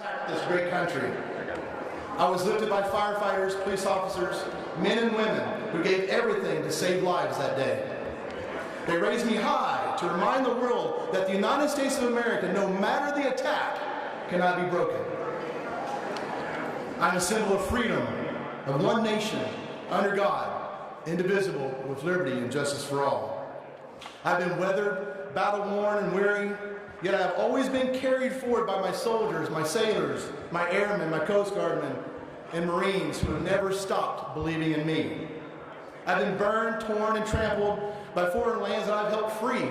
attacked this great country. I was lifted by firefighters, police officers, men and women who gave everything to save lives that day. They raised me high to remind the world that the United States of America, no matter the attack, cannot be broken. I'm a symbol of freedom, of one nation, under God, indivisible, with liberty and justice for all. I've been weathered, battle-worn, and weary, yet I have always been carried forward by my soldiers, my sailors, my airmen, my Coast Guardmen, and Marines who have never stopped believing in me. I've been burned, torn, and trampled by foreign lands that I've helped free,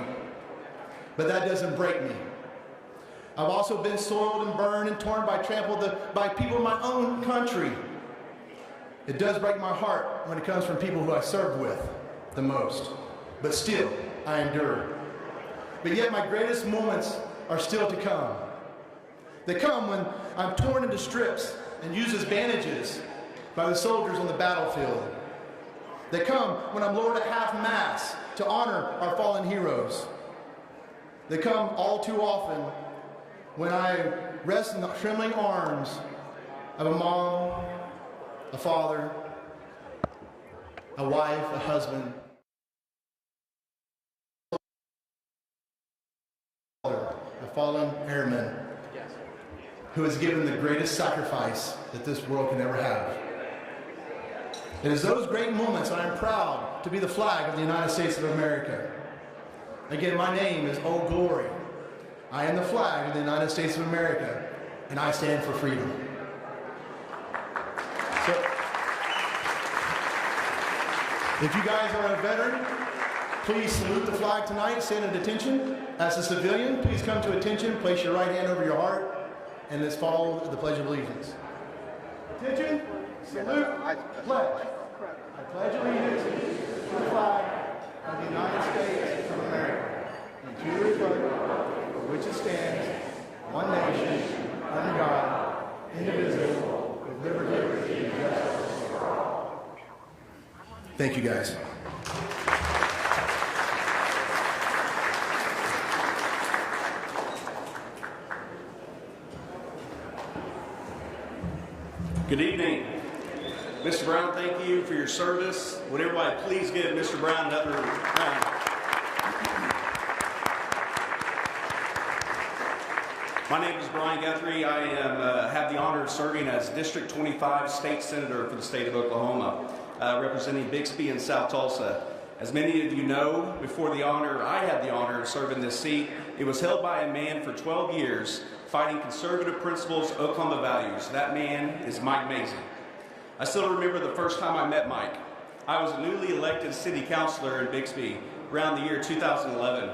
but that doesn't break me. I've also been soiled and burned and torn trampled by people in my own country. It does break my heart when it comes from people who I served with the most, but still, I endure. But yet my greatest moments are still to come. They come when I'm torn into strips and used as bandages by the soldiers on the battlefield. They come when I'm lowered at half-mast to honor our fallen heroes. They come all too often when I rest in the trembling arms of a mom, a father, a wife, a husband, a fallen airman who has given the greatest sacrifice that this world can ever have. It is those great moments that I'm proud to be the flag of the United States of America. Again, my name is Old Glory. I am the flag of the United States of America, and I stand for freedom. So, if you guys are a veteran, please salute the flag tonight, stand at attention. As a civilian, please come to attention, place your right hand over your heart, and let's follow the Pledge of Allegiance. Attention, salute, pledge. I pledge allegiance to the flag of the United States of America, and to the republic for which it stands, one nation, under God, indivisible, with liberty and justice for all. Thank you, guys. Good evening. Mr. Brown, thank you for your service. Would everybody please give Mr. Brown another round? My name is Brian Guthrie. I have the honor of serving as District 25 State Senator for the state of Oklahoma, representing Bixby and South Tulsa. As many of you know, before I had the honor of serving this seat, it was held by a man for 12 years fighting conservative principles, Oklahoma values. That man is Mike Mason. I still remember the first time I met Mike. I was a newly elected city councilor in Bixby around the year 2011.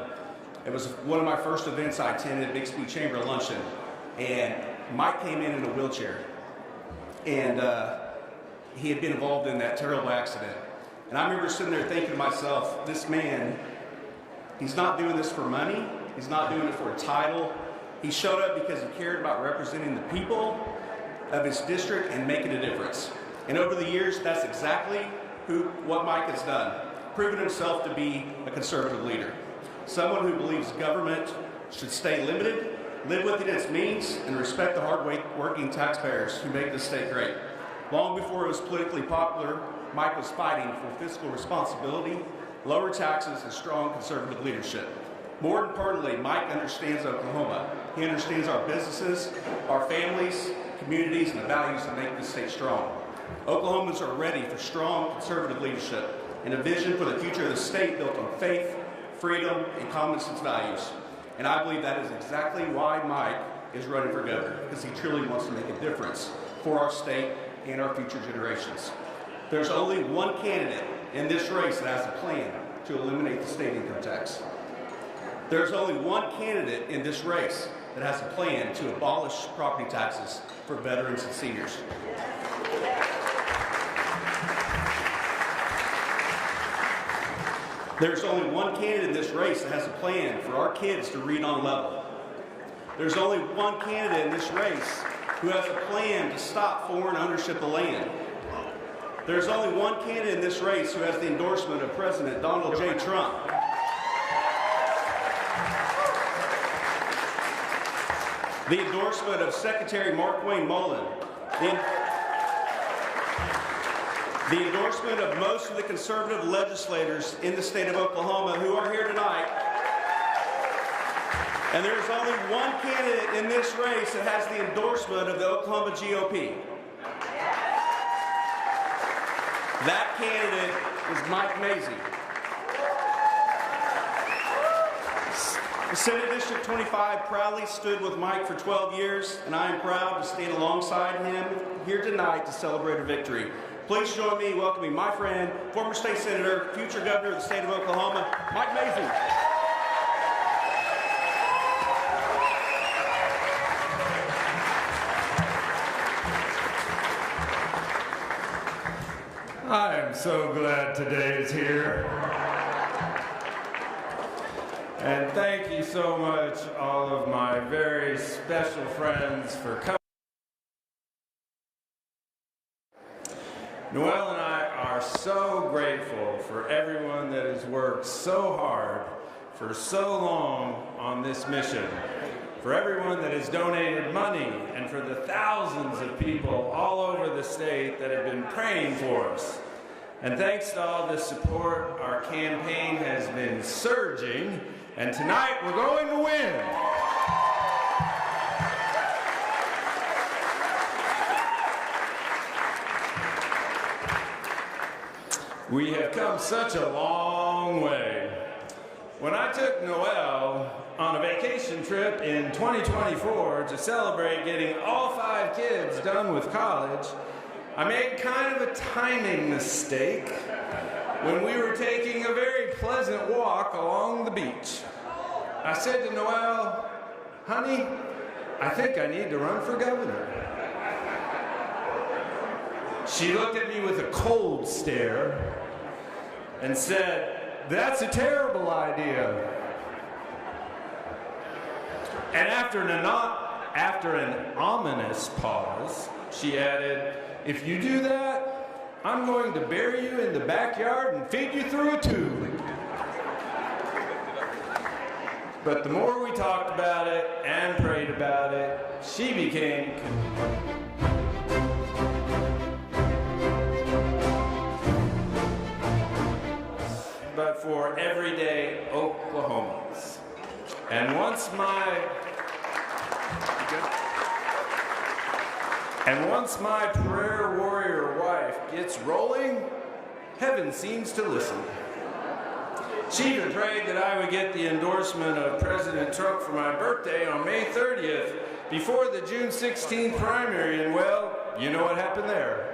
It was one of my first events I attended, Bixby Chamber Luncheon, and Mike came in a wheelchair, and he had been involved in that terrible accident. And I remember sitting there thinking to myself, this man, he's not doing this for money, he's not doing it for a title. He showed up because he cared about representing the people of his district and making a difference. And over the years, that's exactly what Mike has done, proven himself to be a conservative leader. Someone who believes government should stay limited, live within its means, and respect the hard-working taxpayers who make this state great. Long before it was politically popular, Mike was fighting for fiscal responsibility, lower taxes, and strong conservative leadership. More importantly, Mike understands Oklahoma. He understands our businesses, our families, communities, and the values that make this state strong. Oklahomans are ready for strong conservative leadership and a vision for the future of the state built on faith, freedom, and common sense values. And I believe that is exactly why Mike is running for governor, because he truly wants to make a difference for our state and our future generations. There's only one candidate in this race that has a plan to eliminate the state income tax. There's only one candidate in this race that has a plan to abolish property taxes for veterans and seniors. There's only one candidate in this race that has a plan for our kids to read on level. There's only one candidate in this race who has a plan to stop foreign ownership of land. There's only one candidate in this race who has the endorsement of President Donald J. Trump. The endorsement of Secretary Mark Wayne Mullen. The endorsement of most of the conservative legislators in the state of Oklahoma who are here tonight. And there's only one candidate in this race that has the endorsement of the Oklahoma GOP. That candidate is Mike Mazie. Senate District 25 proudly stood with Mike for 12 years, and I am proud to stand alongside him here tonight to celebrate a victory. Please join me in welcoming my friend, former state senator, future governor of the state of Oklahoma, Mike Mazie. I am so glad today is here. And thank you so much, all of my very special friends, for coming. Noel and I are so grateful for everyone that has worked so hard for so long on this mission, for everyone that has donated money, and for the thousands of people all over the state that have been praying for us. And thanks to all the support, our campaign has been surging, and tonight we're going to win. We have come such a long way. When I took Noel on a vacation trip in 2024 to celebrate getting all 5 kids done with college, I made kind of a timing mistake when we were taking a very pleasant walk along the beach. I said to Noel, "Honey, I think I need to run for governor." She looked at me with a cold stare and said, "That's a terrible idea." And after an ominous pause, she added, "If you do that, I'm going to bury you in the backyard and feed you through a tube." But the more we talked about it and prayed about it, she became but for everyday Oklahomans. And once my prayer warrior wife gets rolling, heaven seems to listen. She even prayed that I would get the endorsement of President Trump for my birthday on May 30th before the June 16th primary, and well, you know what happened there.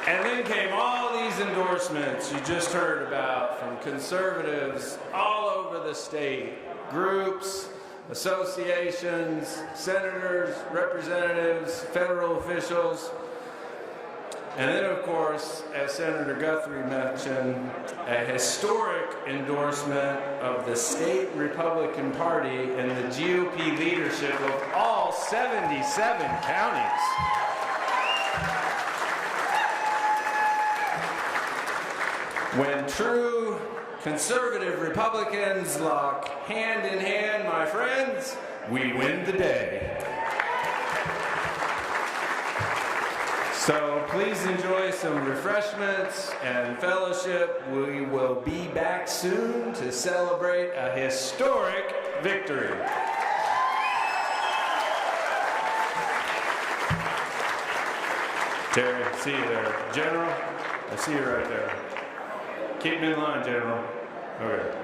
And then came all these endorsements you just heard about from conservatives all over the state, groups, associations, senators, representatives, federal officials. And then, of course, as Senator Guthrie mentioned, a historic endorsement of the state Republican Party and the GOP leadership of all 77 counties. When true conservative Republicans lock hand in hand, my friends, we win the day. So please enjoy some refreshments and fellowship. We will be back soon to celebrate a historic victory. Terry, see you there. General, I see you right there. Keep me in line, General. Okay.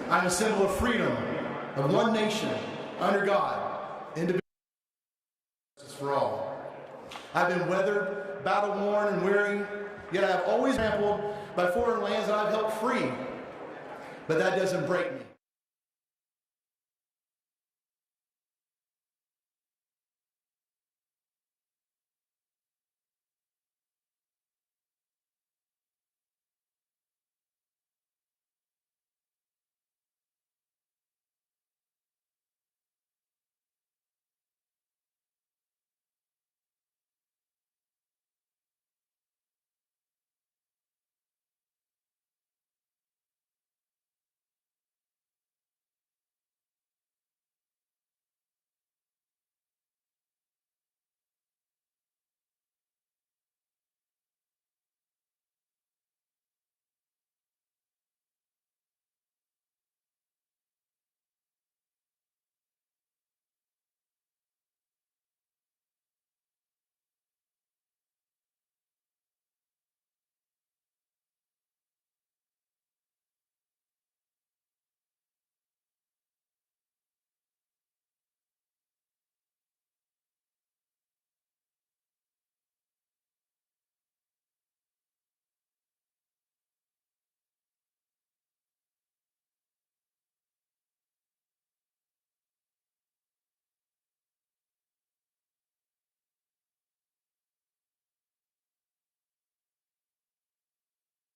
I am a symbol of freedom, of one nation, under God, indivisible, justice for all. I've been weathered, battle-worn, and weary, yet I have always been trampled by foreign lands that I've helped free. But that doesn't break me.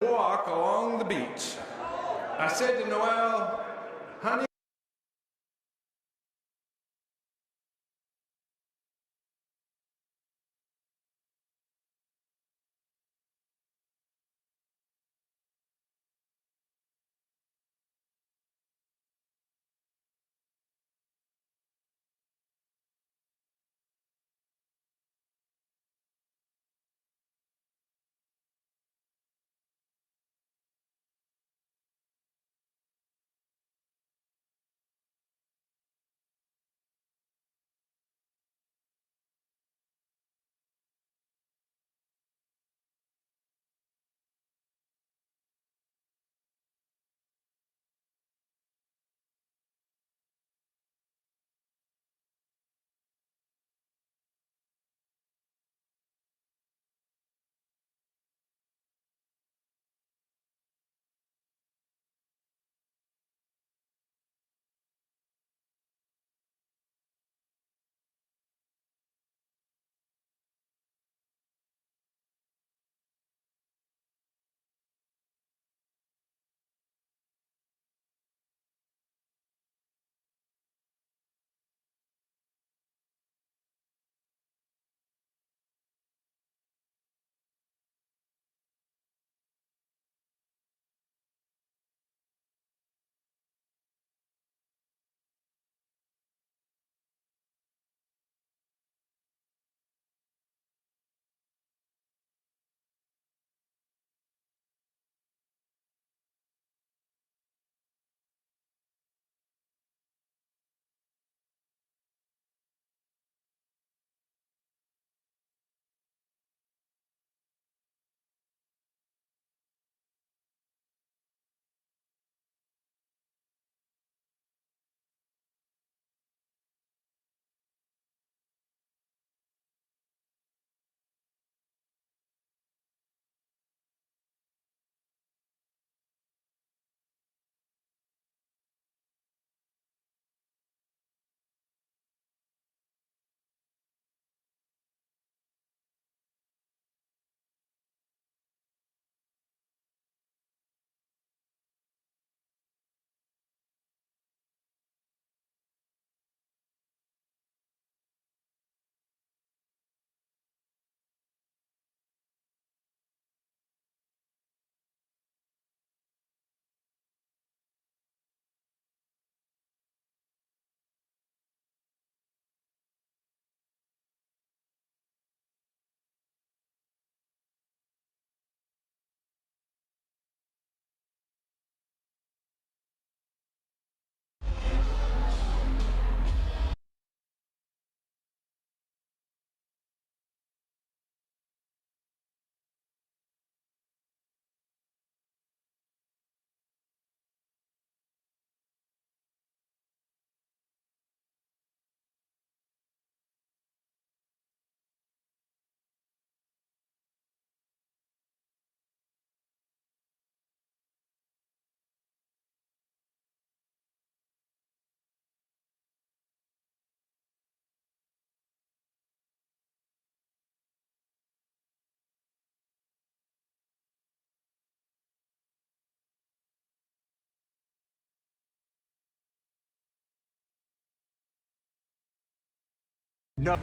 Walk along the beach. I said to Noel, honey, No.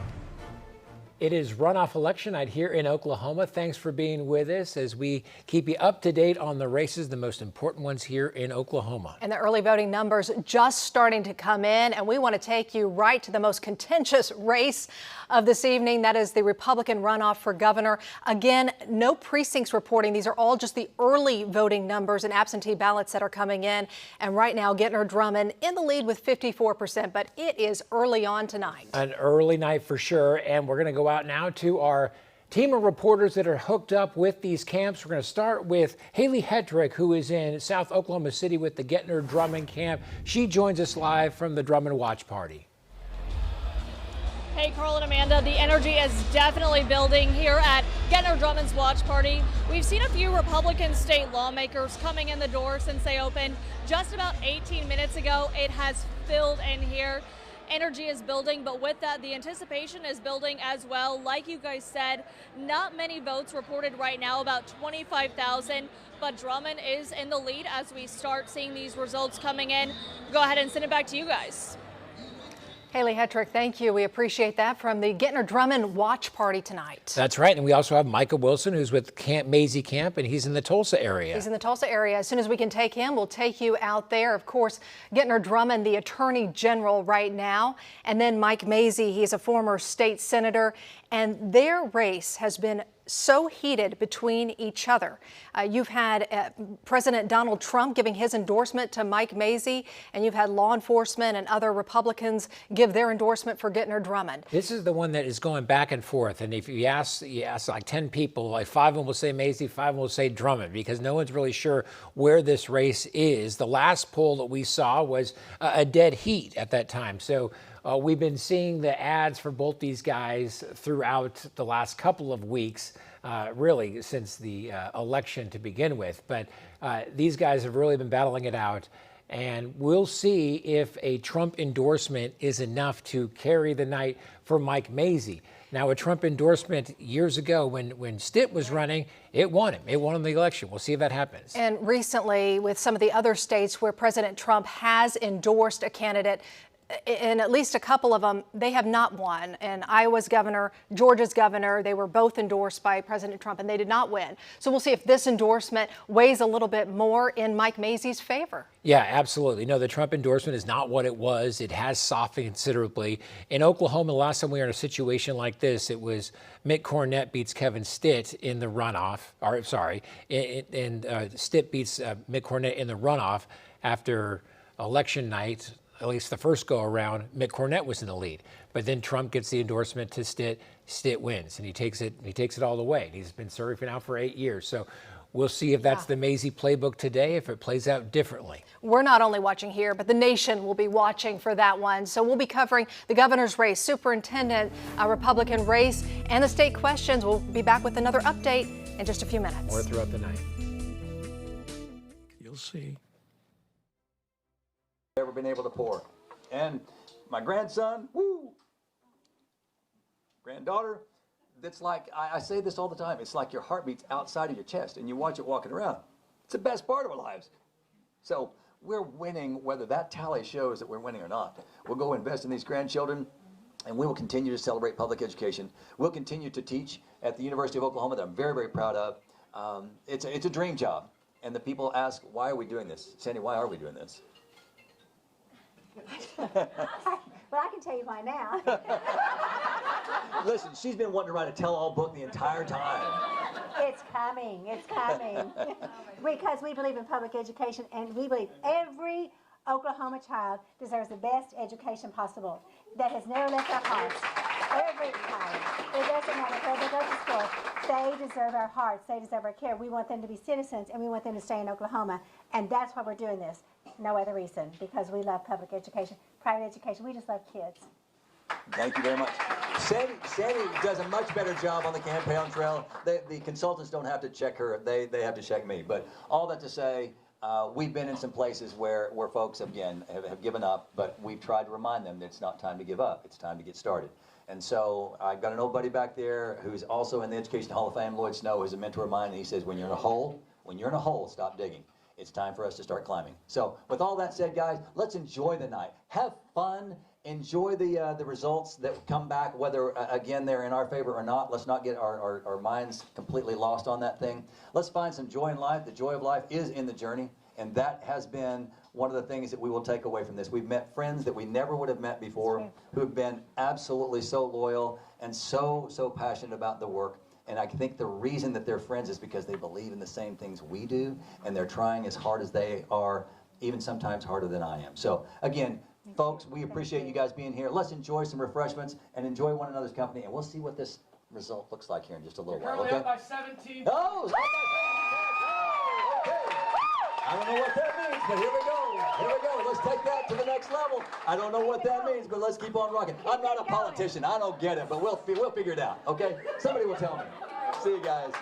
It is runoff election night here in Oklahoma. Thanks for being with us as we keep you up to date on the races, the most important ones here in Oklahoma. And the early voting numbers just starting to come in, and we want to take you right to the most contentious race of this evening. That is the Republican runoff for governor. Again, no precincts reporting. These are all just the early voting numbers and absentee ballots that are coming in. And right now, Gettner Drummond in the lead with 54%, but it is early on tonight. An early night for sure, and we're going to go out now to our team of reporters that are hooked up with these camps. We're going to start with Haley Hetrick, who is in South Oklahoma City with the Gettner Drummond camp. She joins us live from the Drummond Watch Party. Hey, Carl and Amanda, the energy is definitely building here at Gettner Drummond's Watch Party. We've seen a few Republican state lawmakers coming in the door since they opened just about 18 minutes ago. It has filled in here. Energy is building, but with that, the anticipation is building as well. Like you guys said, not many votes reported right now, about 25,000, but Drummond is in the lead as we start seeing these results coming in. Go ahead and send it back to you guys. Haley Hetrick, thank you. We appreciate that from the Gettner Drummond Watch Party tonight. That's right. And we also have Micah Wilson, who's with Camp Maisie Camp, and he's in the Tulsa area. He's in the Tulsa area. As soon as we can take him, we'll take you out there. Of course, Gettner Drummond, the Attorney General right now, and then Mike Maisie, he's a former state senator, and their race has been so heated between each other. You've had President Donald Trump giving his endorsement to Mike Maisie, and you've had law enforcement and other Republicans give their endorsement for Gettner Drummond. This is the one that is going back and forth, and if you ask like 10 people, like 5 of them will say Maisie, 5 of them will say Drummond, because no one's really sure where this race is. The last poll that we saw was a dead heat at that time. So we've been seeing the ads for both these guys throughout the last couple of weeks, really since the election to begin with. But these guys have really been battling it out. And we'll see if a Trump endorsement is enough to carry the night for Mike Maisie. Now, a Trump endorsement years ago when Stitt was running, it won him. It won him the election. We'll see if that happens. And recently, with some of the other states where President Trump has endorsed a candidate, in at least a couple of them, they have not won. And Iowa's governor, Georgia's governor, they were both endorsed by President Trump, and they did not win. So we'll see if this endorsement weighs a little bit more in Mike Maisie's favor. Yeah, absolutely. No, the Trump endorsement is not what it was. It has softened considerably. In Oklahoma, the last time we were in a situation like this, it was Mitt Cornett beats Kevin Stitt in the runoff. Or sorry, Stitt beats Mitt Cornett in the runoff after election night. At least the first go around, Mitt Cornett was in the lead. But then Trump gets the endorsement to Stitt. Stitt wins, and he takes it all the way. He's been serving now for 8 years. So we'll see if that's the Maisie playbook today, if it plays out differently. We're not only watching here, but the nation will be watching for that one. So we'll be covering the governor's race, superintendent, Republican race, and the state questions. We'll be back with another update in just a few minutes. Or throughout the night. You'll see. Ever been able to pour. And my grandson, woo, granddaughter, that's like, I say this all the time, it's like your heart beats outside of your chest and you watch it walking around. It's the best part of our lives. So we're winning whether that tally shows that we're winning or not. We'll go invest in these grandchildren, and we will continue to celebrate public education. We'll continue to teach at the University of Oklahoma that I'm very, very proud of. It's a dream job. And the people ask, why are we doing this? Sandy, why are we doing this? Well, I can tell you why now. Listen, she's been wanting to write a tell-all book the entire time. It's coming. It's coming. Because we believe in public education, and we believe every Oklahoma child deserves the best education possible. That has never left our hearts. Every child. It doesn't matter where they go to school. They deserve our hearts. They deserve our care. We want them to be citizens, and we want them to stay in Oklahoma. And that's why we're doing this. No other reason, because we love public education, private education. We just love kids. Thank you very much. Sandy does a much better job on the campaign trail. The consultants don't have to check her. They have to check me. But all that to say, we've been in some places where folks, again, have given up, but we've tried to remind them that it's not time to give up. It's time to get started. And so I've got an old buddy back there who's also in the Education Hall of Fame, Lloyd Snow, who's a mentor of mine, and he says, when you're in a hole, stop digging. It's time for us to start climbing. So with all that said, guys, let's enjoy the night. Have fun Enjoy the results that come back, whether, again, they're in our favor or not. Let's not get our minds completely lost on that thing. Let's find some joy in life. The joy of life is in the journey, and that has been one of the things that we will take away from this. We've met friends that we never would have met before who have been absolutely so loyal and so passionate about the work. And I think the reason that they're friends is because they believe in the same things we do, and they're trying as hard as they are, even sometimes harder than I am. So, again, folks, we appreciate you guys being here. Let's enjoy some refreshments and enjoy one another's company, and we'll see what this result looks like here in just a little while, okay? Up by 17. Oh, okay. I don't know what that means, but here we go. Here we go. Let's take that to the next level. I don't know what that means, but let's keep on rocking. I'm not a politician. I don't get it, but we'll figure it out, okay? Somebody will tell me. See you guys.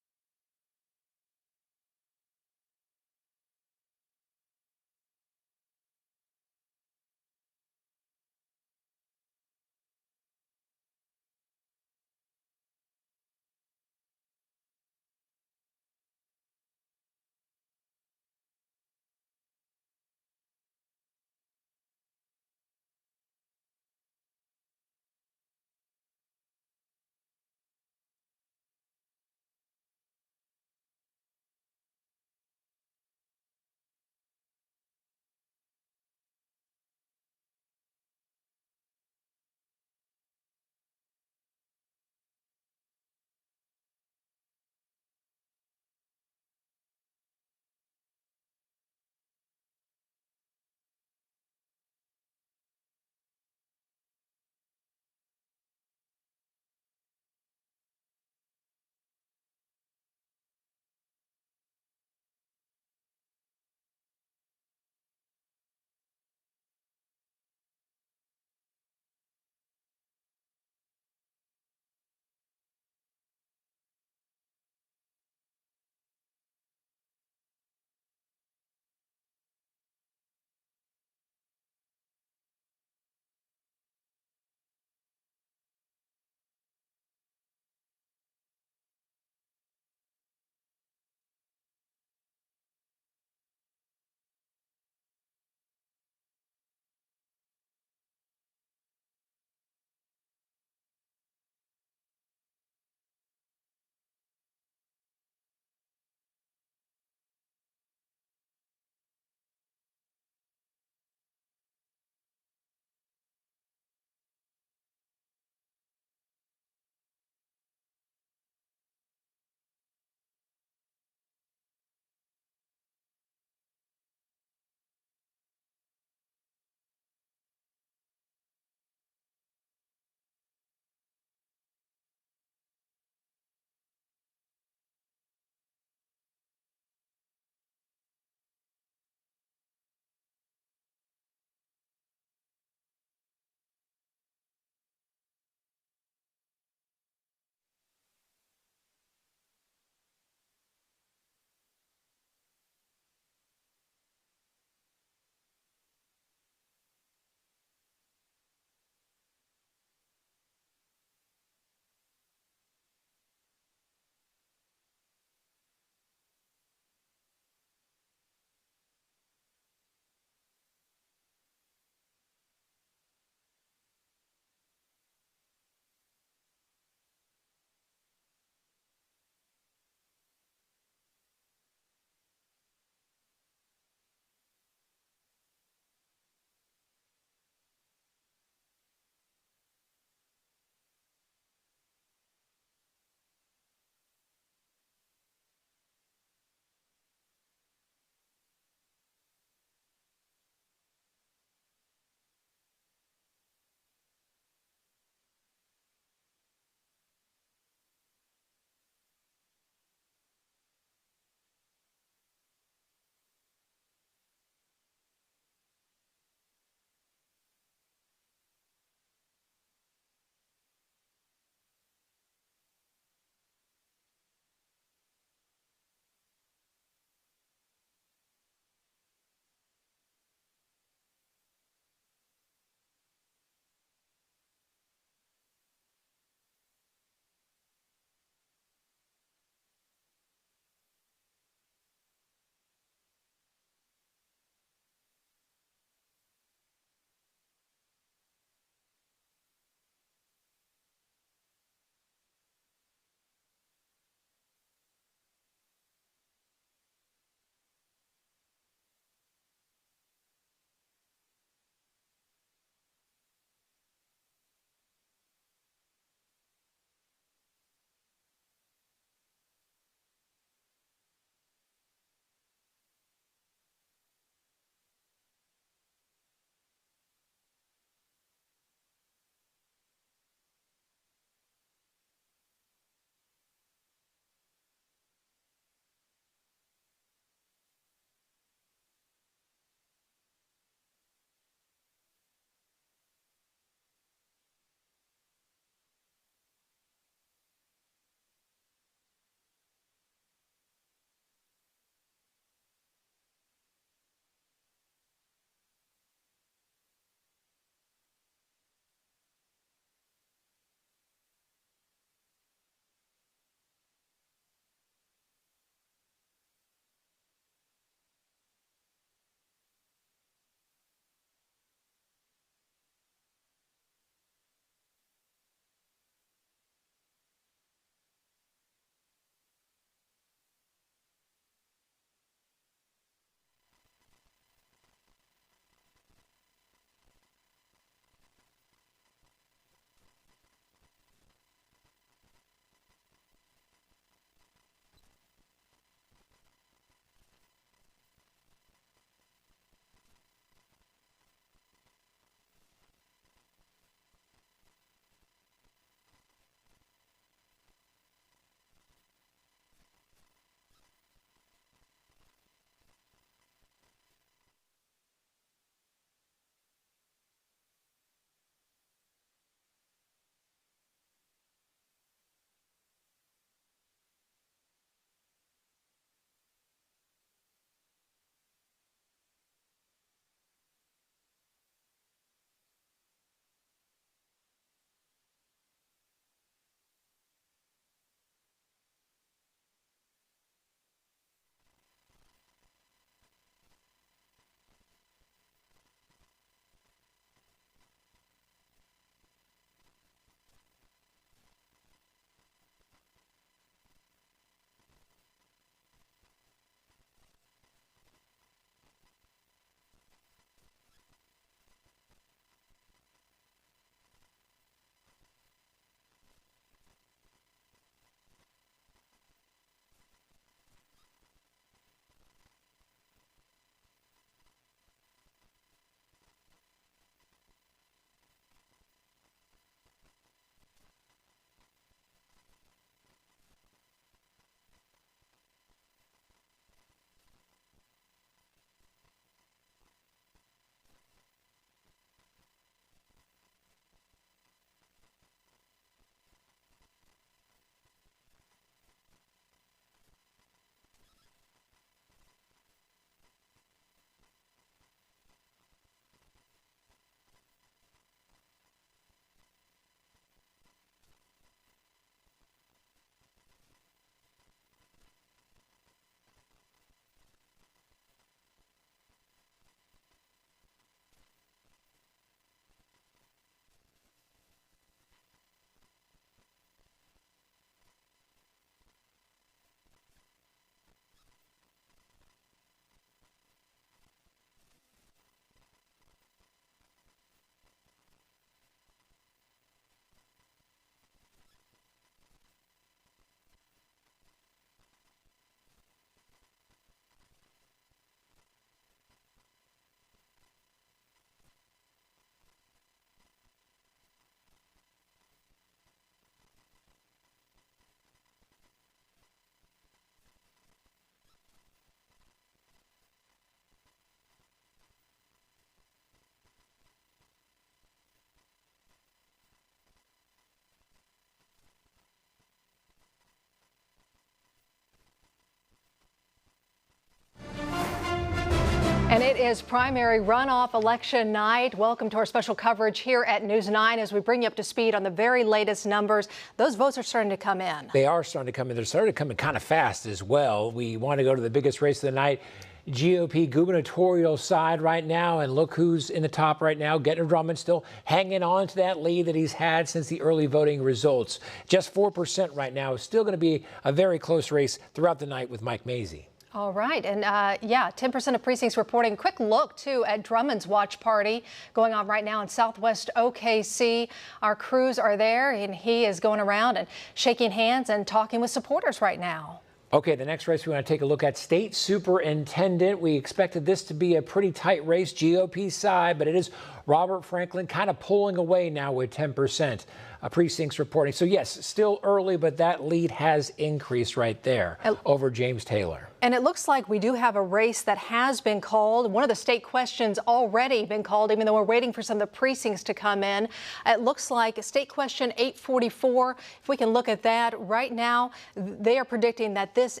And it is primary runoff election night. Welcome to our special coverage here at News 9 as we bring you up to speed on the very latest numbers. Those votes are starting to come in. They are starting to come in. They're starting to come in kind of fast as well. We want to go to the biggest race of the night, GOP gubernatorial side right now, and look who's in the top right now. Gettner Drummond still hanging on to that lead that he's had since the early voting results. Just 4% right now. It's still going to be a very close race throughout the night with Mike Mazzei. All right. And yeah, 10% of precincts reporting. Quick look, too, at Drummond's watch party going on right now in Southwest OKC. Our crews are there, and he is going around and shaking hands and talking with supporters right now. Okay, the next race we want to take a look at, state superintendent. We expected this to be a pretty tight race, GOP side, but it is Robert Franklin kind of pulling away now with 10% precincts reporting. So yes, still early, but that lead has increased right there over James Taylor. And it looks like we do have a race that has been called. One of the state questions already been called, even though we're waiting for some of the precincts to come in. It looks like state question 844. If we can look at that right now, they are predicting that this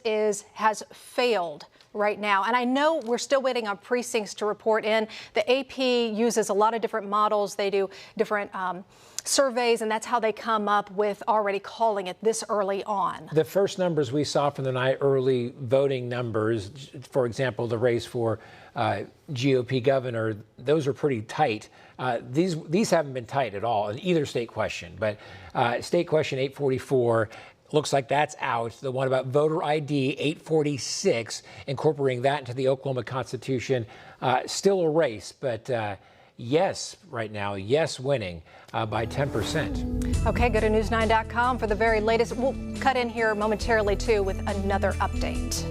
has failed right now. And I know we're still waiting on precincts to report in. The AP uses a lot of different models. They do different surveys, and that's how they come up with already calling it this early on. The first numbers we saw from the night, early voting numbers, for example, the race for GOP governor, those are pretty tight. These haven't been tight at all in either state question, but state question 844, looks like that's out. The one about voter ID, 846, incorporating that into the Oklahoma Constitution, still a race, but yes, right now, yes winning by 10%. Okay, go to news9.com for the very latest. We'll cut in here momentarily, too, with another update.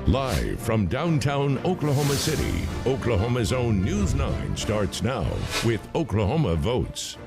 Live from downtown Oklahoma City, Oklahoma's own News 9 starts now with Oklahoma Votes.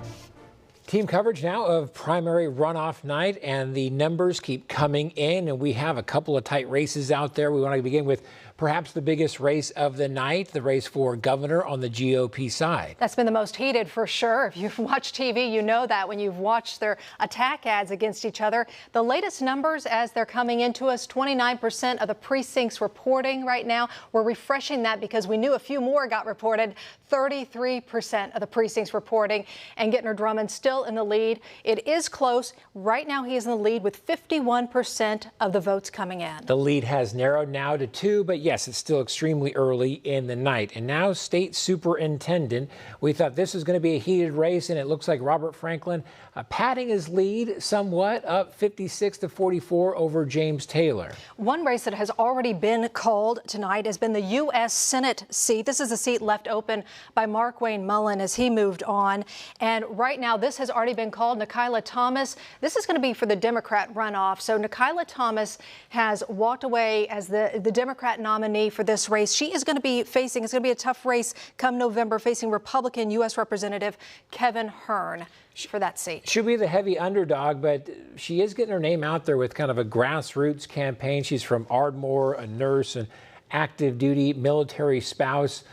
Team coverage now of primary runoff night, and the numbers keep coming in, and we have a couple of tight races out there. We want to begin with perhaps the biggest race of the night, the race for governor on the GOP side. That's been the most heated for sure. If you've watched TV, you know that when you've watched their attack ads against each other. The latest numbers as they're coming into us, 29% of the precincts reporting right now. We're refreshing that because we knew a few more got reported. 33% of the precincts reporting, and Gettner Drummond still in the lead. It is close. Right now he is in the lead with 51% of the votes coming in. The lead has narrowed now to 2, but yes, it's still extremely early in the night. And now State Superintendent, we thought this was going to be a heated race, and it looks like Robert Franklin padding his lead somewhat, up 56-44 over James Taylor. One race that has already been called tonight has been the U.S. Senate seat. This is a seat left open by Mark Wayne Mullen as he moved on. And right now, this has already been called. Nikayla Thomas, this is going to be for the Democrat runoff. So Nikayla Thomas has walked away as the Democrat nominee for this race. She is going to be facing, it's going to be a tough race come November, facing Republican U.S. Representative Kevin Hern for that seat. She'll be the heavy underdog, but she is getting her name out there with kind of a grassroots campaign. She's from Ardmore, a nurse, an active duty military spouse.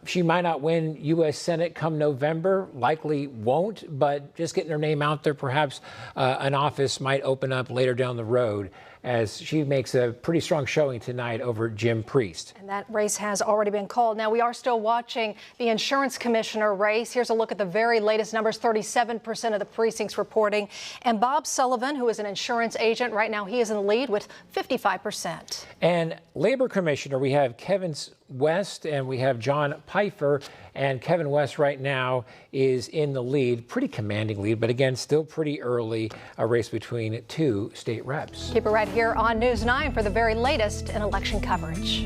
She might not win U.S. Senate come November, likely won't, but just getting her name out there, perhaps an office might open up later down the road, as she makes a pretty strong showing tonight over Jim Priest. And that race has already been called. Now, we are still watching the insurance commissioner race. Here's a look at the very latest numbers, 37% of the precincts reporting. And Bob Sullivan, who is an insurance agent, right now he is in the lead with 55%. And labor commissioner, we have Kevin West and we have John Pfeiffer. And Kevin West right now is in the lead, pretty commanding lead, but again, still pretty early, a race between two state reps. Keep it right here on News 9 for the very latest in election coverage.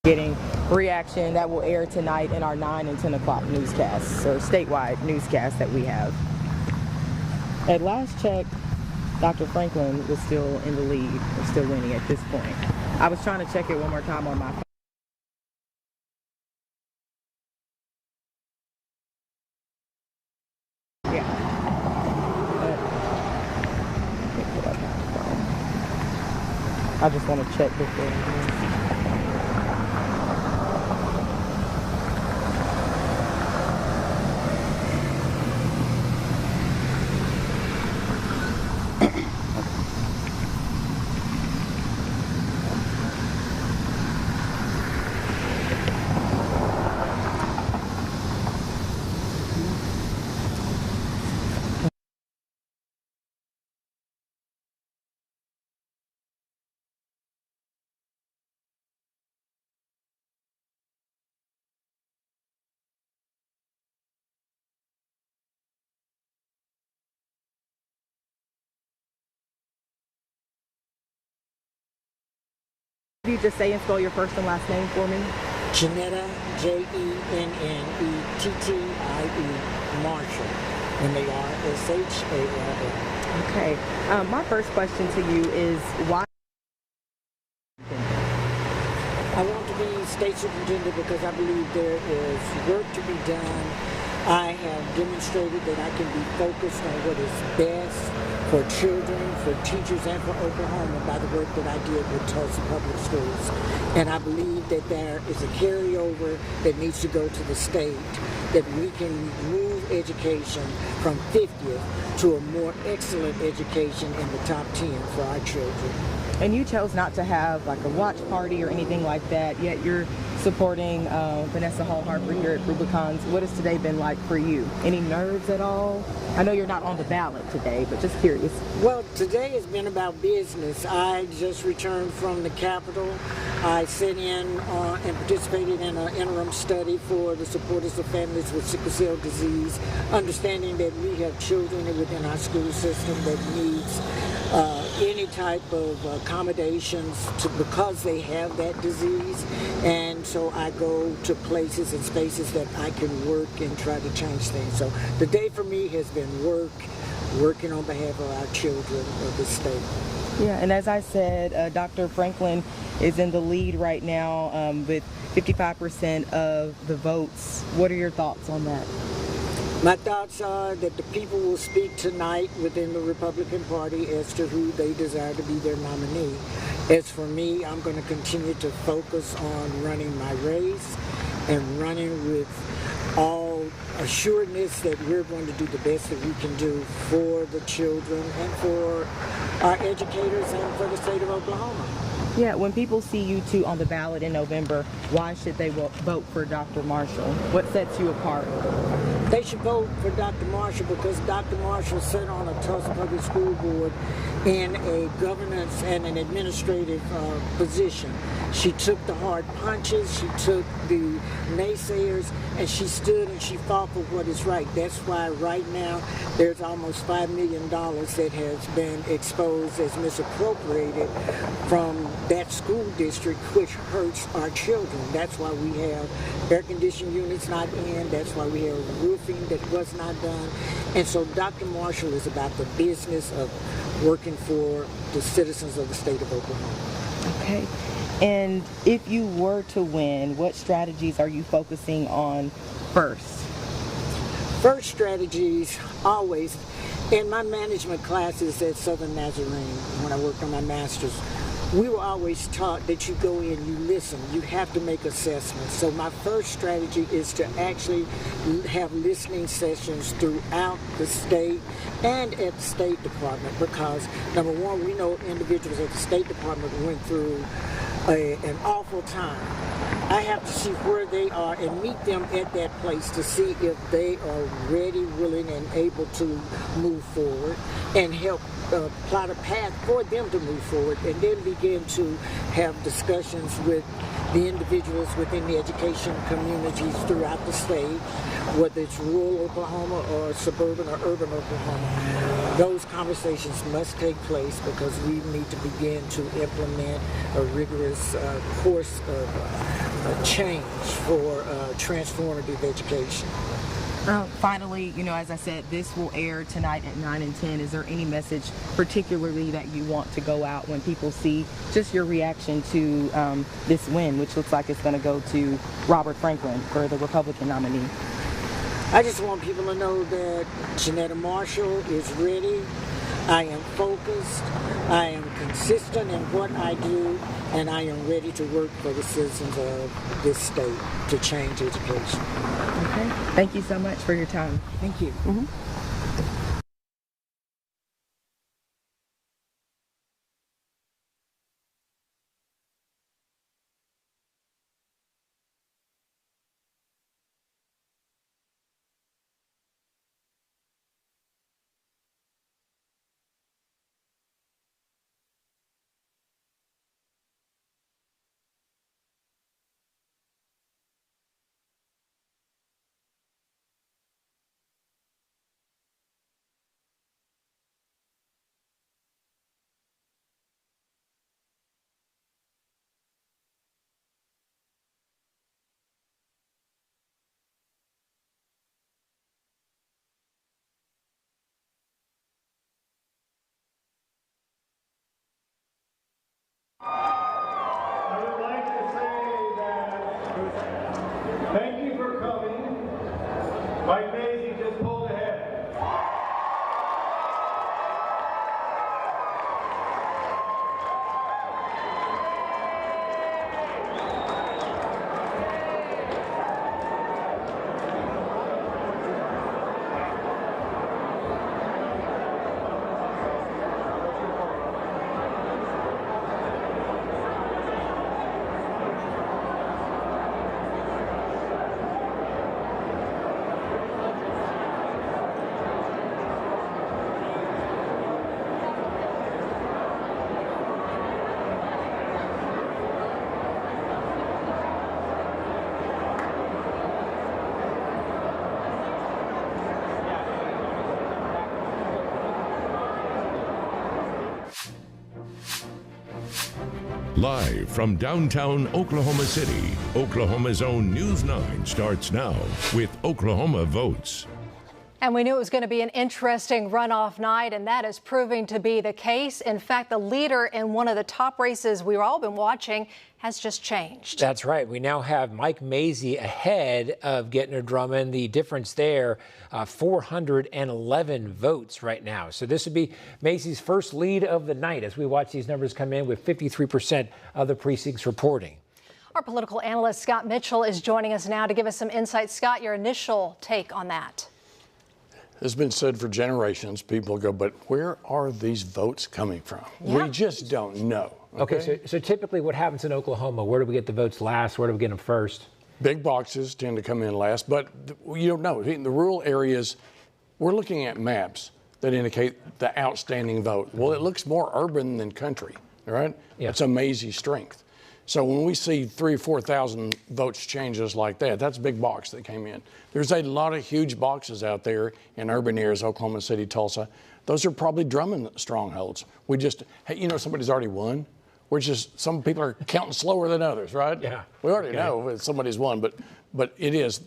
Getting reaction that will air tonight in our 9 and 10 o'clock newscasts, or statewide newscasts that we have. At last check, Dr. Franklin was still in the lead, or still winning at this point. I was trying to check it one more time on my phone. Yeah. I just want to check before. Could you just say and spell your first and last name for me? Jennetta, Jennettie, Marshall, Marshall. Okay. My first question to you is why? I want to be state superintendent because I believe there is work to be done. I have demonstrated that I can be focused on what is best for children, for teachers, and for Oklahoma by the work that I did with Tulsa Public Schools. And I believe that there is a carryover that needs to go to the state, that we can move education from 50th to a more excellent education in the top 10 for our children. And you chose not to have like a watch party or anything like that, yet you're supporting Vanessa Hall Harper here at Rubicons. What has today been like for you? Any nerves at all? I know you're not on the ballot today, but just curious. Well, today has been about business. I just returned from the Capitol. I sat in and participated in an interim study for the supporters of families with sickle cell disease, understanding that we have children within our school system that needs any type of accommodations because they have that disease. And so I go to places and spaces that I can work and try to change things. So the day for me has been working on behalf of our children of the state. Yeah, and as I said, Dr. Franklin is in the lead right now with 55% of the votes. What are your thoughts on that? My thoughts are that the people will speak tonight within the Republican Party as to who they desire to be their nominee. As for me, I'm going to continue to focus on running my race and running with all assuredness that we're going to do the best that we can do for the children and for our educators and for the state of Oklahoma. Yeah, when people see you two on the ballot in November, why should they vote for Dr. Marshall? What sets you apart? They should vote for Dr. Marshall because Dr. Marshall sat on a Tulsa Public School Board in a governance and an administrative position. She took the hard punches, she took the naysayers, and she stood and she fought for what is right. That's why right now there's almost $5 million that has been exposed as misappropriated from that school district, which hurts our children. That's why we have air conditioning units not in, that's why we have roofing that was not done. And so Dr. Marshall is about the business of working for the citizens of the state of Oklahoma. Okay. And if you were to win, what strategies are you focusing on first? First strategies, always, in my management classes at Southern Nazarene, when I worked on my master's, we were always taught that you go in, you listen, you have to make assessments. So my first strategy is to actually have listening sessions throughout the state and at the State Department because, number one, we know individuals at the State Department went through an awful time. I have to see where they are and meet them at that place to see if they are ready, willing, and able to move forward and help plot a path for them to move forward and then begin to have discussions with the individuals within the education communities throughout the state, whether it's rural Oklahoma or suburban or urban Oklahoma. Those conversations must take place because we need to begin to implement a rigorous course of change for transformative education. Finally, as I said, this will air tonight at 9 and 10. Is there any message particularly that you want to go out when people see just your reaction to this win, which looks like it's going to go to Robert Franklin for the Republican nominee? I just want people to know that Janetta Marshall is ready. I am focused. I am consistent in what I do, and I am ready to work for the citizens of this state to change education. Okay. Thank you so much for your time. Thank you. Mm-hmm. I would like to say that thank you for coming. Mike Mazie just pulled ahead. Live from downtown Oklahoma City, Oklahoma's own News 9 starts now with Oklahoma Votes. And we knew it was going to be an interesting runoff night, and that is proving to be the case. In fact, the leader in one of the top races we've all been watching has just changed. That's right. We now have Mike Mazie ahead of Gettner Drummond. The difference there, 411 votes right now. So this would be Mazie's first lead of the night as we watch these numbers come in with 53% of the precincts reporting. Our political analyst Scott Mitchell is joining us now to give us some insight. Scott, your initial take on that. It's been said for generations. People go, but where are these votes coming from? Yeah. We just don't know. Okay, so typically what happens in Oklahoma, where do we get the votes last? Where do we get them first? Big boxes tend to come in last, but you don't know. In the rural areas, we're looking at maps that indicate the outstanding vote. Well, it looks more urban than country, right? Yeah. It's amazing strength. So when we see 3,000 or 4,000 votes changes like that, that's a big box that came in. There's a lot of huge boxes out there in urban areas, Oklahoma City, Tulsa. Those are probably Drummond strongholds. We just, hey, somebody's already won. We're just, some people are counting slower than others, right? Yeah. We already know that somebody's won, but it is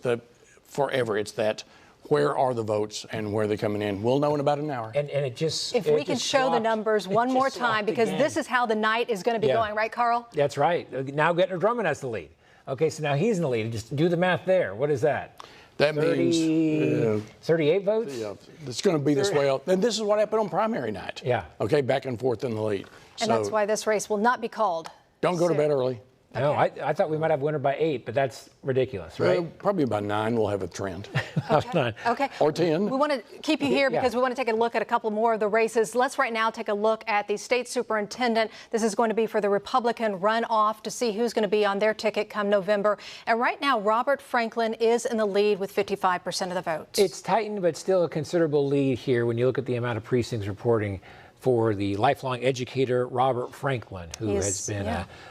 forever. It's that. Where are the votes and where are they coming in? We'll know in about an hour. And it just If we can show the numbers one more time, because this is how the night is going to be going, right, Carl? That's right. Now Gettner Drummond has the lead. Okay, so now he's in the lead. Just do the math there. What is that? That 30, means 38 votes? Yeah, it's going to be this way. And this is what happened on primary night. Yeah. Okay, back and forth in the lead. And that's why this race will not be called. Don't go to bed early. No, I thought we might have winner by 8, but that's ridiculous, right? Probably by 9 we'll have a trend. Okay. Or 10. We want to keep you here because we want to take a look at a couple more of the races. Let's right now take a look at the state superintendent. This is going to be for the Republican runoff to see who's going to be on their ticket come November. And right now, Robert Franklin is in the lead with 55% of the votes. It's tightened, but still a considerable lead here when you look at the amount of precincts reporting for the lifelong educator, Robert Franklin, who has been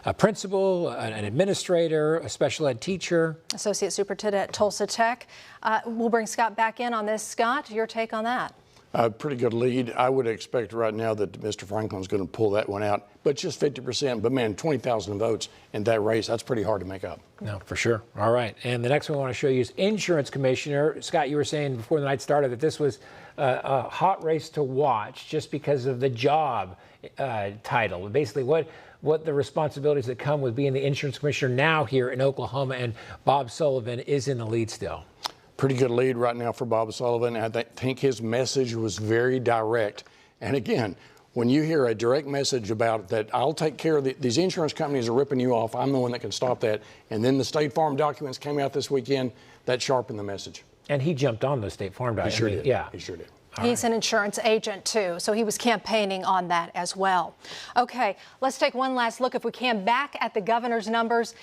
a principal, an administrator, a special ed teacher. Associate superintendent at Tulsa Tech. We'll bring Scott back in on this. Scott, your take on that? A pretty good lead. I would expect right now that Mr. Franklin's going to pull that one out, but just 50%. But man, 20,000 votes in that race, that's pretty hard to make up. No, for sure. All right. And the next one I want to show you is Insurance Commissioner. Scott, you were saying before the night started that this was a hot race to watch just because of the job title. Basically, what the responsibilities that come with being the Insurance Commissioner now here in Oklahoma, and Bob Sullivan is in the lead still. Pretty good lead right now for Bob Sullivan. I think his message was very direct. And again, when you hear a direct message about that, I'll take care of these insurance companies are ripping you off. I'm the one that can stop that. And then the State Farm documents came out this weekend. That sharpened the message. And he jumped on the State Farm documents. He sure did. Yeah. He sure did. He's an insurance agent, too, so he was campaigning on that as well. Okay, let's take one last look, if we can, back at the governor's numbers,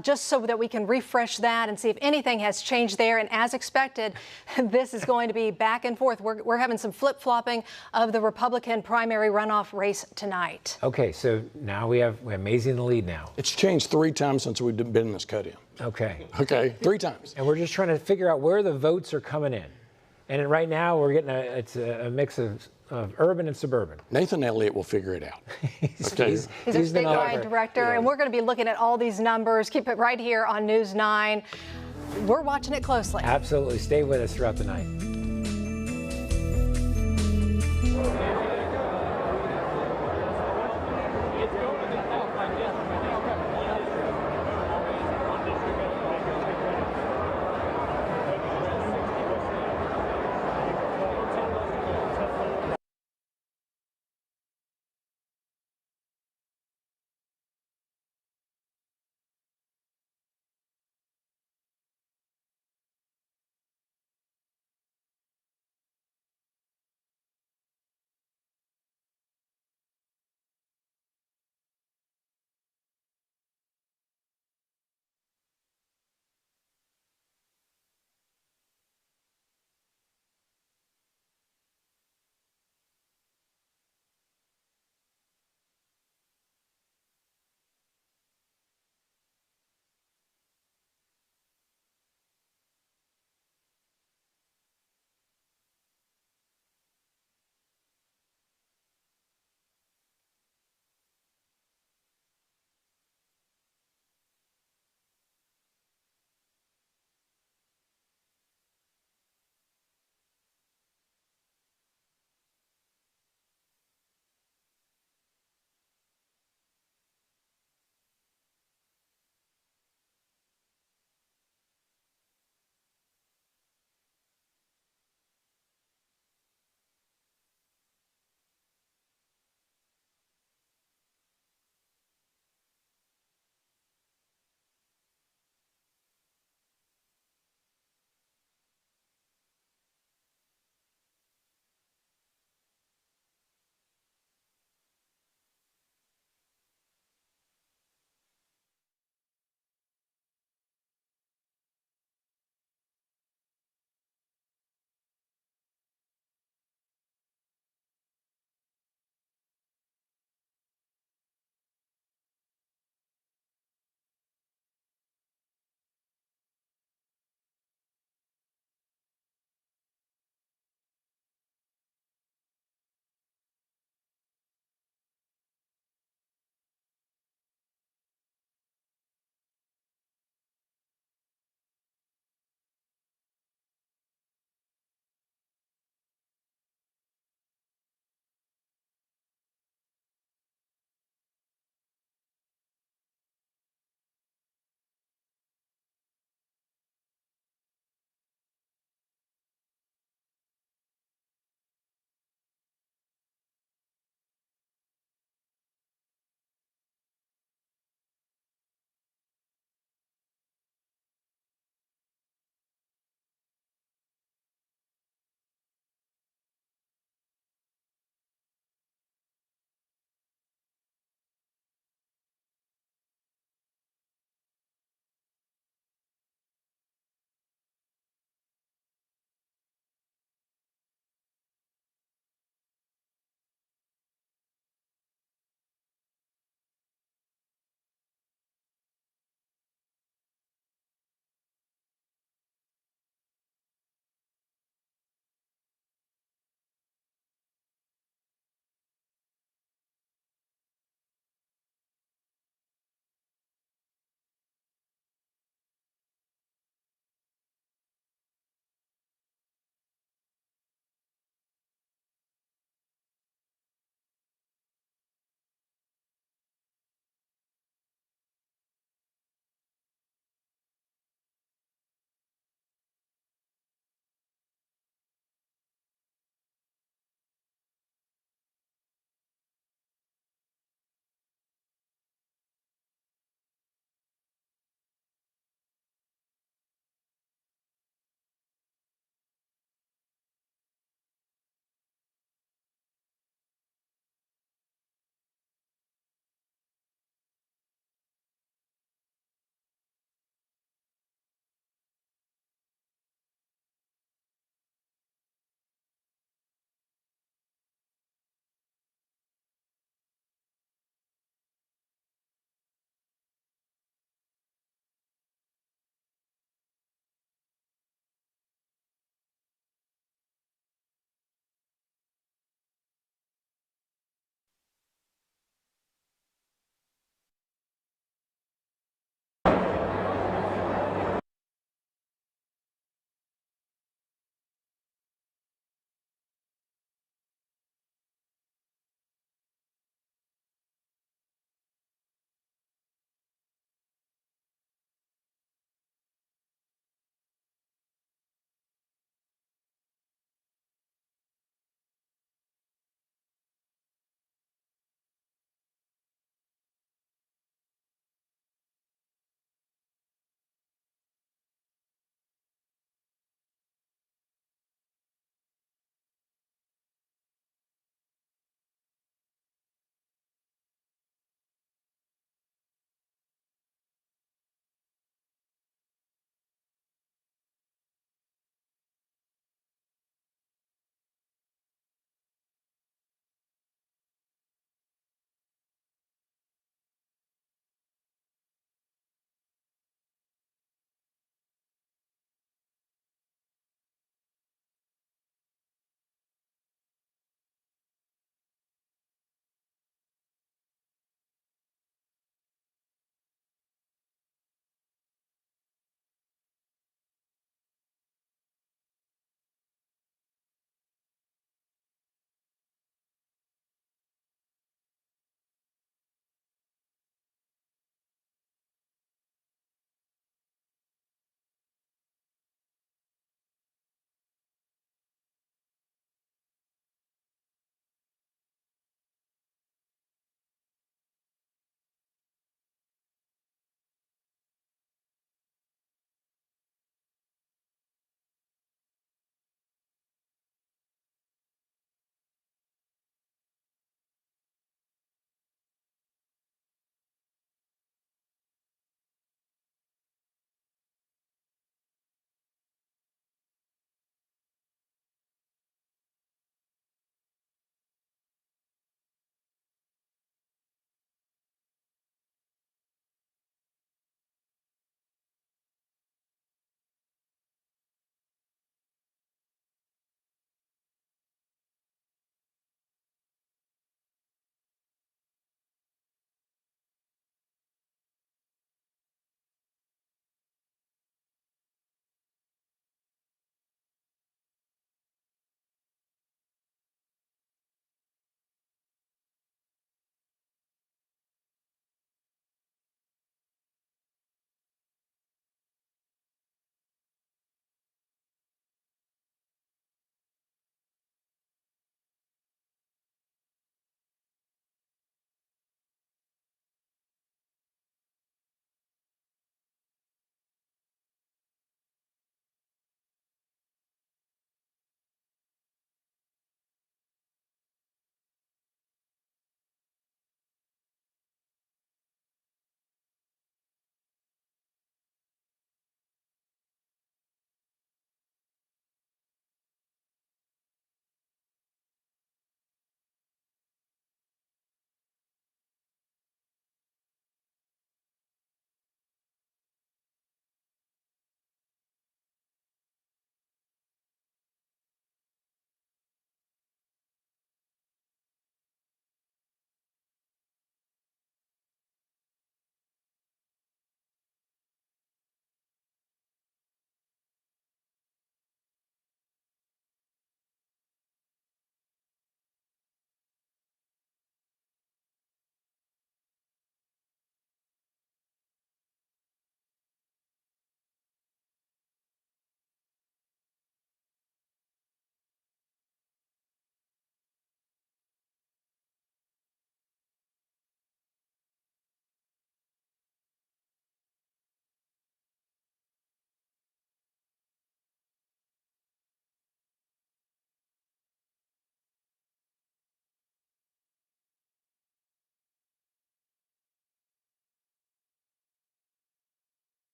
just so that we can refresh that and see if anything has changed there. And as expected, this is going to be back and forth. We're having some flip-flopping of the Republican primary runoff race tonight. Okay, so now we have Maisie in the lead now. It's changed 3 times since we've been in this cut-in. Okay. Okay, 3 times. And we're just trying to figure out where the votes are coming in. And right now we're getting a mix of urban and suburban. Nathan Elliott will figure it out. He's our statewide director, and we're going to be looking at all these numbers. Keep it right here on News 9. We're watching it closely. Absolutely. Stay with us throughout the night.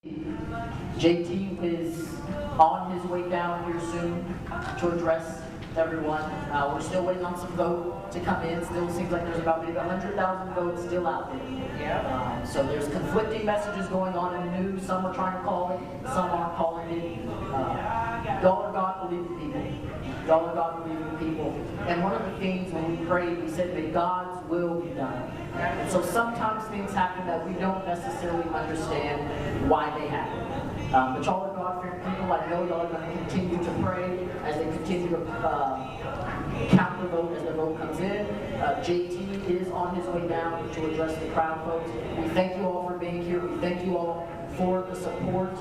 JT is on his way down here soon to address everyone. We're still waiting on some vote to come in. Still seems like there's about maybe 100,000 votes still out there. Yeah. So there's conflicting messages going on in the news. Some are trying to call it, some aren't calling it. Y'all are God believing people. Y'all are God believing people. And one of the things when we prayed, we said, may God's will be done. And so sometimes things happen that we don't necessarily understand why they happen. But y'all are God-fearing people. I know y'all are going to continue to pray as they continue to count the vote as the vote comes in. JT is on his way down to address the crowd, folks. We thank you all for being here. We thank you all for the support.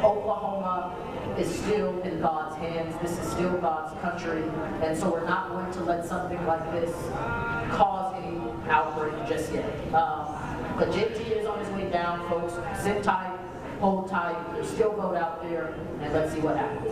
Oklahoma is still in God's hands. This is still God's country. And so we're not going to let something like this cause any outbreak just yet. But JT is on his way down, folks. Sit tight, hold tight. There's still vote out there, and let's see what happens.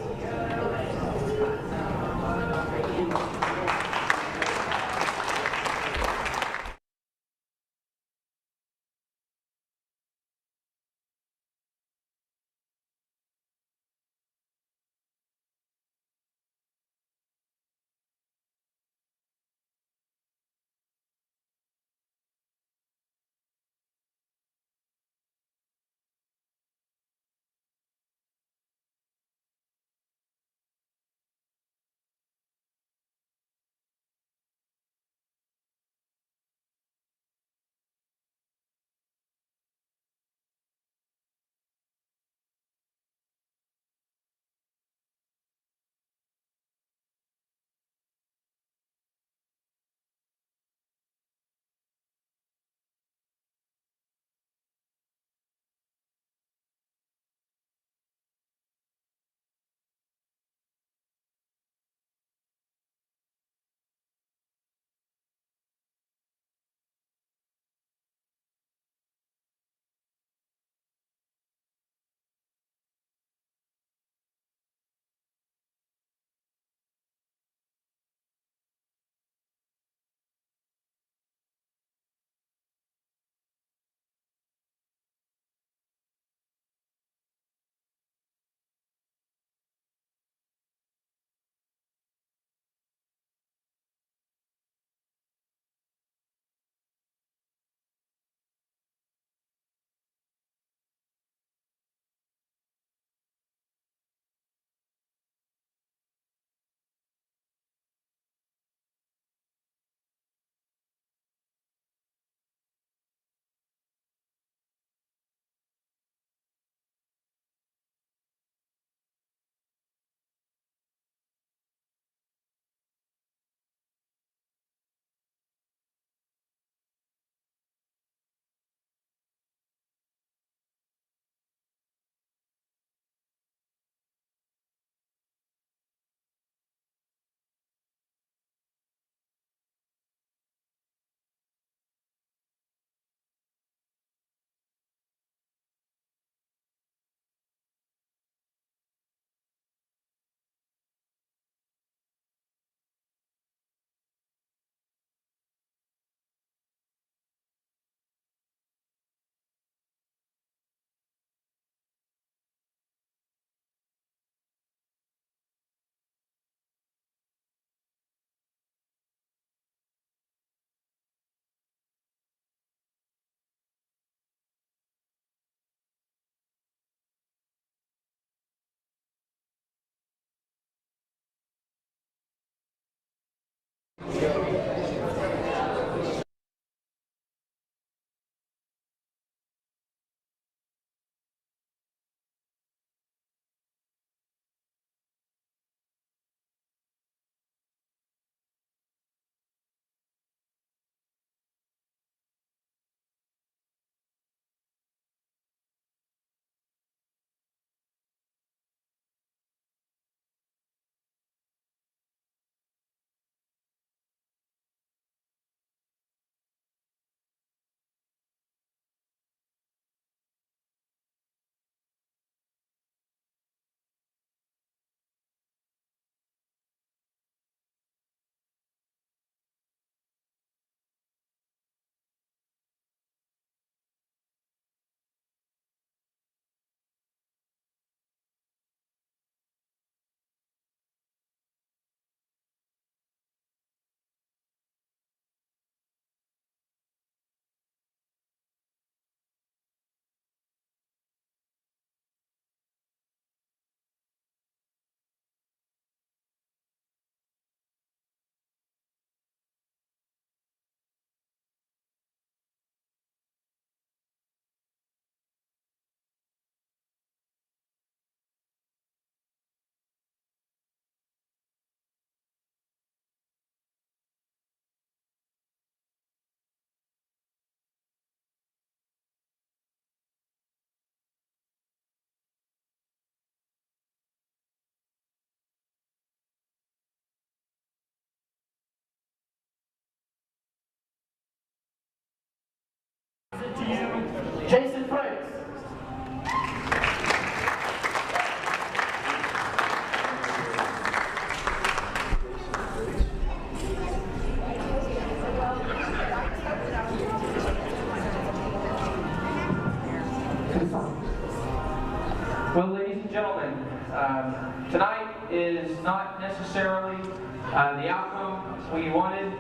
Jason Franks. Well, ladies and gentlemen, tonight is not necessarily the outcome we wanted.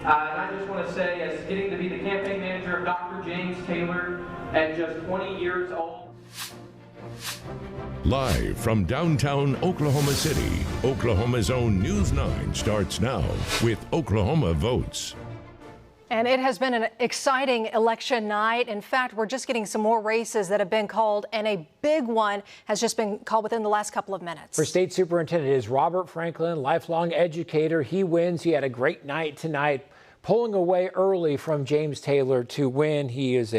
And I just want to say, as getting to be the campaign manager of Dr. James Taylor at just 20 years old. Live from downtown Oklahoma City, Oklahoma's own News 9 starts now with Oklahoma Votes. And it has been an exciting election night. In fact, we're just getting some more races that have been called, and a big one has just been called within the last couple of minutes. For state superintendent is Robert Franklin, lifelong educator. He wins. He had a great night tonight, pulling away early from James Taylor to win. He is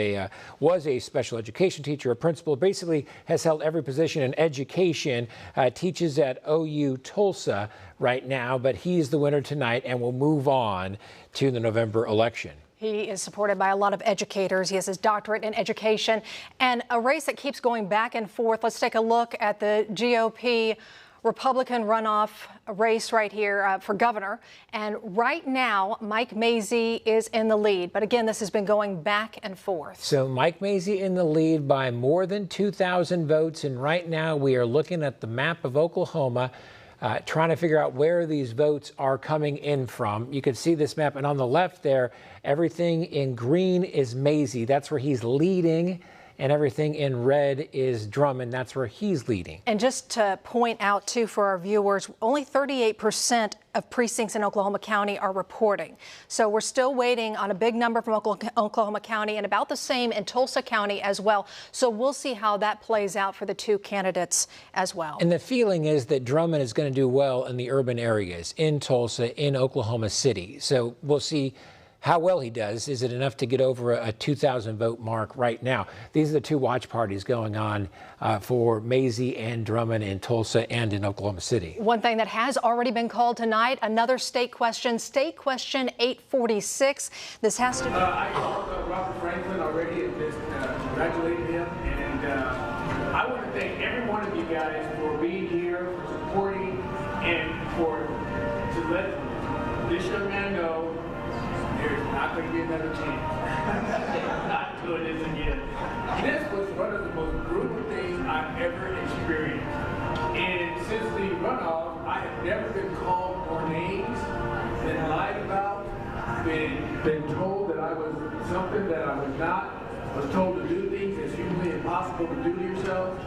was a special education teacher, a principal, basically has held every position in education, teaches at OU Tulsa right now, but he's the winner tonight and will move on to the November election. He is supported by a lot of educators. He has his doctorate in education, and a race that keeps going back and forth. Let's take a look at the GOP Republican runoff race right here for governor. And right now, Mike Mazzei is in the lead. But again, this has been going back and forth. So Mike Mazzei in the lead by more than 2,000 votes. And right now we are looking at the map of Oklahoma, trying to figure out where these votes are coming in from. You can see this map. And on the left there, everything in green is Mazzei. That's where he's leading. And everything in red is Drummond. That's where he's leading. And just to point out, too, for our viewers, only 38% of precincts in Oklahoma County are reporting. So we're still waiting on a big number from Oklahoma County, and about the same in Tulsa County as well. So we'll see how that plays out for the two candidates as well. And the feeling is that Drummond is going to do well in the urban areas, in Tulsa, in Oklahoma City. So we'll see how well he does. Is it enough to get over a 2,000 vote mark right now? These are the two watch parties going on for Mazzei and Drummond in Tulsa and in Oklahoma City. One thing that has already been called tonight, another state question 846. This has to do. I called Robert Franklin already and just congratulated him. And I want to thank every one of you guys for being here, for supporting, and to let this young man know there's not going to be another chance. I'm not doing this again. This was one of the most brutal things I've ever experienced. And since the runoff, I have never been called more names, been lied about, been told that I was something that I was not, was told to do things that's usually impossible to do to yourself.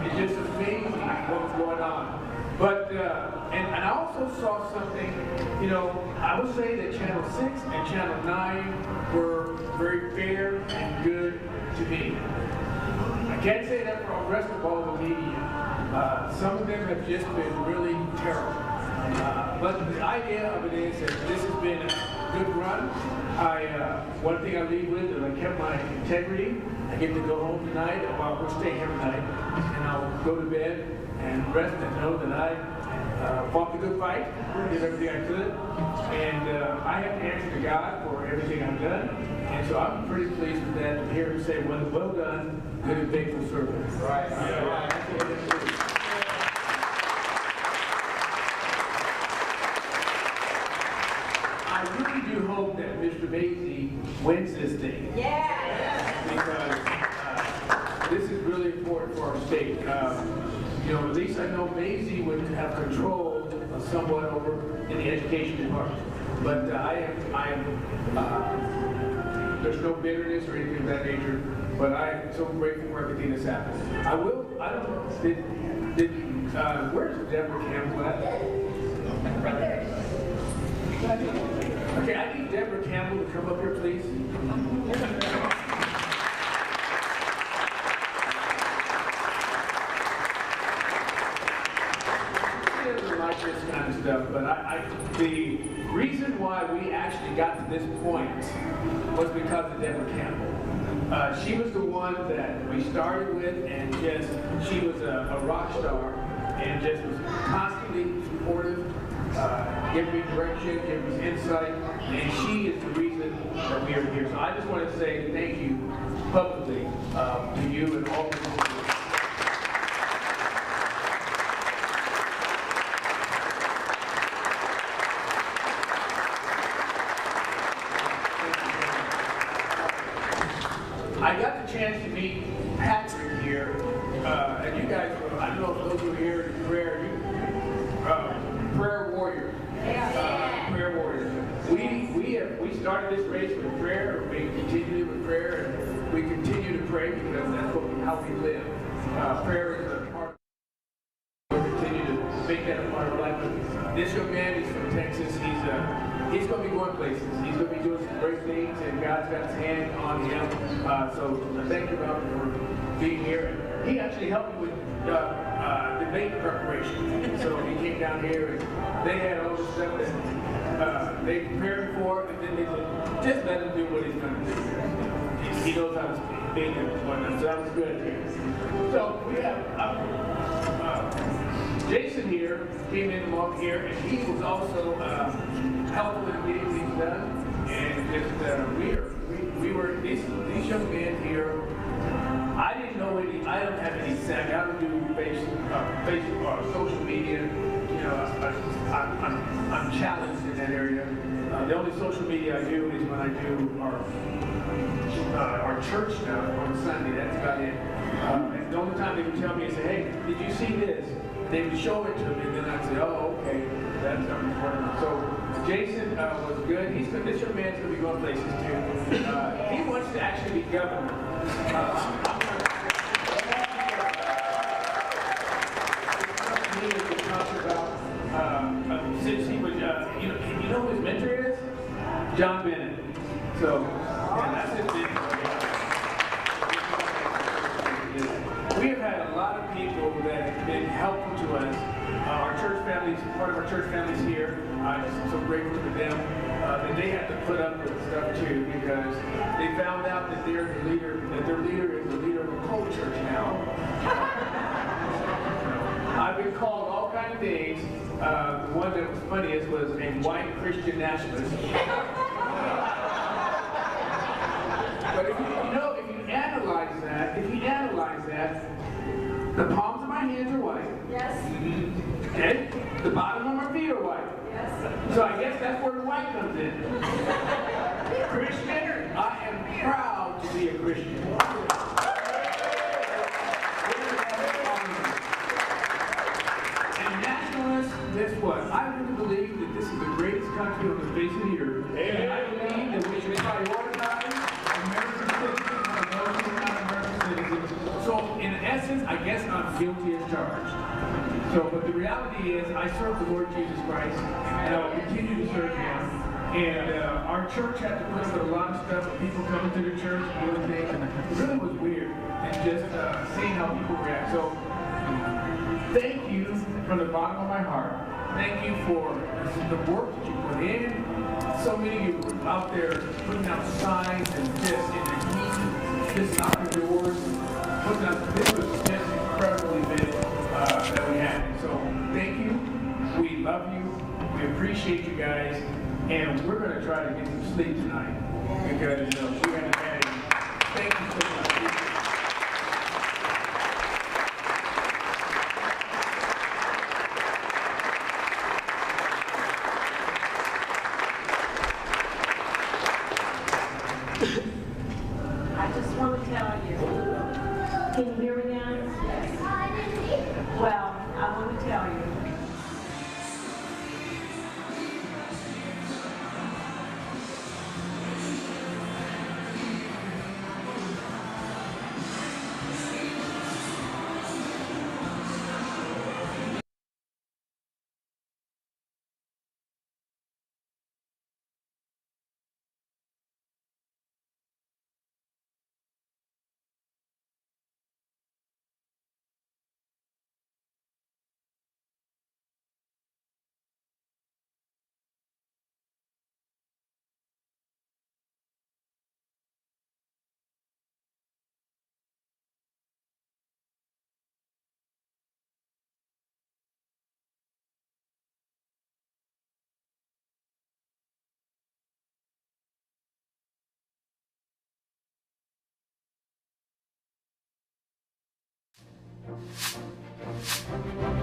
It's just amazing what was going on. But, and I also saw something, you know, I would say that Channel 6 and Channel 9 were very fair and good to me. I can't say that for the rest of all the media. Some of them have just been really terrible. But the idea of it is that this has been a good run. One thing I leave with is I kept my integrity. I get to go home tonight, well, we'll stay here tonight, and I'll go to bed and rest and know that I fought the good fight, did everything I could, and I have to answer to God for everything I've done, and so I'm pretty pleased with that, to hear him say, well done, good and faithful servant. Right. I really do hope that Mr. Mazzei wins this thing. Yeah. Because this is really important for our state. You know, at least I know Mazzei would have control somewhat over in the education department. But there's no bitterness or anything of that nature. But I am so grateful for everything that's happened. I don't know, where's Deborah Campbell at? Right there. Okay, I need Deborah Campbell to come up here, please. Like this kind of stuff, but the reason why we actually got to this point was because of Deborah Campbell. She was the one that we started with, and she was a rock star, and just was constantly supportive, giving me direction, giving me insight, and she is the reason that we are here. So I just want to say thank you publicly to you and all the people. I got the chance to meet Patrick here, and you guys, I don't know if those who are here in prayer, prayer warriors. Prayer warriors. We started this race with prayer, we continue with prayer, and we continue to pray because that's how we live. Prayer is a part of we continue to make that a part of life. But this young man is from Texas. He's going to be going places. He's going to be doing some great things, and God's got his hand on him. So thank you, Robert, for being here. He actually helped me with debate preparation. So he came down here, and they had all the stuff that they prepared for, and then they said, just let him do what he's going to do. He knows how to speak and whatnot, so that was good here. So we have Jason here, came in along here, and he was also helpful in getting things done. And just we were these young men here. I didn't know I don't have any SAG. I don't do Facebook or social media. You know, I'm challenged in that area. The only social media I do is when I do our church stuff on Sunday. That's about it. And the only time they would tell me is say, hey, did you see this? They would show it to me, and then I'd say, oh, okay, that's something important. So Jason was good. This young man's going to be going places too. He wants to actually be governor. Since he was, you know who his mentor is? John Bennett. So, that's his mentor. We have had a lot of people that have been helpful to us. Our church families, part of our church families here, I'm so grateful to them that they have to put up with stuff too, because they found out that their leader is the leader of a cold church now. I've been called all kinds of things. The one that was funniest was a white Christian nationalist. But if you analyze that, the palms of my hands are white. Yes. Okay? The bottom of my feet are white. Yes. So I guess that's where the white comes in. Christian, I am proud to be a Christian. And nationalists, guess what? I really believe that this is the greatest country on the face of the earth. And I believe that we should prioritize American citizens and those who are not American citizens. So in essence, I guess I'm guilty as charged. So, but the reality is, I serve the Lord Jesus Christ, and I will continue to serve Him. And our church had to put up with a lot of stuff, with people coming to the church and doing things, and it really was weird, and just seeing how people react. So, thank you from the bottom of my heart. Thank you for the work that you put in. So many of you were out there putting out signs and just in the heat, just knocking doors, putting out. This was just an incredible event that we had. So thank you. We love you. We appreciate you guys, and we're going to try to get some sleep tonight because we're going to have. Thank you so much. I just want to tell you. Can you hear me now? Yes. Well, I want to tell you.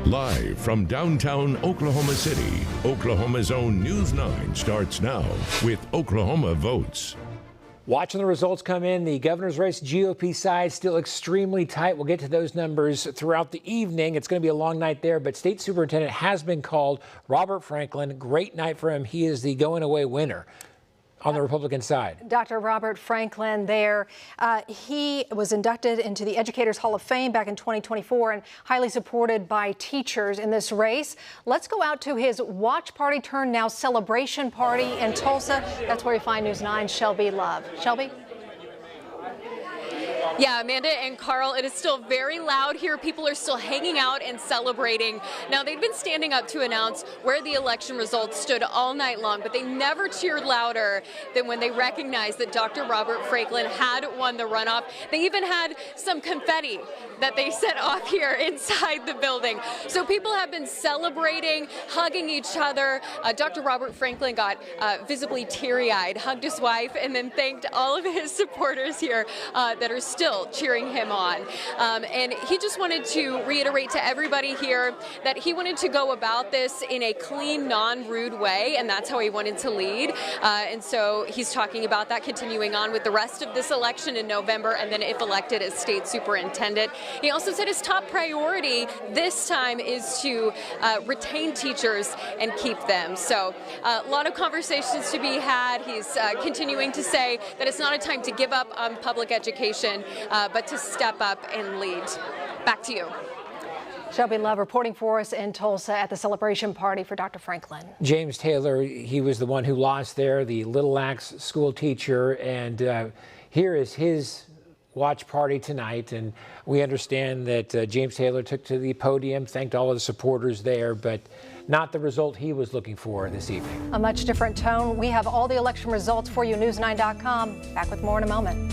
Live from downtown Oklahoma City, Oklahoma's own News 9 starts now with Oklahoma Votes. Watching the results come in, the governor's race GOP side still extremely tight. We'll get to those numbers throughout the evening. It's going to be a long night there, but state superintendent has been called. Robert Franklin, great night for him. He is the going away winner on the Republican side. Dr. Robert Franklin there. He was inducted into the Educators Hall of Fame back in 2024 and highly supported by teachers in this race. Let's go out to his watch party turned now celebration party in Tulsa. That's where we find News 9's Shelby Love. Shelby? Yeah, Amanda and Carl, it is still very loud here. People are still hanging out and celebrating. Now, they've been standing up to announce where the election results stood all night long, but they never cheered louder than when they recognized that Dr. Robert Franklin had won the runoff. They even had some confetti that they set off here inside the building. So people have been celebrating, hugging each other. Dr. Robert Franklin got visibly teary-eyed, hugged his wife, and then thanked all of his supporters here that are still cheering him on. And he just wanted to reiterate to everybody here that he wanted to go about this in a clean, non-rude way, and that's how he wanted to lead. And so he's talking about that continuing on with the rest of this election in November, and then if elected as state superintendent. He also said his top priority this time is to retain teachers and keep them. So a lot of conversations to be had. He's continuing to say that it's not a time to give up on public education, but to step up and lead. Back to you. Shelby Love reporting for us in Tulsa at the celebration party for Dr. Franklin. James Taylor, he was the one who lost there, the Little Axe school teacher, and here is his watch party tonight. And we understand that James Taylor took to the podium, thanked all of the supporters there, but not the result he was looking for this evening. A much different tone. We have all the election results for you, news9.com. Back with more in a moment.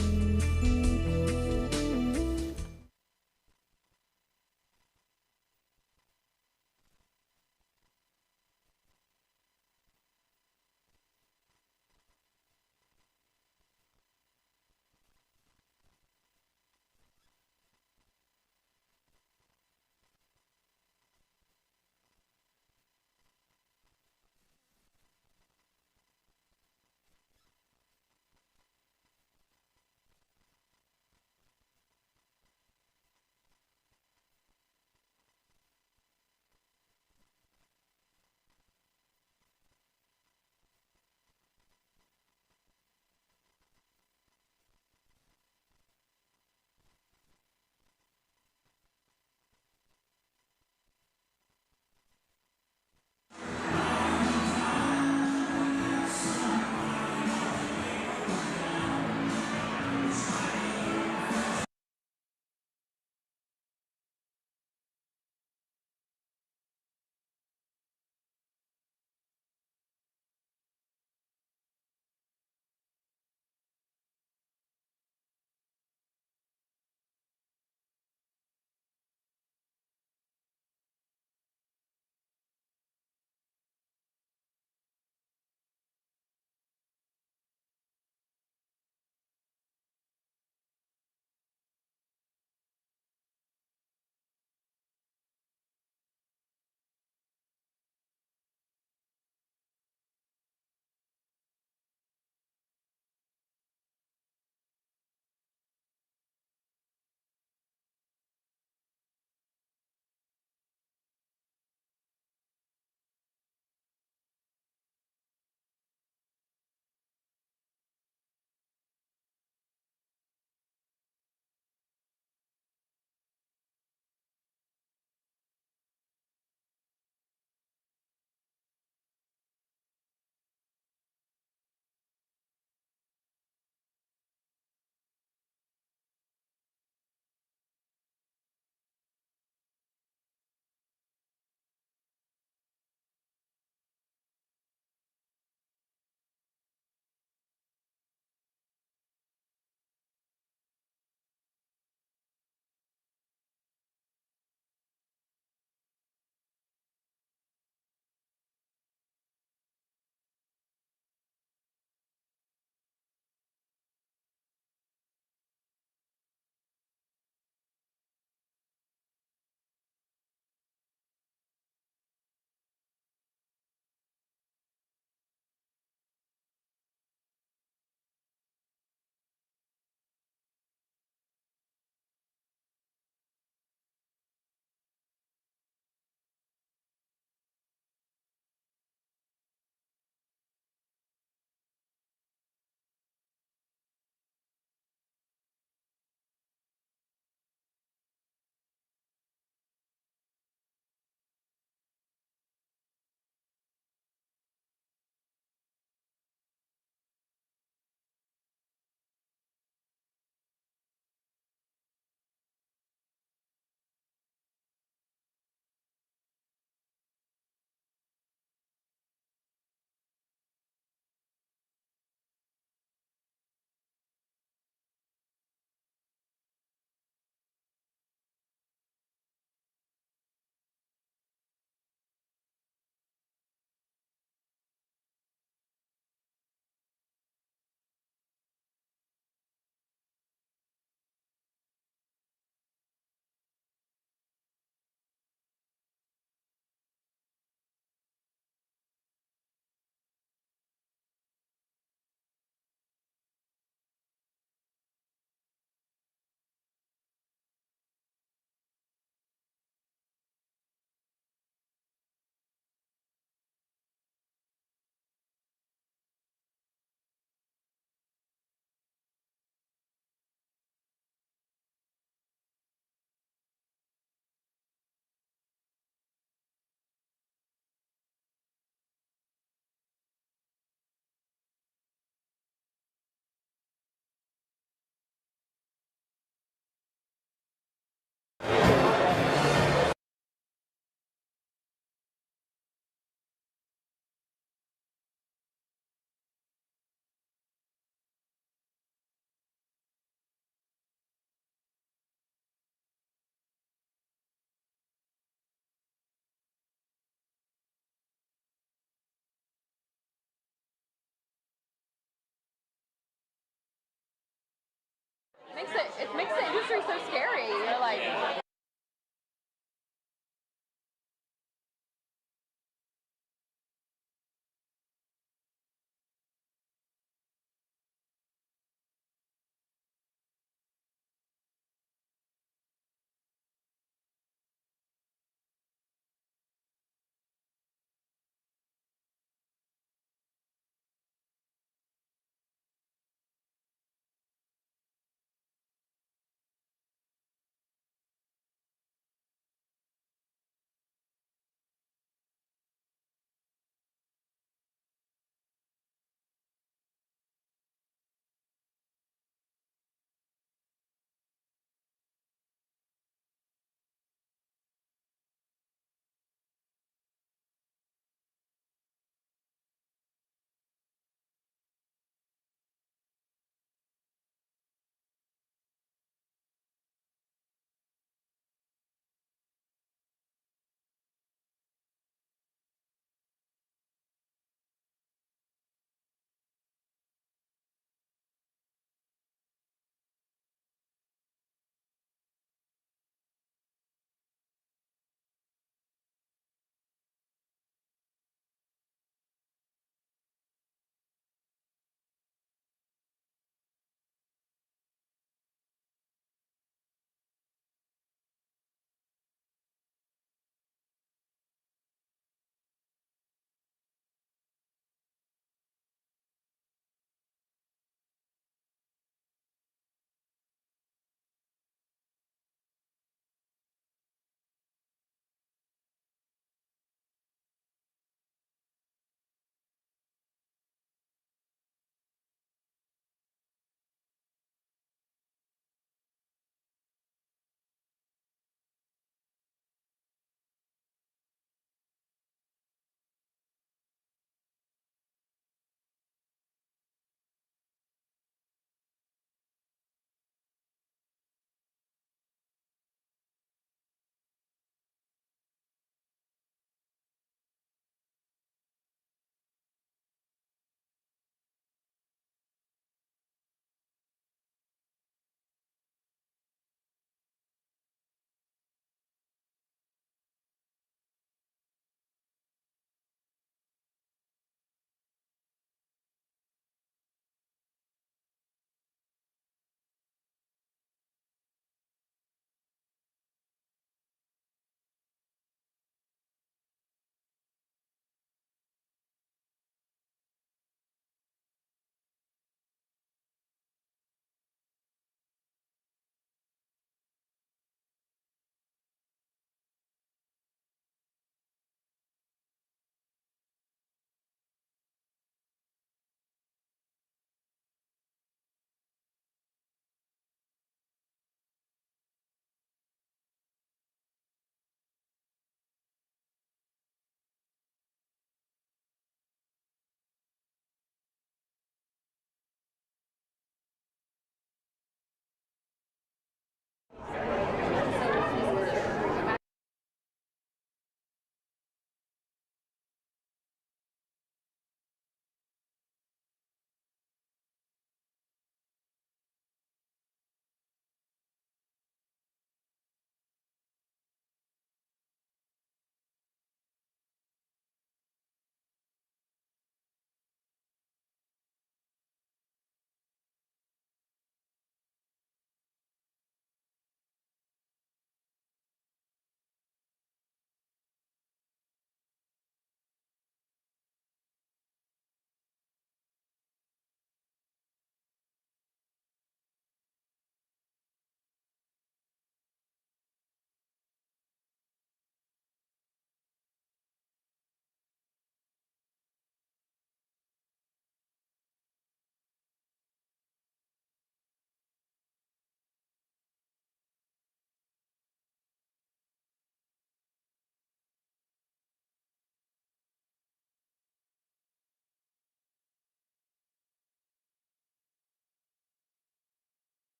makes the industry so scary. You're like,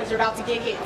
because you're about to get hit.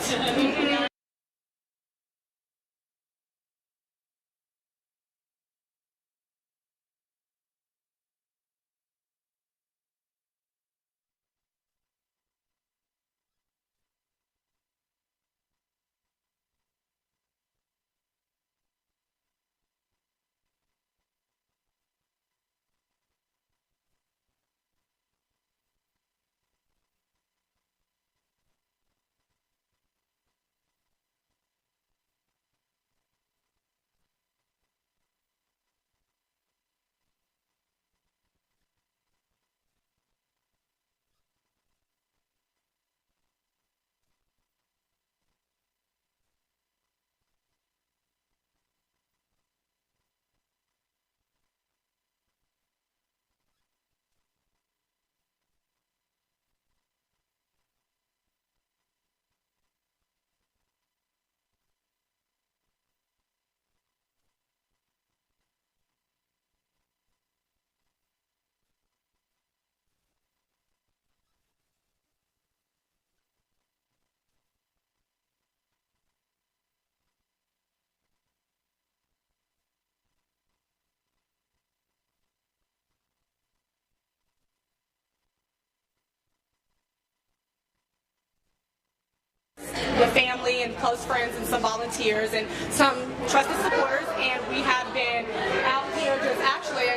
With family and close friends and some volunteers and some trusted supporters, and we have been out here just actually,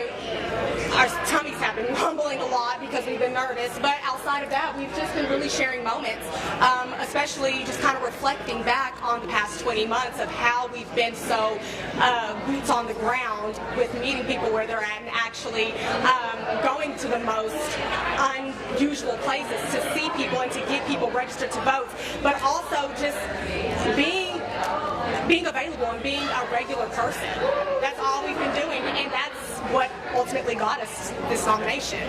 our tummies have been rumbling a lot because we've been nervous, but outside of that, we've just been really sharing moments, especially just kind of reflecting back on the past 20 months of how we've been so boots on the ground with meeting people where they're at and actually going to the most unusual places to see people and to get people registered to vote, but also just being available and being a regular person. That's all we've been doing, and that's what ultimately got us this nomination.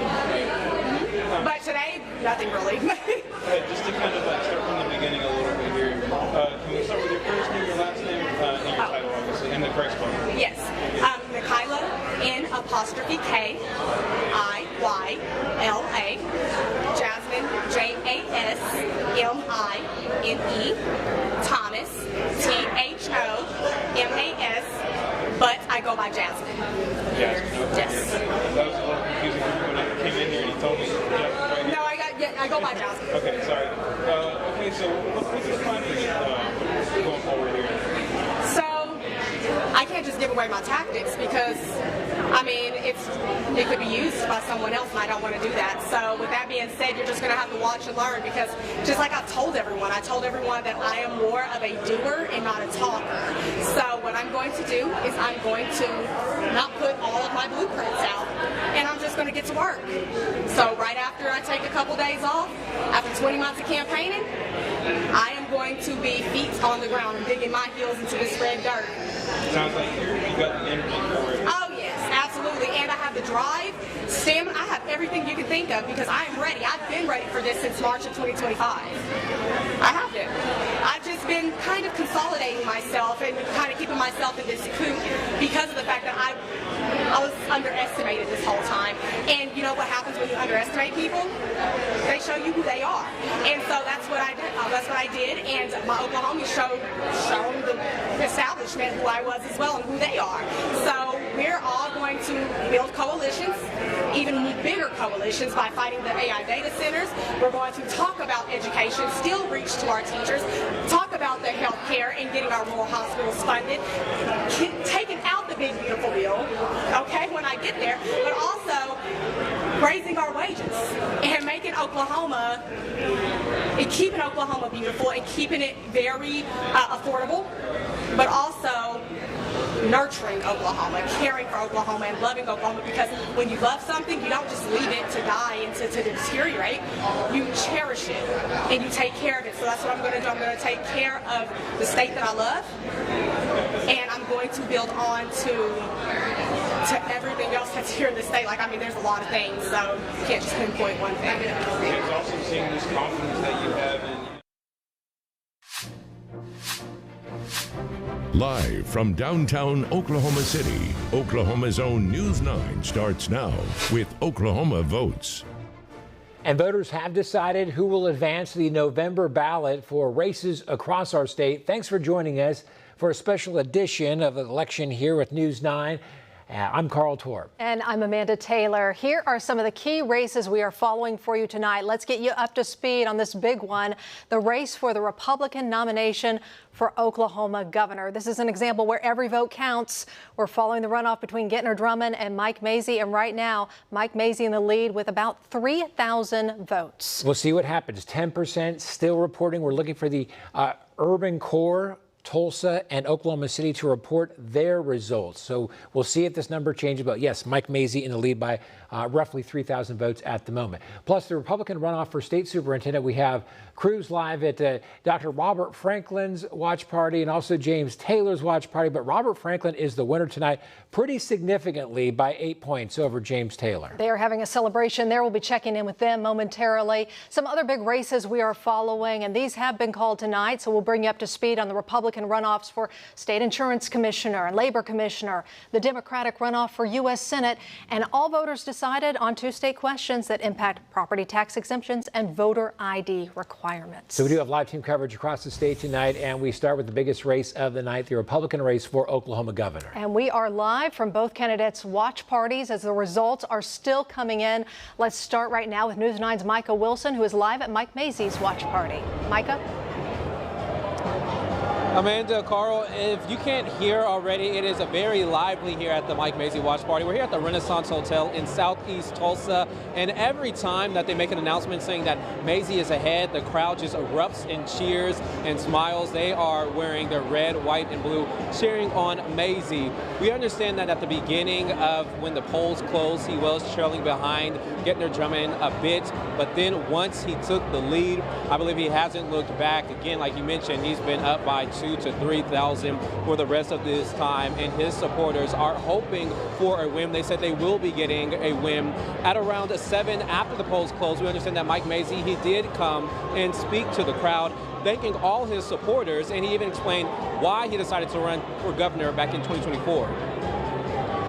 But today, nothing really. Just to kind of start from the beginning a little bit here, can we start with your first name, your last name, and your title, obviously, and the correct spelling? Yes. Michaela, N''K-I-Y-L-A, Jasmine, J-A-S-M-I-N-E, Thomas, T-H-O-M-A-S, but I go by Jasmine. Jasmine. Yes. That was a little confusing for me when I came in here and you told me Jasmine right here. No, I go by Jasmine. Okay, sorry. Okay, so what's your plan going forward here? So, I can't just give away my tactics because, I mean, it could be used by someone else and I don't want to do that. So with that being said, you're just going to have to watch and learn because just like I've told everyone, that I am more of a doer and not a talker. So what I'm going to do is I'm going to not put all of my blueprints out and I'm just going to get to work. So right after I take a couple days off, after 20 months of campaigning, I am going to be feet on the ground and digging my heels into this red dirt. Sounds like you got the energy for it. Oh yes, absolutely. And I have the drive, stamina, I have everything you can think of because I am ready. I've been ready for this since March of 2025. I have been. I've just been kind of consolidating myself and kind of keeping myself in this coop because of the fact that I was underestimated this whole time. And you know what happens when you underestimate people? They show you who they are. And so that's what I did. And my Oklahomies showed the establishment who I was as well and who they are. So we're all going to build coalitions, even bigger coalitions by fighting the AI data centers. We're going to talk about education, still reach to our teachers, talk about the health care and getting our rural hospitals funded, taking out the big beautiful bill, okay, when I get there, but also raising our wages and making Oklahoma, and keeping Oklahoma beautiful and keeping it very affordable, but also nurturing Oklahoma, caring for Oklahoma, and loving Oklahoma, because when you love something, you don't just leave it to die and to deteriorate. You cherish it and you take care of it. So that's what I'm going to do. I'm going to take care of the state that I love, and I'm going to build on to everything else that's here in the state. Like, I mean, there's a lot of things, so you can't just pinpoint one thing. It's also seeing this confidence that you have in. Live from downtown Oklahoma City, Oklahoma's own News 9 starts now with Oklahoma Votes. And voters have decided who will advance the November ballot for races across our state. Thanks for joining us for a special edition of Election Here with News 9. I'm Carl Torp. And I'm Amanda Taylor. Here are some of the key races we are following for you tonight. Let's get you up to speed on this big one, the race for the Republican nomination for Oklahoma governor. This is an example where every vote counts. We're following the runoff between Gettner Drummond and Mike Mazzei, and right now, Mike Mazzei in the lead with about 3,000 votes. We'll see what happens. 10% still reporting. We're looking for the urban core, Tulsa and Oklahoma City, to report their results. So we'll see if this number changes. But yes, Mike Mazzei in the lead by roughly 3,000 votes at the moment. Plus the Republican runoff for state superintendent. We have crews live at Dr. Robert Franklin's watch party and also James Taylor's watch party. But Robert Franklin is the winner tonight pretty significantly by 8 points over James Taylor. They are having a celebration there. We'll be checking in with them momentarily. Some other big races we are following, and these have been called tonight. So we'll bring you up to speed on the Republican runoffs for State Insurance Commissioner and Labor Commissioner, the Democratic runoff for U.S. Senate, and all voters decided on 2 state questions that impact property tax exemptions and voter ID requirements. So we do have live team coverage across the state tonight, and we start with the biggest race of the night, the Republican race for Oklahoma governor. And we are live from both candidates' watch parties as the results are still coming in. Let's start right now with News 9's Micah Wilson, who is live at Mike Mazzei's watch party. Micah? Amanda, Carl, if you can't hear already, it is a very lively here at the Mike Mazzei Watch Party. We're here at the Renaissance Hotel in southeast Tulsa, and every time that they make an announcement saying that Mazzei is ahead, the crowd just erupts in cheers and smiles. They are wearing their red, white, and blue, cheering on Mazzei. We understand that at the beginning of when the polls closed, he was trailing behind Gettner Drummond a bit, but then once he took the lead, I believe he hasn't looked back. Again, like you mentioned, he's been up by 2,000 to 3,000 for the rest of this time, and his supporters are hoping for a win. They said they will be getting a win at around 7 after the polls closed. We understand that Mike Mazzei, he did come and speak to the crowd, thanking all his supporters, and he even explained why he decided to run for governor back in 2024.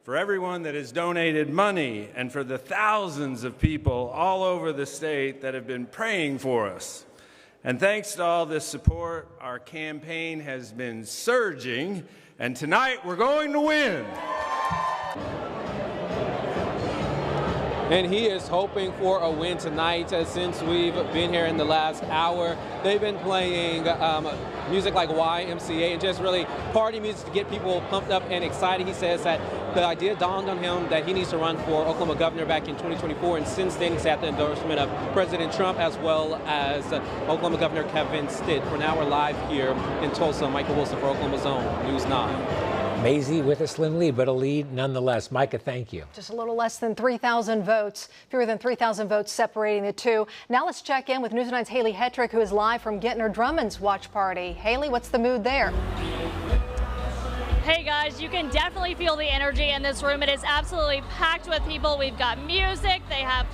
For everyone that has donated money, and for the thousands of people all over the state that have been praying for us. And thanks to all this support, our campaign has been surging, and tonight we're going to win. And he is hoping for a win tonight. Since we've been here in the last hour, they've been playing music like YMCA and just really party music to get people pumped up and excited. He says that the idea dawned on him that he needs to run for Oklahoma governor back in 2024, and since then he's had the endorsement of President Trump as well as Oklahoma Governor Kevin Stitt. For now, we're live here in Tulsa. Michael Wilson for Oklahoma's Own News 9. Mazzei with a slim lead, but a lead nonetheless. Micah, thank you. Just a little less than 3,000 votes, fewer than 3,000 votes separating the two. Now let's check in with News 9's Haley Hetrick, who is live from Gettner Drummond's watch party. Haley, what's the mood there? Hey guys, you can definitely feel the energy in this room. It is absolutely packed with people. We've got music, they have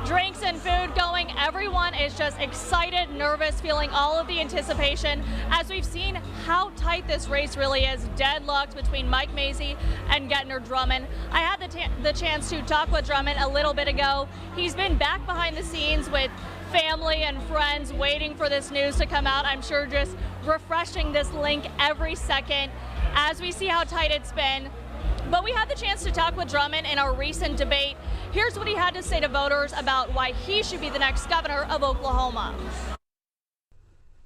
drinks and food going. Everyone is just excited, nervous, feeling all of the anticipation as we've seen how tight this race really is, deadlocked between Mike Mazzei and Gettner Drummond. I had the chance to talk with Drummond a little bit ago. He's been back behind the scenes with family and friends waiting for this news to come out. I'm sure just refreshing this link every second as we see how tight it's been. But we had the chance to talk with Drummond in our recent debate. Here's what he had to say to voters about why he should be the next governor of Oklahoma.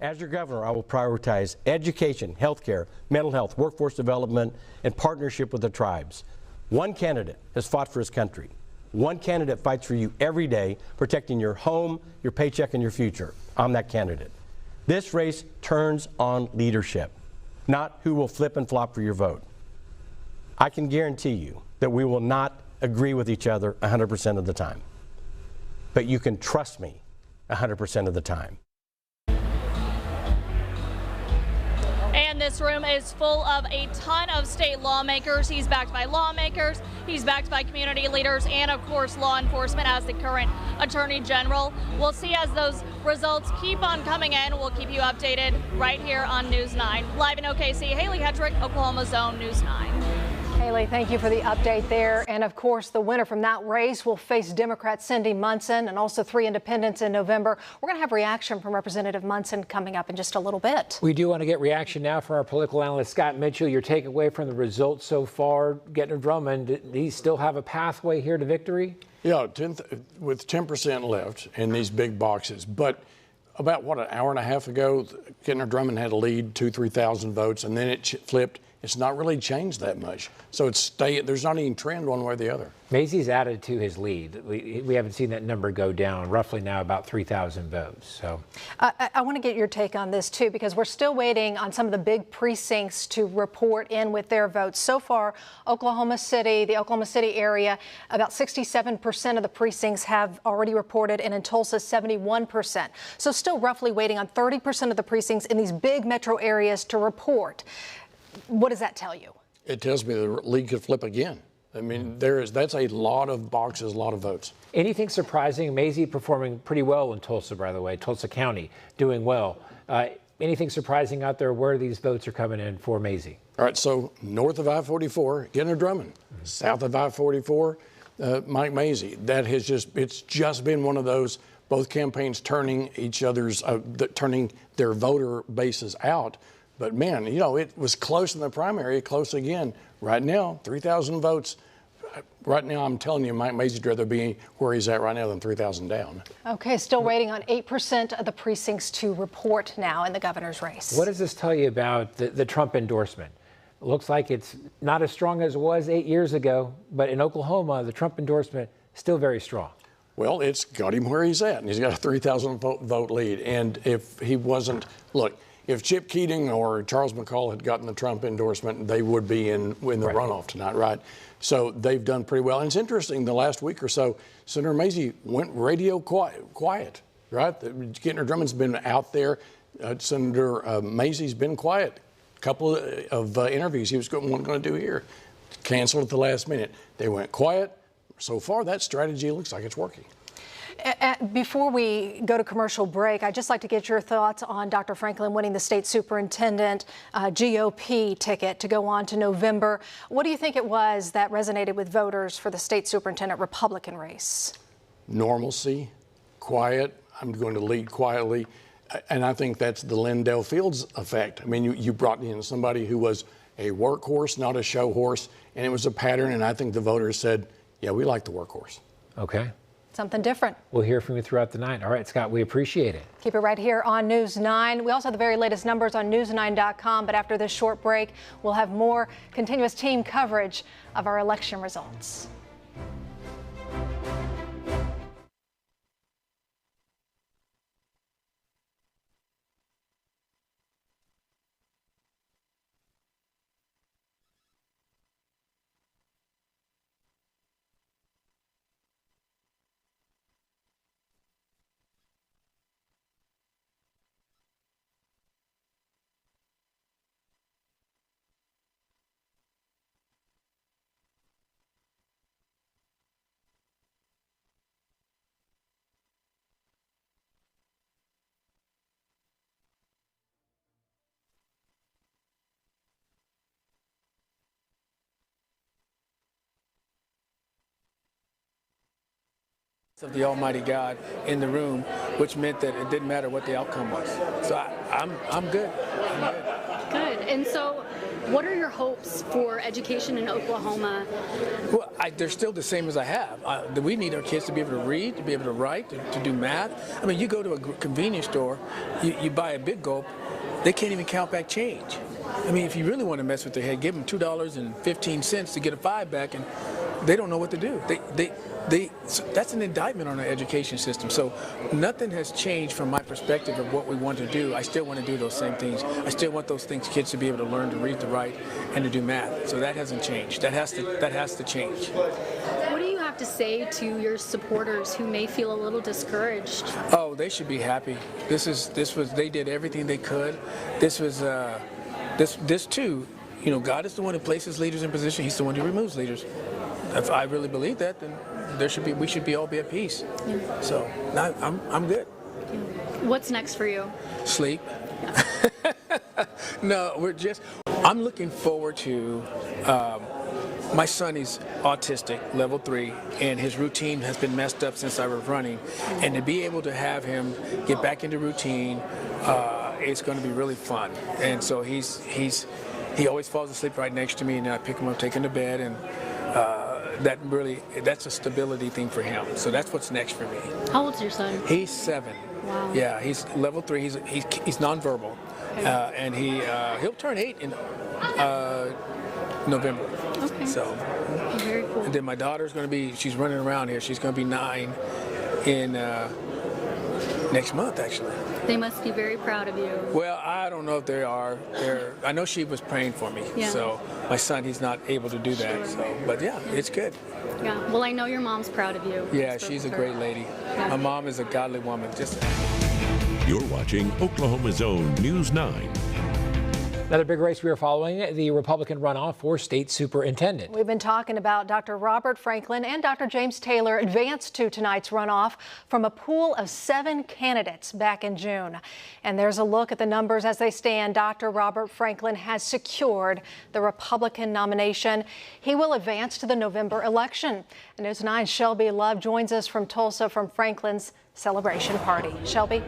As your governor, I will prioritize education, healthcare, mental health, workforce development, and partnership with the tribes. One candidate has fought for his country. One candidate fights for you every day, protecting your home, your paycheck, and your future. I'm that candidate. This race turns on leadership, not who will flip and flop for your vote. I can guarantee you that we will not agree with each other 100% of the time, but you can trust me 100% of the time. And this room is full of a ton of state lawmakers. He's backed by lawmakers, he's backed by community leaders, and of course law enforcement as the current Attorney General. We'll see as those results keep on coming in. We'll keep you updated right here on News 9. Live in OKC, Haley Hetrick, Oklahoma's Own News 9. Haley, thank you for the update there. And of course, the winner from that race will face Democrat Cindy Munson and also 3 independents in November. We're going to have reaction from Representative Munson coming up in just a little bit. We do want to get reaction now from our political analyst, Scott Mitchell. Your takeaway from the results so far, Gettner Drummond, does he still have a pathway here to victory? Yeah, with 10% left in these big boxes. But about, an hour and a half ago, Gettner Drummond had a lead, 3,000 votes, and then it flipped. It's not really changed that much. So there's not any trend one way or the other. Macy's added to his lead. We haven't seen that number go down, roughly now about 3,000 votes. So I want to get your take on this, too, because we're still waiting on some of the big precincts to report in with their votes. So far, the Oklahoma City area, about 67% of the precincts have already reported, and in Tulsa, 71%. So still roughly waiting on 30% of the precincts in these big metro areas to report. What does that tell you? It tells me the league could flip again. I mean, that's a lot of boxes, a lot of votes. Anything surprising? Macy performing pretty well in Tulsa, by the way, Tulsa County doing well. Anything surprising out there where these votes are coming in for Macy? All right, so north of I-44, Gettner Drummond. South of I-44, Mike Macy. It's just been one of those, both campaigns turning turning their voter bases out. But man, it was close in the primary, close again. Right now, 3,000 votes. Right now, I'm telling you, Mike Macy'd rather be where he's at right now than 3,000 down. Okay, still waiting on 8% of the precincts to report now in the governor's race. What does this tell you about the Trump endorsement? It looks like it's not as strong as it was 8 years ago, but in Oklahoma, the Trump endorsement is still very strong. Well, it's got him where he's at, and he's got a 3,000 vote lead. And if he wasn't, look, if Chip Keating or Charles McCall had gotten the Trump endorsement, they would be in the runoff tonight, right? So they've done pretty well. And it's interesting, the last week or so, Senator Macy went radio quiet, right? Gettner Drummond's been out there. Senator Macy's been quiet. A couple of interviews he was going to do here. Canceled at the last minute. They went quiet. So far, that strategy looks like it's working. Before we go to commercial break, I'd just like to get your thoughts on Dr. Franklin winning the state superintendent GOP ticket to go on to November. What do you think it was that resonated with voters for the state superintendent Republican race? Normalcy, quiet. I'm going to lead quietly. And I think that's the Lindell Fields effect. I mean, you brought in somebody who was a workhorse, not a show horse, and it was a pattern. And I think the voters said, yeah, we like the workhorse. Okay. Something different. We'll hear from you throughout the night. All right, Scott, we appreciate it. Keep it right here on News 9. We also have the very latest numbers on news9.com, but after this short break, we'll have more continuous team coverage of our election results. Of the Almighty God in the room, which meant that it didn't matter what the outcome was. So I'm good. Good. And so, what are your hopes for education in Oklahoma? Well, they're still the same as I have. We need our kids to be able to read, to be able to write, to do math. I mean, you go to a convenience store, you buy a Big Gulp, they can't even count back change. I mean, if you really want to mess with their head, give them $2.15 to get a 5 back, and they don't know what to do. So that's an indictment on our education system. So nothing has changed from my perspective of what we want to do. I still want to do those same things. I still want those kids to be able to learn to read, to write, and to do math. So that hasn't changed. That has to change. What do you have to say to your supporters who may feel a little discouraged? Oh, they should be happy. They did everything they could. This too, God is the one who places leaders in position. He's the one who removes leaders. If I really believe that, then we should all be at peace. Yeah. So I'm good. What's next for you? Sleep. No, I'm looking forward to My son is autistic, level 3, and his routine has been messed up since I was running. And to be able to have him get back into routine, it's going to be really fun. And so he always falls asleep right next to me, and I pick him up, take him to bed, and that's a stability thing for him. So that's what's next for me. How old's your son? He's 7. Wow. Yeah, he's level 3. He's nonverbal, and he'll turn 8 in November. Okay. So, very cool. and then my daughter's going to be, she's running around here. She's going to be 9 in next month, actually. They must be very proud of you. Well, I don't know if they are. I know she was praying for me. Yeah. So my son, he's not able to do that. So, but yeah, it's good. Yeah. Well, I know your mom's proud of you. Yeah, she's a great lady. Yeah. My mom is a godly woman. You're watching Oklahoma's own News 9. Another big race we are following, the Republican runoff for state superintendent. We've been talking about Dr. Robert Franklin and Dr. James Taylor advanced to tonight's runoff from a pool of 7 candidates back in June. And there's a look at the numbers as they stand. Dr. Robert Franklin has secured the Republican nomination. He will advance to the November election. And News 9's Shelby Love joins us from Tulsa from Franklin's celebration party. Shelby?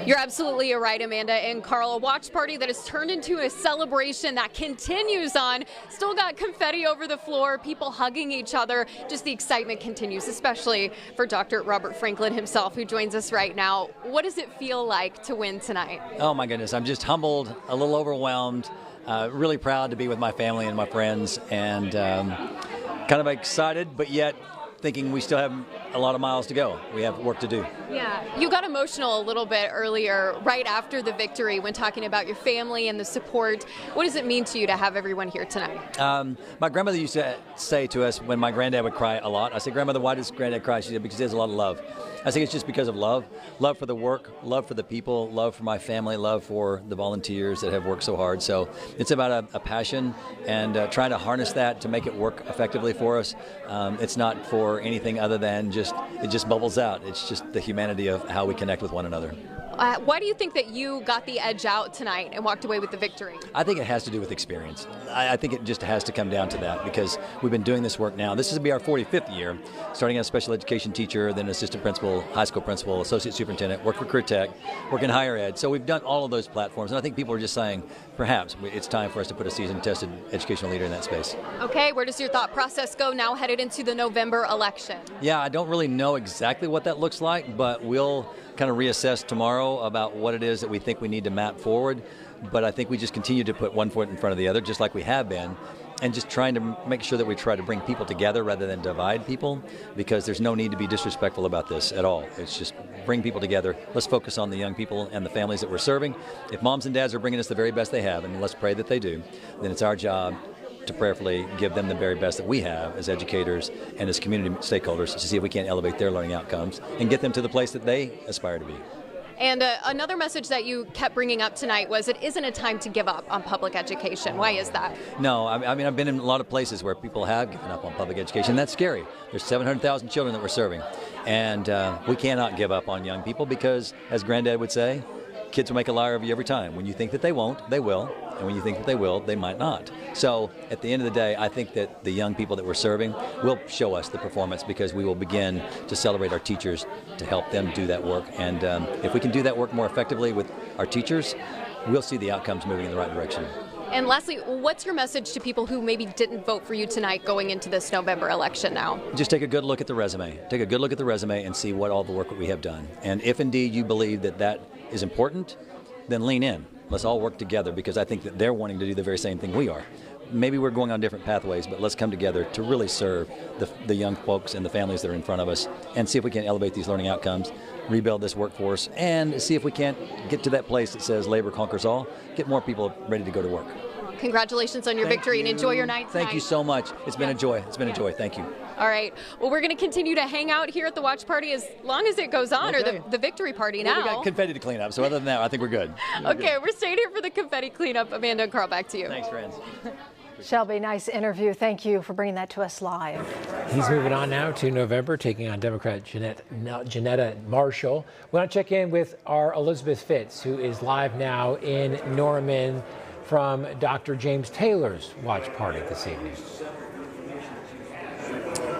You're absolutely right, Amanda and Carl. A watch party that has turned into a celebration that continues on. Still got confetti over the floor, people hugging each other. Just the excitement continues, especially for Dr. Robert Franklin himself, who joins us right now. What does it feel like to win tonight? Oh my goodness, I'm just humbled, a little overwhelmed, really proud to be with my family and my friends, and kind of excited, but yet thinking we still have a lot of miles to go. We have work to do. Yeah, you got emotional a little bit earlier, right after the victory, when talking about your family and the support. What does it mean to you to have everyone here tonight? My grandmother used to say to us when my granddad would cry a lot, I said, "Grandmother, why does Granddad cry?" She said, "Because he has a lot of love." I think it's just because of love. Love for the work, love for the people, love for my family, love for the volunteers that have worked so hard. So it's about a passion and trying to harness that to make it work effectively for us. It's not for anything other than it just bubbles out. It's just the humanity of how we connect with one another. Why do you think that you got the edge out tonight and walked away with the victory? I think it has to do with experience. I think it just has to come down to that because we've been doing this work now. This will be our 45th year, starting as a special education teacher, then assistant principal, high school principal, associate superintendent, work for Career Tech, work in higher ed. So we've done all of those platforms, and I think people are just saying, perhaps it's time for us to put a seasoned, tested educational leader in that space. Okay, where does your thought process go now headed into the November election? Yeah, I don't really know exactly what that looks like, but we'll kind of reassess tomorrow about what it is that we think we need to map forward. But I think we just continue to put one foot in front of the other, just like we have been, and just trying to make sure that we try to bring people together rather than divide people, because there's no need to be disrespectful about this at all. It's just bring people together. Let's focus on the young people and the families that we're serving. If moms and dads are bringing us the very best they have, and let's pray that they do, then it's our job to prayerfully give them the very best that we have as educators and as community stakeholders to see if we can't elevate their learning outcomes and get them to the place that they aspire to be. And another message that you kept bringing up tonight was it isn't a time to give up on public education. Why is that? No, I mean, I've been in a lot of places where people have given up on public education. That's scary. There's 700,000 children that we're serving. And we cannot give up on young people because, as Granddad would say, kids will make a liar of you every time. When you think that they won't, they will. And when you think that they will, they might not. So at the end of the day, I think that the young people that we're serving will show us the performance because we will begin to celebrate our teachers to help them do that work. And if we can do that work more effectively with our teachers, we'll see the outcomes moving in the right direction. And lastly, what's your message to people who maybe didn't vote for you tonight going into this November election now? Just take a good look at the resume. Take a good look at the resume and see what all the work that we have done. And if indeed you believe that that is important, then lean in. Let's all work together because I think that they're wanting to do the very same thing we are. Maybe we're going on different pathways, but let's come together to really serve the young folks and the families that are in front of us and see if we can elevate these learning outcomes, rebuild this workforce, and see if we can't get to that place that says labor conquers all, get more people ready to go to work. Congratulations on your victory and enjoy your night tonight. Thank you so much. It's been a joy. It's been a joy. Thank you. All right. Well, we're going to continue to hang out here at the watch party as long as it goes on, Okay. or the victory party Well, now. we got confetti to clean up, so other than that, I think we're good. Okay, we're staying here for the confetti cleanup. Amanda and Carl, back to you. Thanks, friends. Shelby, nice interview. Thank you for bringing that to us live. He's moving on now to November, taking on Democrat Janetta Marshall. We want to check in with our Elizabeth Fitz, who is live now in Norman from Dr. James Taylor's watch party this evening.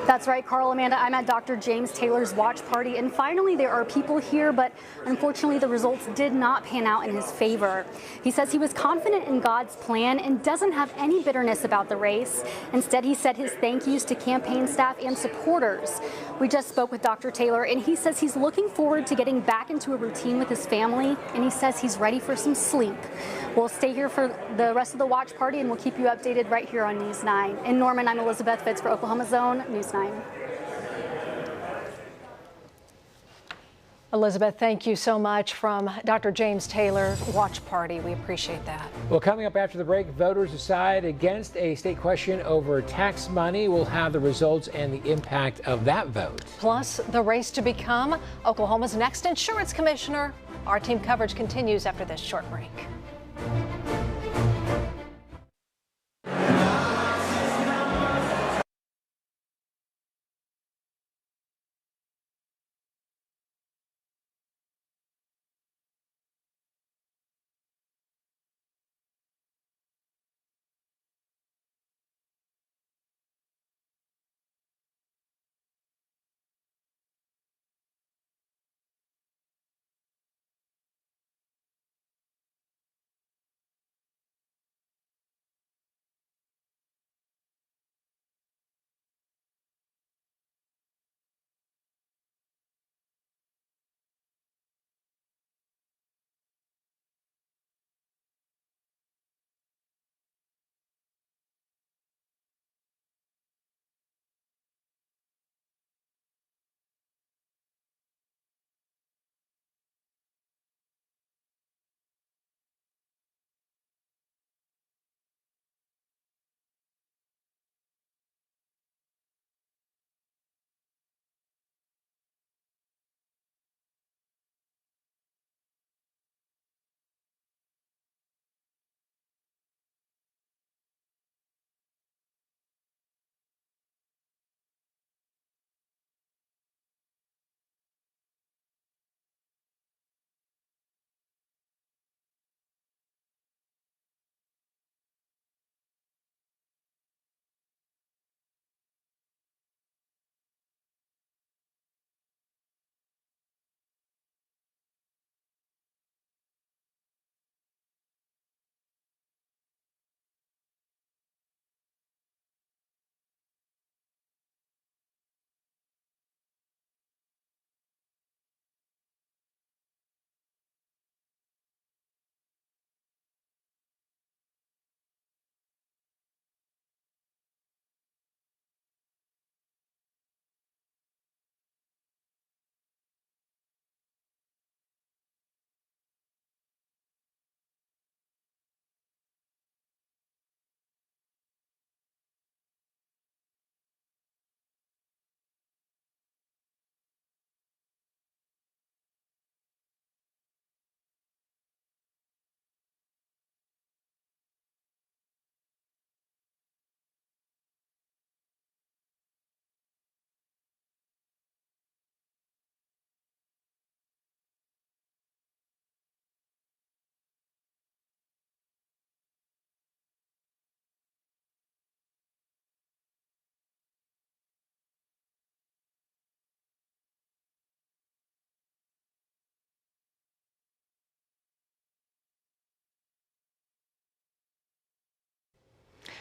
That's right, Carl, Amanda. I'm at Dr. James Taylor's watch party, and finally there are people here, but unfortunately the results did not pan out in his favor. He says he was confident in God's plan and doesn't have any bitterness about the race. Instead, he said his thank yous to campaign staff and supporters. We just spoke with Dr. Taylor, and he says he's looking forward to getting back into a routine with his family, and he says he's ready for some sleep. We'll stay here for the rest of the watch party, and we'll keep you updated right here on News 9. In Norman, I'm Elizabeth Fitz for Oklahoma's Own News 9. Elizabeth, thank you so much from Dr. James Taylor watch party. We appreciate that. Well, coming up after the break, voters decide against a state question over tax money. We'll have the results and the impact of that vote. Plus, the race to become Oklahoma's next insurance commissioner. Our team coverage continues after this short break.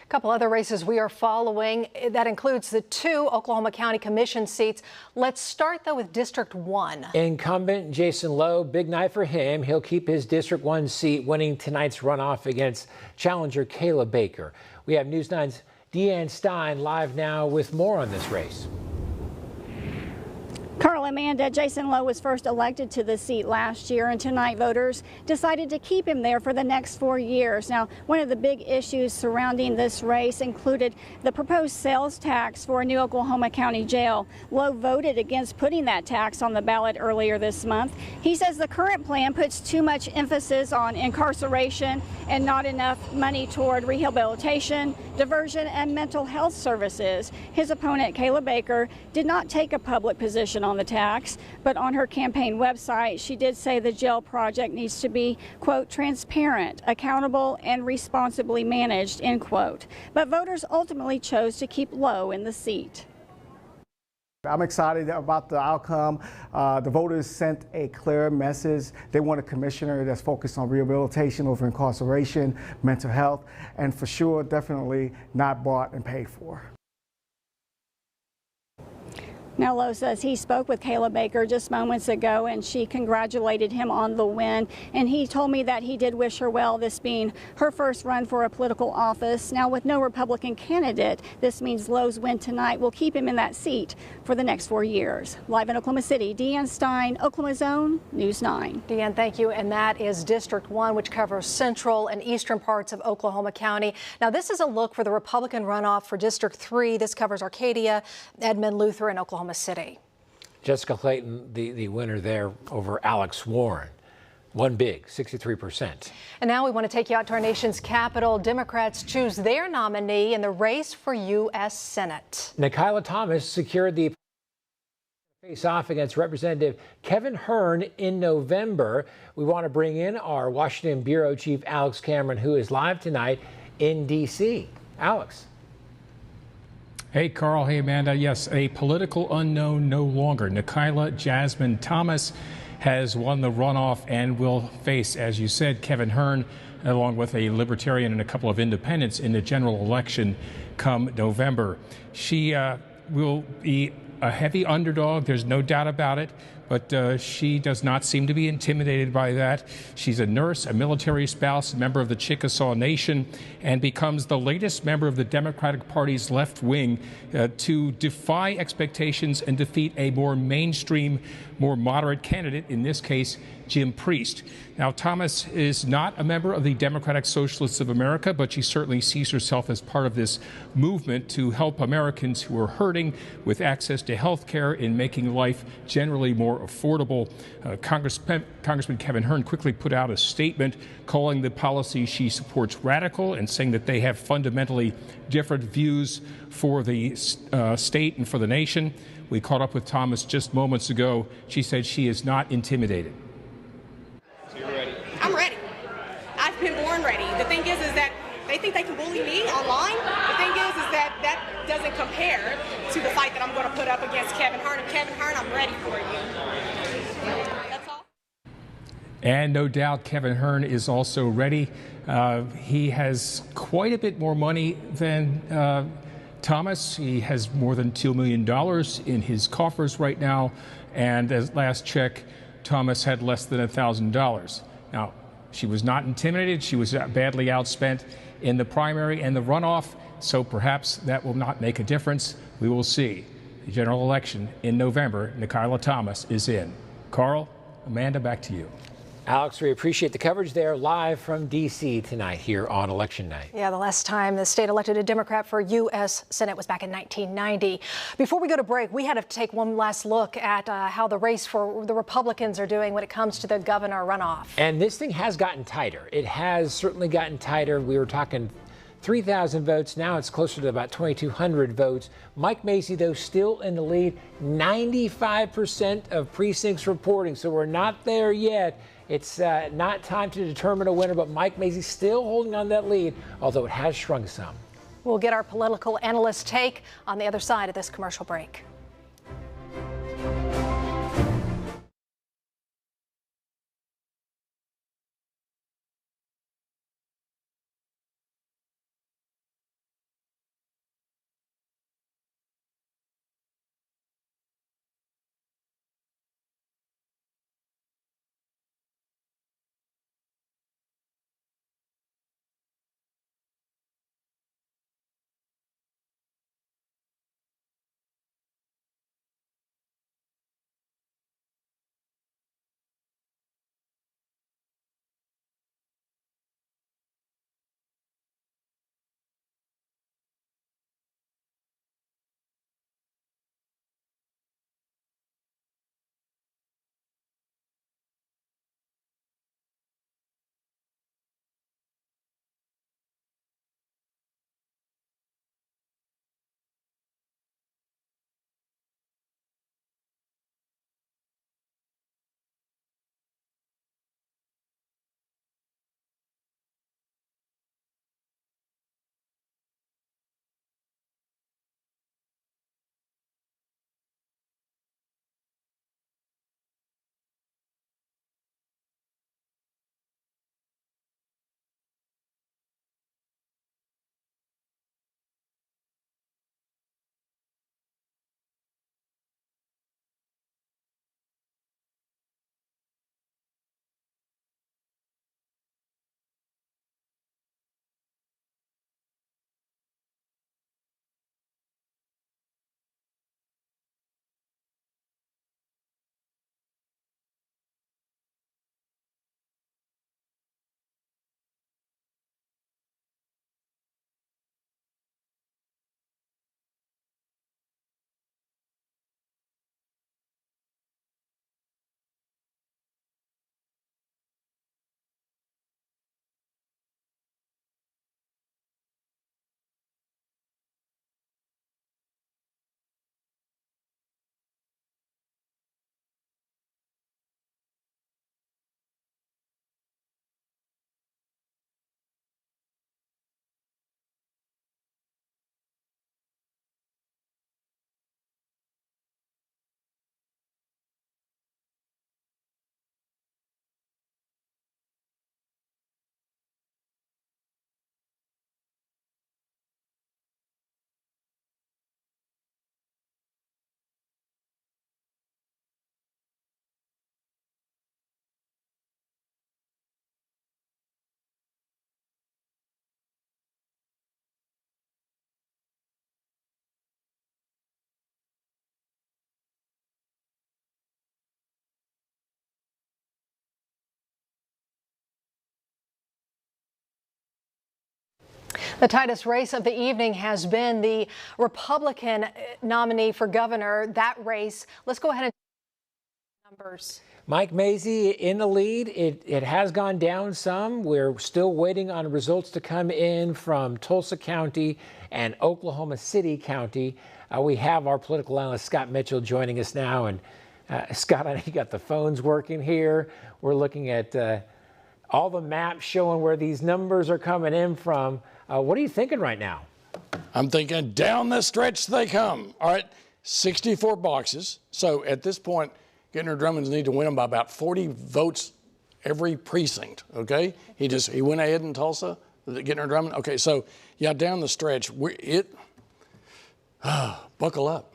A couple other races we are following. That includes the 2 Oklahoma County Commission seats. Let's start, though, with District 1. Incumbent Jason Lowe, big night for him. He'll keep his District 1 seat, winning tonight's runoff against challenger Kayla Baker. We have News 9's Deanne Stein live now with more on this race. Carl, Amanda, Jason Lowe was first elected to the seat last year, and tonight voters decided to keep him there for the next 4 years. Now, one of the big issues surrounding this race included the proposed sales tax for a new Oklahoma County jail. Lowe voted against putting that tax on the ballot earlier this month. He says the current plan puts too much emphasis on incarceration and not enough money toward rehabilitation, diversion, and mental health services. His opponent, Kayla Baker, did not take a public position on the tax. But on her campaign website, she did say the jail project needs to be, quote, transparent, accountable, and responsibly managed, end quote. But voters ultimately chose to keep Lowe in the seat. I'm excited about the outcome. The voters sent a clear message. They want a commissioner that's focused on rehabilitation over incarceration, mental health, and for sure, definitely not bought and paid for. Now, Lowe says he spoke with Kayla Baker just moments ago, and she congratulated him on the win. And he told me that he did wish her well, this being her first run for a political office. Now, with no Republican candidate, this means Lowe's win tonight will keep him in that seat for the next 4 years. Live in Oklahoma City, Deanne Stein, Oklahoma's Own, News 9. Deanne, thank you. And that is District 1, which covers central and eastern parts of Oklahoma County. Now, this is a look for the Republican runoff for District 3. This covers Arcadia, Edmond, Luther, and Oklahoma City. Jessica Clayton, the winner there over Alex Warren. Won big, 63%. And now we want to take you out to our nation's capital. Democrats choose their nominee in the race for U.S. Senate. Nikayla Thomas secured the face-off against Representative Kevin Hern in November. We want to bring in our Washington Bureau Chief Alex Cameron, who is live tonight in D.C. Alex. Hey, Carl. Hey, Amanda. Yes, a political unknown no longer. Nikayla Jasmine Thomas has won the runoff and will face, as you said, Kevin Hern, along with a Libertarian and a couple of independents in the general election come November. She will be a heavy underdog. There's no doubt about it. But she does not seem to be intimidated by that. She's a nurse, a military spouse, a member of the Chickasaw Nation, and becomes the latest member of the Democratic Party's left wing to defy expectations and defeat a more mainstream, more moderate candidate, in this case, Jim Priest. Now, Thomas is not a member of the Democratic Socialists of America, but she certainly sees herself as part of this movement to help Americans who are hurting with access to health care and making life generally more affordable. Congressman Kevin Hern quickly put out a statement calling the policy she supports radical and saying that they have fundamentally different views for the state and for the nation. We caught up with Thomas just moments ago. She said she is not intimidated. So you're ready? I'm ready. I've been born ready. The thing is that they think they can bully me online. The thing is that that doesn't compare to the fight that I'm going to put up against Kevin Hern. And Kevin Hern, I'm ready for you. That's all. And no doubt Kevin Hern is also ready. He has quite a bit more money than Thomas. He has more than $2 million in his coffers right now. And as last check, Thomas had less than $1,000. Now, she was not intimidated. She was badly outspent in the primary and the runoff. So perhaps that will not make a difference. We will see. The general election in November, Nikayla Thomas is in. Carl, Amanda, back to you. Alex, we appreciate the coverage there live from D.C. tonight here on Election Night. Yeah, the last time the state elected a Democrat for U.S. Senate was back in 1990. Before we go to break, we had to take one last look at how the race for the Republicans are doing when it comes to the governor runoff. And this thing has gotten tighter. It has certainly gotten tighter. We were talking 3,000 votes. Now it's closer to about 2,200 votes. Mike Macy, though, still in the lead. 95% of precincts reporting, so we're not there yet. It's not time to determine a winner, but Mike Macy still holding on that lead, although it has shrunk some. We'll get our political analyst take on the other side of this commercial break. The tightest race of the evening has been the Republican nominee for governor. That race, let's go ahead and numbers. Mike Mazzei in the lead. It has gone down some. We're still waiting on results to come in from Tulsa County and Oklahoma City County. We have our political analyst Scott Mitchell joining us now. And Scott, I know you got the phones working here. We're looking at all the maps showing where these numbers are coming in from. What are you thinking right now? I'm thinking down the stretch they come. All right, 64 boxes. So at this point, Gentner Drummonds need to win them by about 40 votes every precinct, okay? He went ahead in Tulsa, Gentner Drummond. Okay, so yeah, down the stretch, buckle up.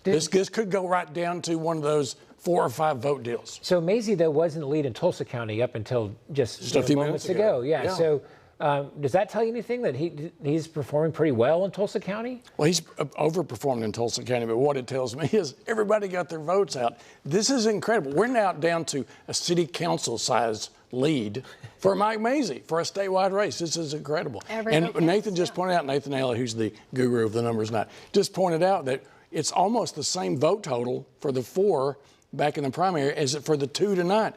This could go right down to one of those 4 or 5 vote deals. So Mazzei, though, was in the lead in Tulsa County up until just a few moments ago. Yeah. So does that tell you anything that he's performing pretty well in Tulsa County? Well, he's overperformed in Tulsa County, but what it tells me is everybody got their votes out. This is incredible. We're now down to a city council size lead for Mike Mazzei for a statewide race. This is incredible. And Nathan just pointed out, Nathan Alley, who's the guru of the numbers now, just pointed out that it's almost the same vote total for the 4 back in the primary as for the 2 tonight.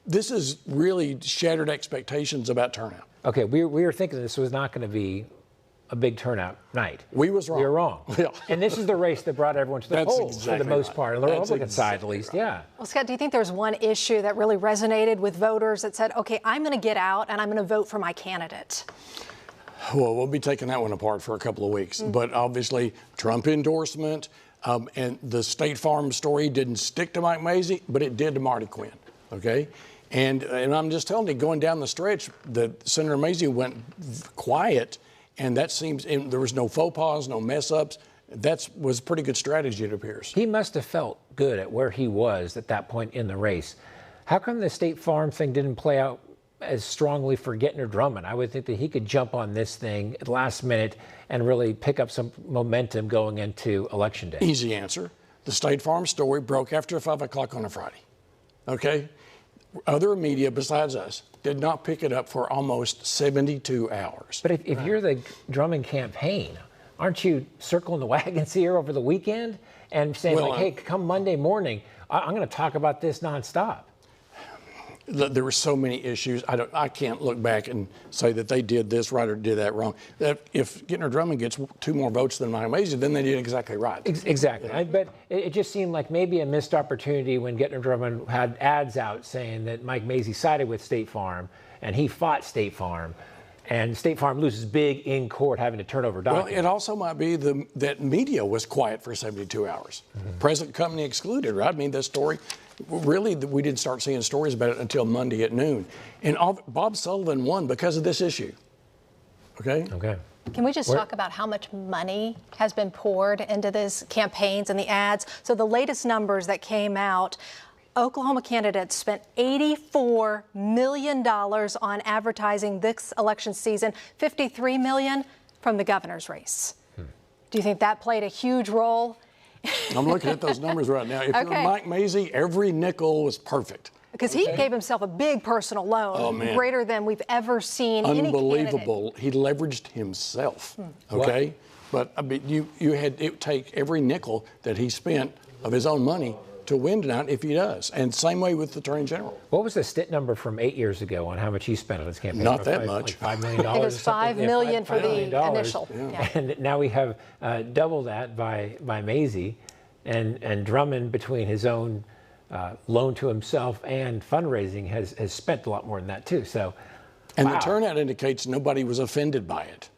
This has really shattered expectations about turnout. Okay, we were thinking this was not going to be a big turnout night. We was wrong. We were wrong. Yeah. And this is the race that brought everyone to the polls for the most part, on the Republican side at least, yeah. Well, Scott, do you think there's one issue that really resonated with voters that said, okay, I'm going to get out and I'm going to vote for my candidate? Well, we'll be taking that one apart for a couple of weeks. But obviously, Trump endorsement and the State Farm story didn't stick to Mike Mazzei, but it did to Marty Quinn, okay? And I'm just telling you, going down the stretch, Senator Mazzei went quiet, and that seems, and there was no faux pas, no mess-ups. That was a pretty good strategy, it appears. He must have felt good at where he was at that point in the race. How come the State Farm thing didn't play out as strongly for Gentner Drummond? I would think that he could jump on this thing at the last minute and really pick up some momentum going into Election Day. Easy answer. The State Farm story broke after 5 o'clock on a Friday, okay? Other media besides us did not pick it up for almost 72 hours. But if you're the Drummond campaign, aren't you circling the wagons here over the weekend and saying, hey, come Monday morning, I'm going to talk about this nonstop? There were so many issues. I can't look back and say that they did this right or did that wrong. If Gentner Drummond gets 2 more votes than Mike Mazzei, then they did exactly right. Exactly. But it just seemed like maybe a missed opportunity when Gentner Drummond had ads out saying that Mike Mazzei sided with State Farm and he fought State Farm. And State Farm loses big in court, having to turn over documents. Well, it also might be that media was quiet for 72 hours. Present company excluded, right? I mean, this story, really, we didn't start seeing stories about it until Monday at noon. And Bob Sullivan won because of this issue. Okay? Okay. Can we just talk about how much money has been poured into these campaigns and the ads? So the latest numbers that came out, Oklahoma candidates spent $84 million on advertising this election season, $53 million from the governor's race. Do you think that played a huge role? I'm looking at those numbers right now. If you're Mike Mazzei, every nickel was perfect. Because he gave himself a big personal loan, greater than we've ever seen any candidate. Unbelievable. He leveraged himself, okay? But I mean, you had to take every nickel that he spent of his own money to win tonight if he does. And same way with the Attorney General. What was the STIT number from 8 years ago on how much he spent on his campaign? Not that much. Like $5 million. I think it was $5 million for the initial. Yeah. And now we have double that by Mazzei, and Drummond, between his own loan to himself and fundraising, has spent a lot more than that too. So, and the turnout indicates nobody was offended by it.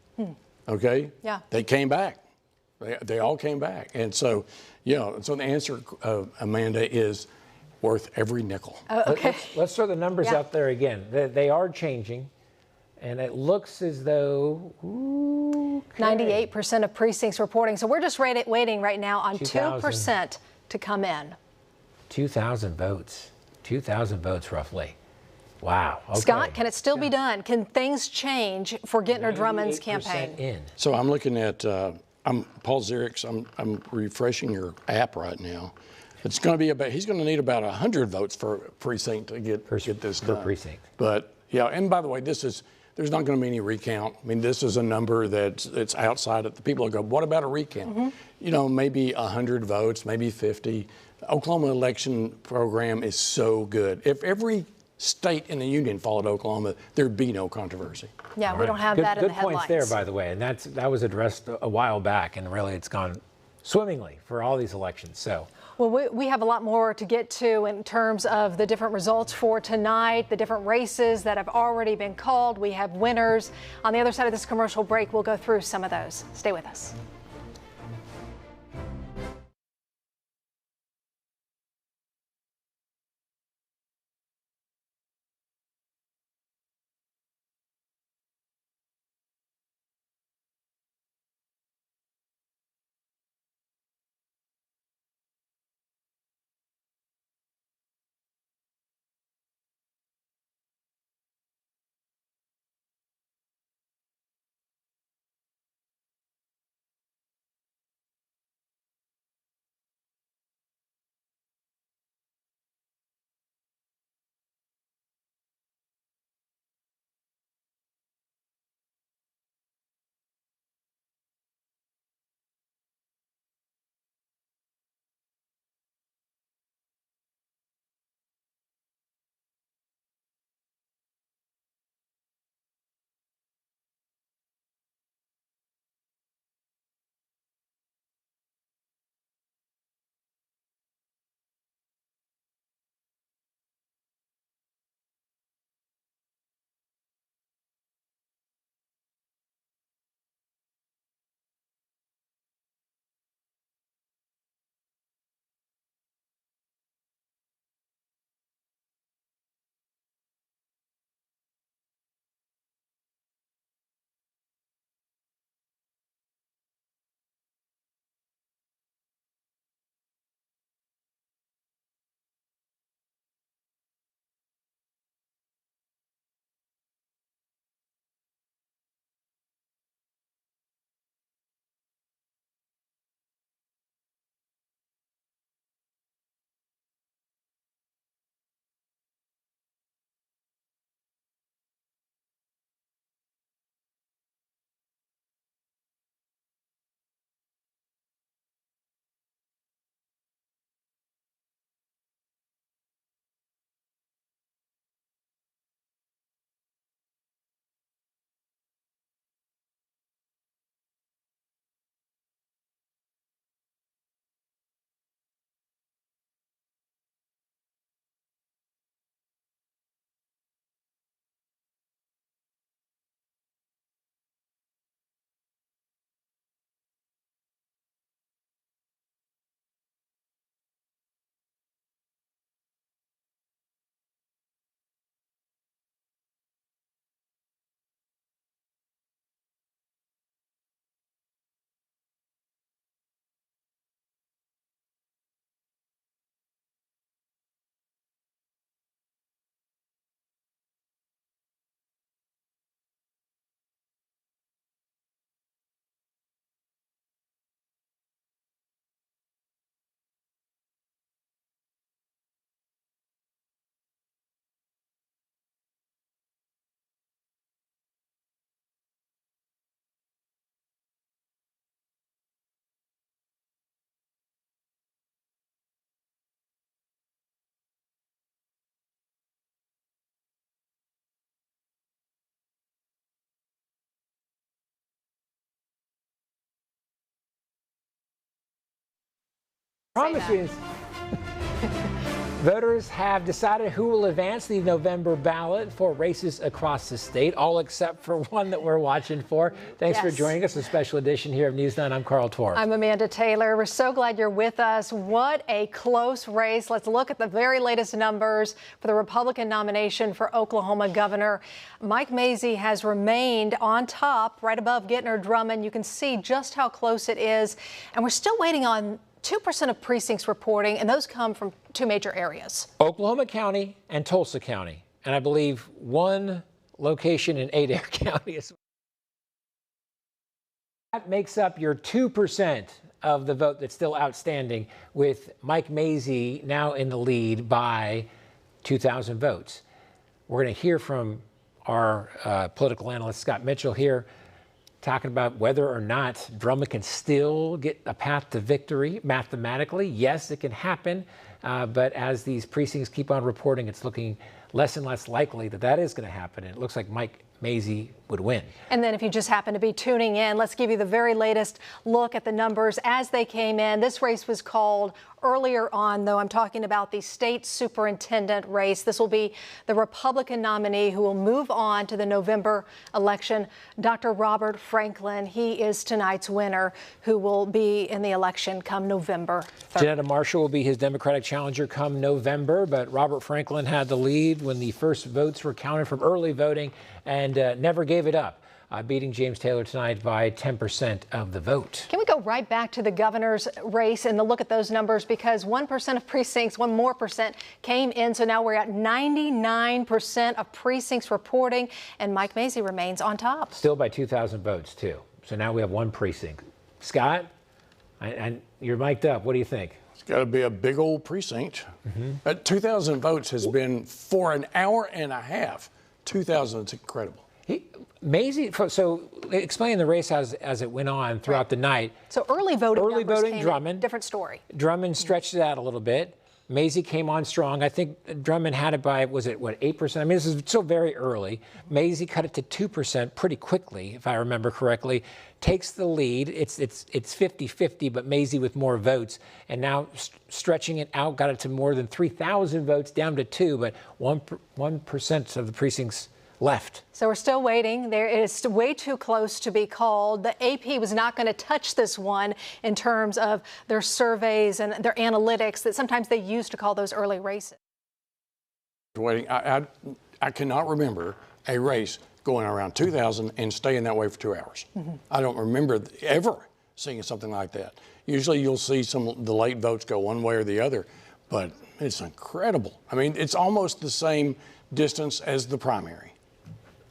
Okay. Yeah. They came back. They all came back, and so. Yeah, so the answer, Amanda, is worth every nickel. Okay. Let's throw the numbers out there again. They are changing, and it looks as though 98% of precincts reporting. So we're just waiting right now on 2% to come in. 2,000 votes. 2,000 votes, roughly. Wow. Okay. Scott, can it still be done? Can things change for Gentner Drummond's campaign? So I'm looking at. Paul Zierik's, I'm refreshing your app right now. It's going to be he's going to need about 100 votes for a precinct to get this done. Per precinct. But yeah, and by the way, this there's not going to be any recount. I mean, this is a number that's outside of the people will go, what about a recount? You know, maybe 100 votes, maybe 50. Oklahoma election program is so good. If every state in the union followed Oklahoma, there'd be no controversy. Yeah, we don't have that in the headlines. Good points there, by the way, and that was addressed a while back, and really it's gone swimmingly for all these elections. So. Well, we have a lot more to get to in terms of the different results for tonight, the different races that have already been called. We have winners. On the other side of this commercial break, we'll go through some of those. Stay with us. Promises. Voters have decided who will advance the November ballot for races across the state, all except for one that we're watching for. Thanks for joining us, a special edition here of News 9. I'm Carl Torp. I'm Amanda Taylor. We're so glad you're with us. What a close race. Let's look at the very latest numbers for the Republican nomination for Oklahoma governor. Mike Mazzei has remained on top, right above Gentner Drummond. You can see just how close it is. And we're still waiting on 2% of precincts reporting, and those come from two major areas. Oklahoma County and Tulsa County, and I believe one location in Adair County. That makes up your 2% of the vote that's still outstanding, with Mike Mazzei now in the lead by 2,000 votes. We're going to hear from our political analyst Scott Mitchell here, talking about whether or not Drummond can still get a path to victory mathematically. Yes, it can happen, but as these precincts keep on reporting, it's looking less and less likely that that is going to happen. And it looks like Mike Mazie would win. And then if you just happen to be tuning in, let's give you the very latest look at the numbers as they came in. This race was called earlier on, though. I'm talking about the state superintendent race. This will be the Republican nominee who will move on to the November election, Dr. Robert Franklin. He is tonight's winner, who will be in the election come November 3rd. Janetta Marshall will be his Democratic challenger come November, but Robert Franklin had the lead when the first votes were counted from early voting and never gave it up, beating James Taylor tonight by 10% of the vote. Can we go right back to the governor's race and look at those numbers? Because 1% of precincts, 1 more percent came in. So now we're at 99% of precincts reporting, and Mike Mazie remains on top. Still by 2,000 votes, too. So now we have 1 precinct. Scott, and you're mic'd up. What do you think? It's got to be a big old precinct. But 2,000 votes has been for an hour and a half. 2,000 is incredible. Mazie, so explain the race as it went on throughout the night. So early voting came Drummond. in, different story. Drummond stretched it out a little bit. Mazie came on strong. I think Drummond had it by, was it, what, 8%? I mean, this is still very early. Mazie cut it to 2% pretty quickly, if I remember correctly. Takes the lead. It's 50-50, but Mazie with more votes. And now stretching it out, got it to more than 3,000 votes, down to 2, but 1% of the precincts left. So we're still waiting. There is way too close to be called. The AP was not going to touch this one in terms of their surveys and their analytics that sometimes they use to call those early races. Waiting. I cannot remember a race going around 2,000 and staying that way for 2 hours. I don't remember ever seeing something like that. Usually you'll see some of the late votes go one way or the other, but it's incredible. I mean, it's almost the same distance as the primary.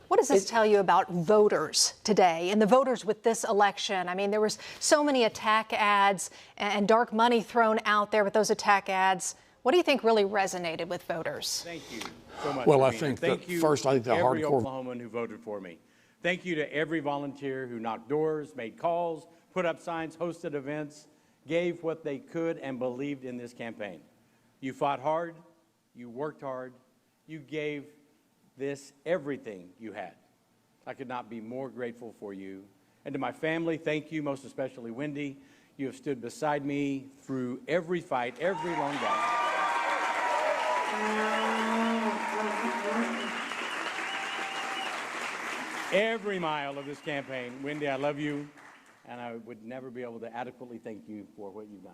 What does this tell you about voters today and the voters with this election? I mean, there was so many attack ads and dark money thrown out there with those attack ads. What do you think really resonated with voters? Thank you so much. Well, I think that first, I think the every hardcore Oklahoman who voted for me. Thank you to every volunteer who knocked doors, made calls, put up signs, hosted events, gave what they could, and believed in this campaign. You fought hard, you worked hard, you gave this everything you had. I could not be more grateful for you. And to my family, thank you, most especially Wendy. You have stood beside me through every fight, every long day. Every mile of this campaign. Wendy, I love you, and I would never be able to adequately thank you for what you've done.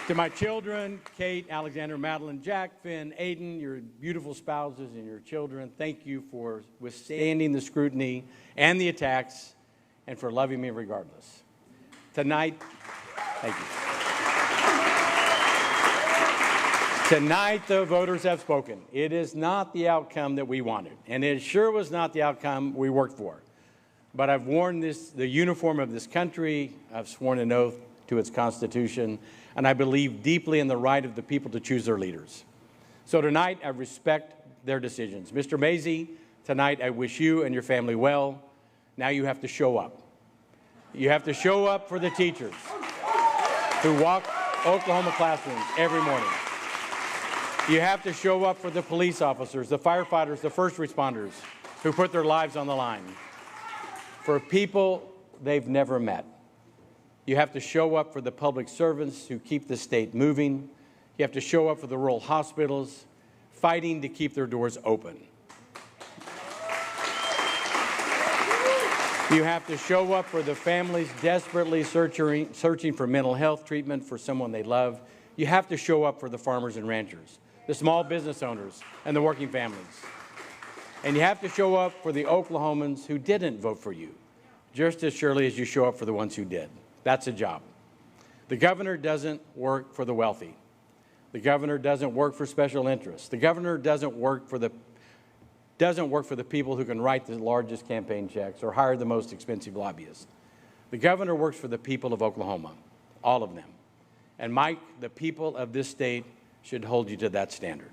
To my children, Kate, Alexander, Madeline, Jack, Finn, Aiden, your beautiful spouses and your children, thank you for withstanding the scrutiny and the attacks and for loving me regardless. Tonight, thank you. Tonight, the voters have spoken. It is not the outcome that we wanted, and it sure was not the outcome we worked for. But I've worn the uniform of this country. I've sworn an oath to its Constitution, and I believe deeply in the right of the people to choose their leaders. So tonight, I respect their decisions. Mr. Mazie, tonight I wish you and your family well. Now you have to show up. You have to show up for the teachers who walk Oklahoma classrooms every morning. You have to show up for the police officers, the firefighters, the first responders who put their lives on the line for people they've never met. You have to show up for the public servants who keep the state moving. You have to show up for the rural hospitals, fighting to keep their doors open. You have to show up for the families desperately searching for mental health treatment for someone they love. You have to show up for the farmers and ranchers, the small business owners, and the working families. And you have to show up for the Oklahomans who didn't vote for you, just as surely as you show up for the ones who did. That's a job. The governor doesn't work for the wealthy. The governor doesn't work for special interests. The governor doesn't work for the people who can write the largest campaign checks or hire the most expensive lobbyists. The governor works for the people of Oklahoma, all of them. And Mike, the people of this state should hold you to that standard.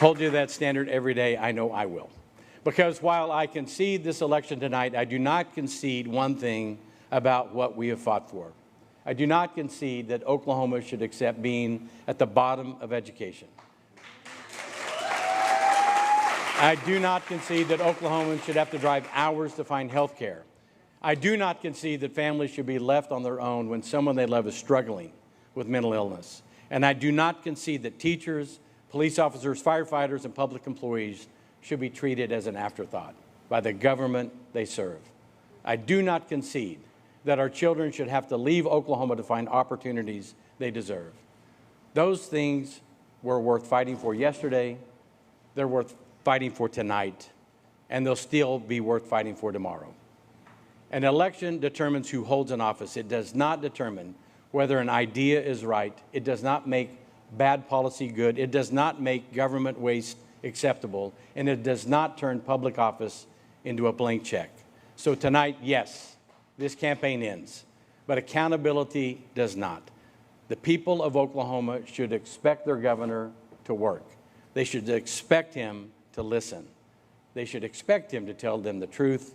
hold you to that standard every day. I know I will. Because while I concede this election tonight, I do not concede one thing about what we have fought for. I do not concede that Oklahoma should accept being at the bottom of education. I do not concede that Oklahomans should have to drive hours to find health care. I do not concede that families should be left on their own when someone they love is struggling with mental illness. And I do not concede that teachers, police officers, firefighters, and public employees should be treated as an afterthought by the government they serve. I do not concede that our children should have to leave Oklahoma to find opportunities they deserve. Those things were worth fighting for yesterday, they're worth fighting for tonight, and they'll still be worth fighting for tomorrow. An election determines who holds an office. It does not determine whether an idea is right. It does not make bad policy good. It does not make government waste acceptable. And it does not turn public office into a blank check. So tonight, yes, this campaign ends, but accountability does not. The people of Oklahoma should expect their governor to work. They should expect him to listen. They should expect him to tell them the truth.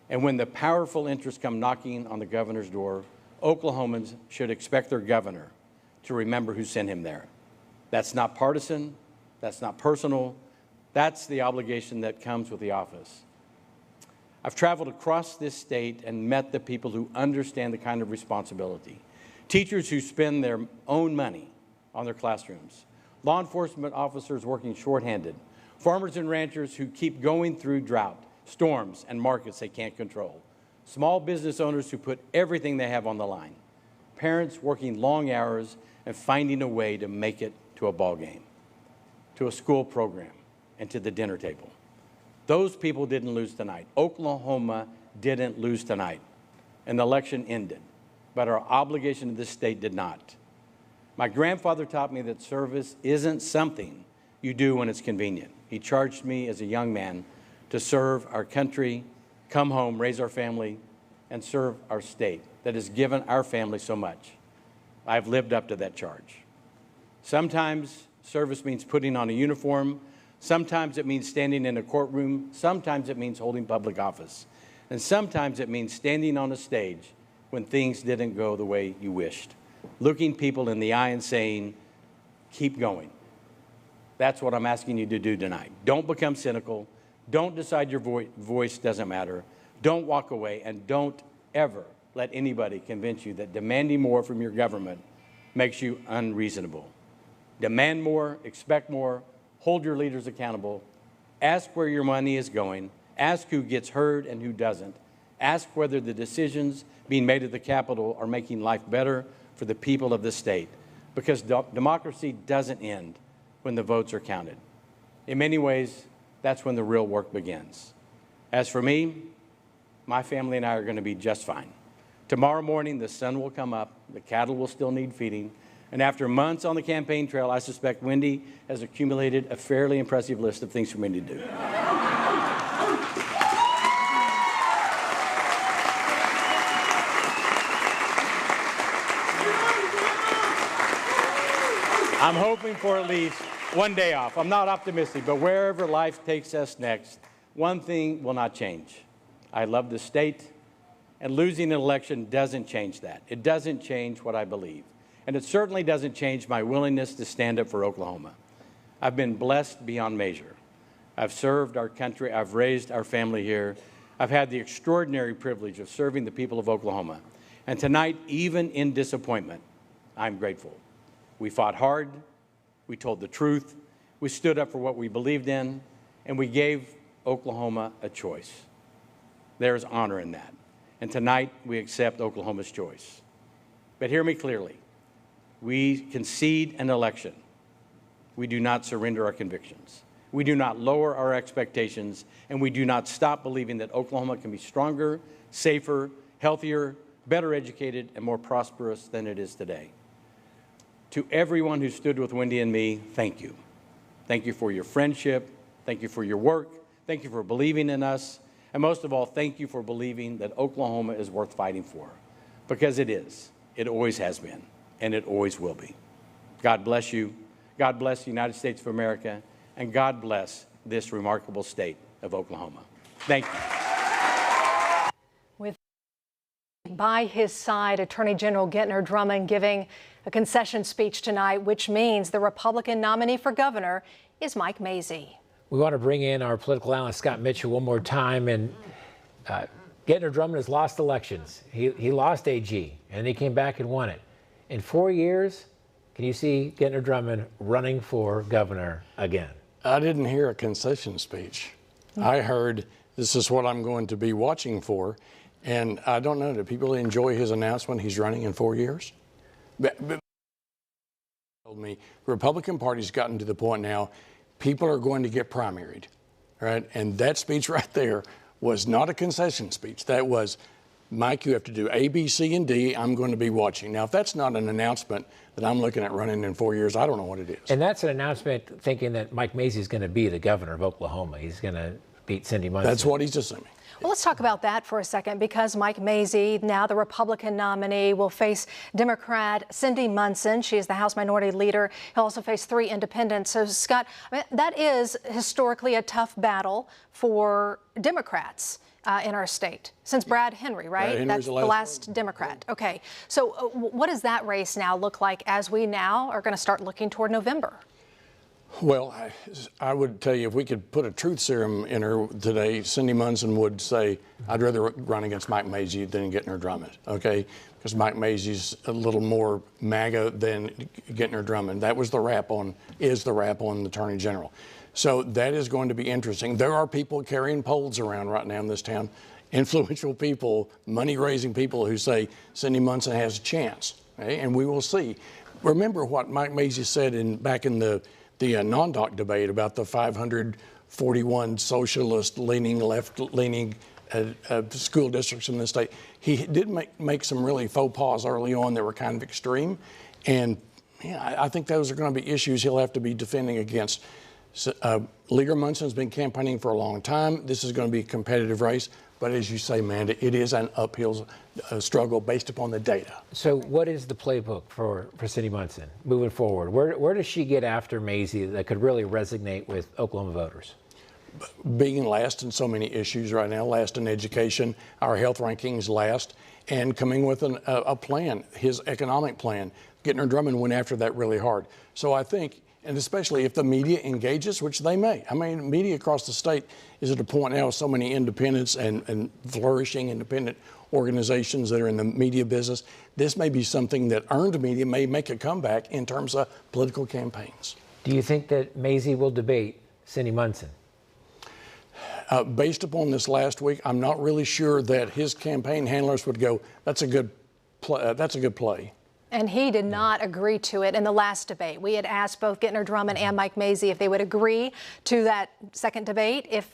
And when the powerful interests come knocking on the governor's door, Oklahomans should expect their governor to remember who sent him there. That's not partisan. That's not personal. That's the obligation that comes with the office. I've traveled across this state and met the people who understand the kind of responsibility. Teachers who spend their own money on their classrooms. Law enforcement officers working shorthanded. Farmers and ranchers who keep going through drought, storms, and markets they can't control. Small business owners who put everything they have on the line. Parents working long hours and finding a way to make it to a ball game, to a school program, and to the dinner table. Those people didn't lose tonight. Oklahoma didn't lose tonight. An election ended, but our obligation to this state did not. My grandfather taught me that service isn't something you do when it's convenient. He charged me as a young man to serve our country, come home, raise our family, and serve our state that has given our family so much. I've lived up to that charge. Sometimes service means putting on a uniform. Sometimes it means standing in a courtroom. Sometimes it means holding public office. And sometimes it means standing on a stage when things didn't go the way you wished, looking people in the eye and saying, keep going. That's what I'm asking you to do tonight. Don't become cynical. Don't decide your voice doesn't matter. Don't walk away, and don't ever let anybody convince you that demanding more from your government makes you unreasonable. Demand more, expect more, hold your leaders accountable, ask where your money is going, ask who gets heard and who doesn't, ask whether the decisions being made at the Capitol are making life better for the people of this state, because democracy doesn't end when the votes are counted. In many ways, that's when the real work begins. As for me, my family and I are going to be just fine. Tomorrow morning, the sun will come up, the cattle will still need feeding, and after months on the campaign trail, I suspect Wendy has accumulated a fairly impressive list of things for me to do. I'm hoping for at least one day off. I'm not optimistic, but wherever life takes us next, one thing will not change. I love the state, and losing an election doesn't change that. It doesn't change what I believe, and it certainly doesn't change my willingness to stand up for Oklahoma. I've been blessed beyond measure. I've served our country. I've raised our family here. I've had the extraordinary privilege of serving the people of Oklahoma. And tonight, even in disappointment, I'm grateful. We fought hard. We told the truth. We stood up for what we believed in, and we gave Oklahoma a choice. There's honor in that. And tonight, we accept Oklahoma's choice. But hear me clearly. We concede an election. We do not surrender our convictions. We do not lower our expectations, and we do not stop believing that Oklahoma can be stronger, safer, healthier, better educated, and more prosperous than it is today. To everyone who stood with Wendy and me, thank you. Thank you for your friendship. Thank you for your work. Thank you for believing in us. And most of all, thank you for believing that Oklahoma is worth fighting for. Because it is. It always has been. And it always will be. God bless you. God bless the United States of America. and God bless this remarkable state of Oklahoma. Thank you. With by his side, Attorney General Gentner Drummond giving a concession speech tonight, which means the Republican nominee for governor is Mike Mazie. We want to bring in our political analyst, Scott Mitchell, one more time. And Gentner Drummond has lost elections. He lost AG, and he came back and won it. In 4 years, can you see Gentner Drummond running for governor again? I didn't hear a concession speech. I heard, this is what I'm going to be watching for. And I don't know, do people enjoy his announcement he's running in 4 years? Told me, the Republican Party's gotten to the point now, people are going to get primaried, right? And that speech right there was not a concession speech. That was, Mike, you have to do A, B, C, and D. I'm going to be watching. Now, if that's not an announcement that I'm looking at running in 4 years, I don't know what it is. And that's an announcement thinking that Mike Mazie is going to be the governor of Oklahoma. He's going to beat Cindy Munson. That's what he's assuming. Well, let's talk about that for a second, because Mike Mazie, now the Republican nominee, will face Democrat Cindy Munson. She is the House Minority Leader. He'll also face 3 independents. So, Scott, that is historically a tough battle for Democrats in our state, since Brad Henry, right? That's the last Democrat. Okay. So what does that race now look like as we now are going to start looking toward November? Well, I would tell you, if we could put a truth serum in her today, Cindy Munson would say, I'd rather run against Mike Mazie than Gentner Drummond, okay? Because Mike Mazie's a little more MAGA than Gentner Drummond. That was the rap on, is the rap on the Attorney General. So that is going to be interesting. There are people carrying polls around right now in this town, influential people, money-raising people who say Cindy Munson has a chance, okay? And we will see. Remember what Mike Mazie said back in the non-doc debate about the 541 socialist-leaning, left-leaning school districts in the state. He did make some really faux pas early on that were kind of extreme. And yeah, I think those are going to be issues he'll have to be defending against. Leader Munson's been campaigning for a long time. This is going to be a competitive race. But as you say, Amanda, it is an uphill struggle based upon the data. So what is the playbook for Cindy Munson moving forward? Where does she get after Mazie that could really resonate with Oklahoma voters? Being last in so many issues right now, last in education, our health rankings last, and coming with a plan, his economic plan. Gentner Drummond went after that really hard. So I think, and especially if the media engages, which they may. I mean, media across the state is at a point now, so many independents and flourishing independent organizations that are in the media business. This may be something that earned media may make a comeback in terms of political campaigns. Do you think that Mazie will debate Cindy Munson? Based upon this last week, I'm not really sure that his campaign handlers would go, that's a good play. And he did not agree to it in the last debate. We had asked both Gentner Drummond and Mike Mazie if they would agree to that second debate, if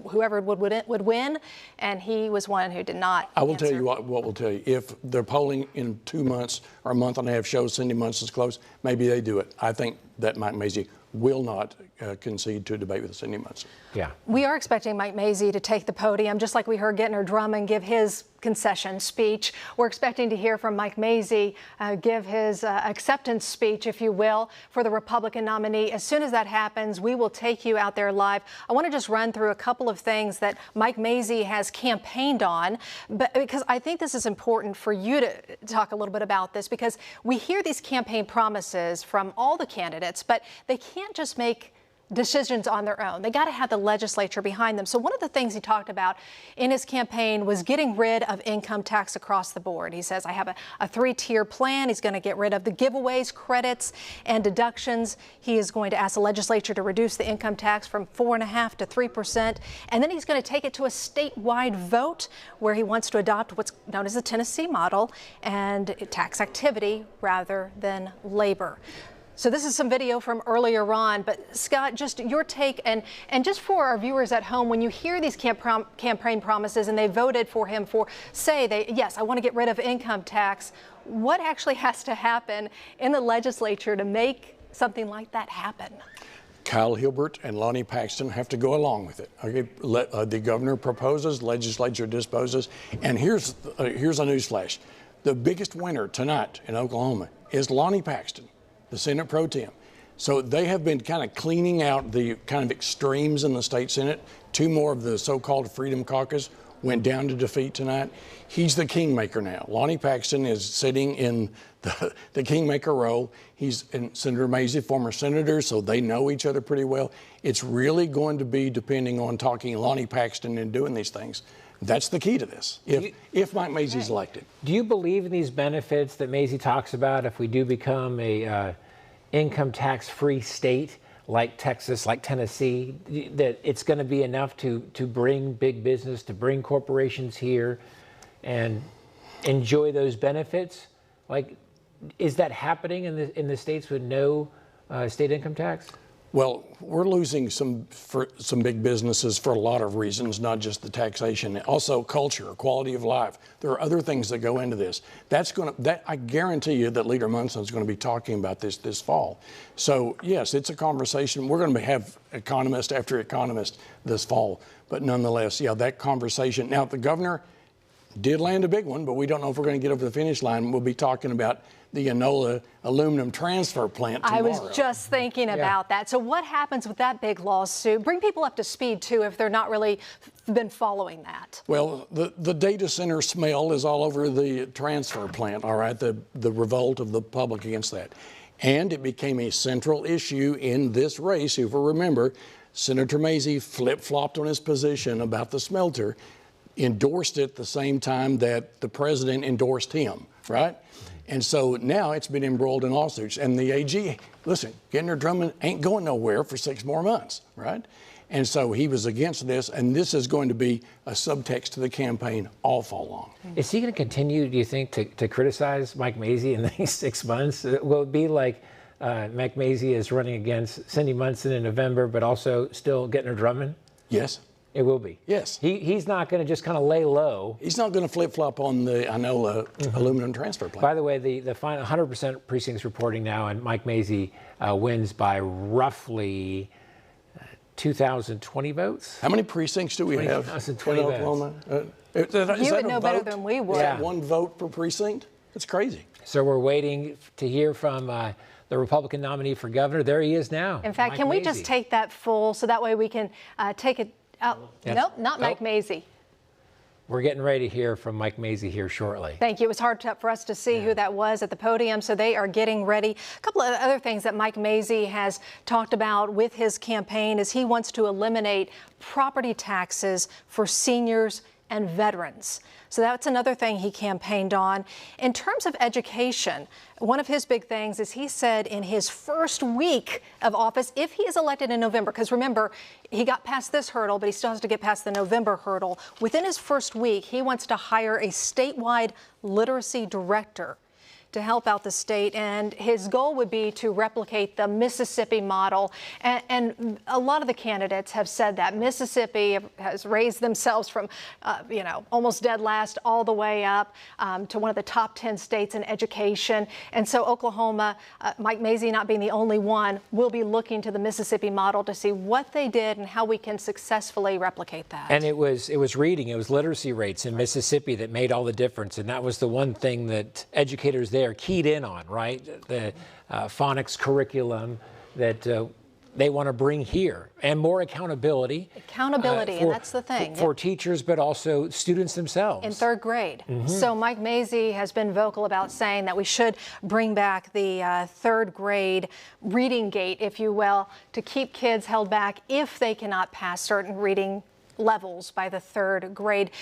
whoever would win, and he was one who did not. I will tell you what will tell you. If the polling in 2 months or a month and a half shows Cindy Munson's close, maybe they do it. I think that Mike Mazie will not concede to a debate with Cindy Munson. Yeah. We are expecting Mike Mazie to take the podium, just like we heard Gentner Drummond give his concession speech. We're expecting to hear from Mike Mazie give his acceptance speech, if you will, for the Republican nominee. As soon as that happens, we will take you out there live. I want to just run through a couple of things that Mike Mazie has campaigned on, but because I think this is important for you to talk a little bit about this, because we hear these campaign promises from all the candidates, but they can't just make decisions on their own. They got to have the legislature behind them. So one of the things he talked about in his campaign was getting rid of income tax across the board. He says, I have a 3-tier plan. He's going to get rid of the giveaways, credits, and deductions. He is going to ask the legislature to reduce the income tax from 4.5% to 3%. And then he's going to take it to a statewide vote where he wants to adopt what's known as the Tennessee model and tax activity rather than labor. So this is some video from earlier on, but Scott, just your take, and just for our viewers at home, when you hear these campaign promises and they voted for him for, say, yes, I want to get rid of income tax, what actually has to happen in the legislature to make something like that happen? Kyle Hilbert and Lonnie Paxton have to go along with it. Okay, the governor proposes, legislature disposes, and here's a newsflash. The biggest winner tonight in Oklahoma is Lonnie Paxton, the Senate Pro Tem. So they have been kind of cleaning out the kind of extremes in the state Senate. 2 more of the so-called Freedom Caucus went down to defeat tonight. He's the kingmaker now. Lonnie Paxton is sitting in the kingmaker role. He's and Senator Mazie, former senator, so they know each other pretty well. It's really going to be depending on talking Lonnie Paxton and doing these things. That's the key to this, if Mike Mazie's elected. Do you believe in these benefits that Mazie talks about if we do become a income tax-free state like Texas, like Tennessee, that it's going to be enough to bring big business, to bring corporations here and enjoy those benefits? Like, is that happening in the states with no state income tax? Well, we're losing some big businesses for a lot of reasons, not just the taxation, also culture, quality of life. There are other things that go into this. I guarantee you that Leader Munson's going to be talking about this fall. So yes, it's a conversation. We're going to have economist after economist this fall, but nonetheless, yeah, that conversation. Now, the governor did land a big one, but we don't know if we're going to get over the finish line. We'll be talking about the Enola aluminum transfer plant tomorrow. I was just thinking about that. So what happens with that big lawsuit? Bring people up to speed, too, if they're not really been following that. Well, the data center smell is all over the transfer plant, all right, the revolt of the public against that. And it became a central issue in this race. If you remember, Senator Mazie flip-flopped on his position about the smelter, endorsed it the same time that the president endorsed him, right? And so now it's been embroiled in lawsuits. And the AG, listen, Gentner Drummond ain't going nowhere for 6 more months, right? And so he was against this, and this is going to be a subtext to the campaign all fall long. Is he going to continue, do you think, to criticize Mike Mazie in these 6 months? Will it be like Mike Mazie is running against Cindy Munson in November, but also still Gentner Drummond? Yes. It will be. Yes. He's not going to just kind of lay low. He's not going to flip-flop on the Enola aluminum transfer plant. By the way, the final 100% precincts reporting now, and Mike Mazie wins by roughly 2,020 votes. How many precincts do we have in Oklahoma? You would know better than we would. Is that 1 vote per precinct? That's crazy. So we're waiting to hear from the Republican nominee for governor. There he is now. In fact, Mike can we Mazie. just take that full so that way we can take it out? Yes. Nope, not Mike Mazie. We're getting ready to hear from Mike Mazie here shortly. Thank you. It was hard for us to see who that was at the podium, so they are getting ready. A couple of other things that Mike Mazie has talked about with his campaign is he wants to eliminate property taxes for seniors and veterans. So that's another thing he campaigned on. In terms of education, one of his big things is he said in his first week of office, if he is elected in November, because remember, he got past this hurdle, but he still has to get past the November hurdle. Within his first week, he wants to hire a statewide literacy director to help out the state, and his goal would be to replicate the Mississippi model. And a lot of the candidates have said that Mississippi has raised themselves from, almost dead last all the way up to one of the top 10 states in education. And so Oklahoma, Mike Mazie not being the only one, will be looking to the Mississippi model to see what they did and how we can successfully replicate that. And it was reading, it was literacy rates in Mississippi that made all the difference, and that was the one thing that educators there keyed in on, right? The phonics curriculum that they want to bring here, and more accountability. Accountability, and that's the thing. For teachers, but also students themselves. In 3rd grade. So Mike Mazie has been vocal about saying that we should bring back the 3rd grade reading gate, if you will, to keep kids held back if they cannot pass certain reading levels by the 3rd grade.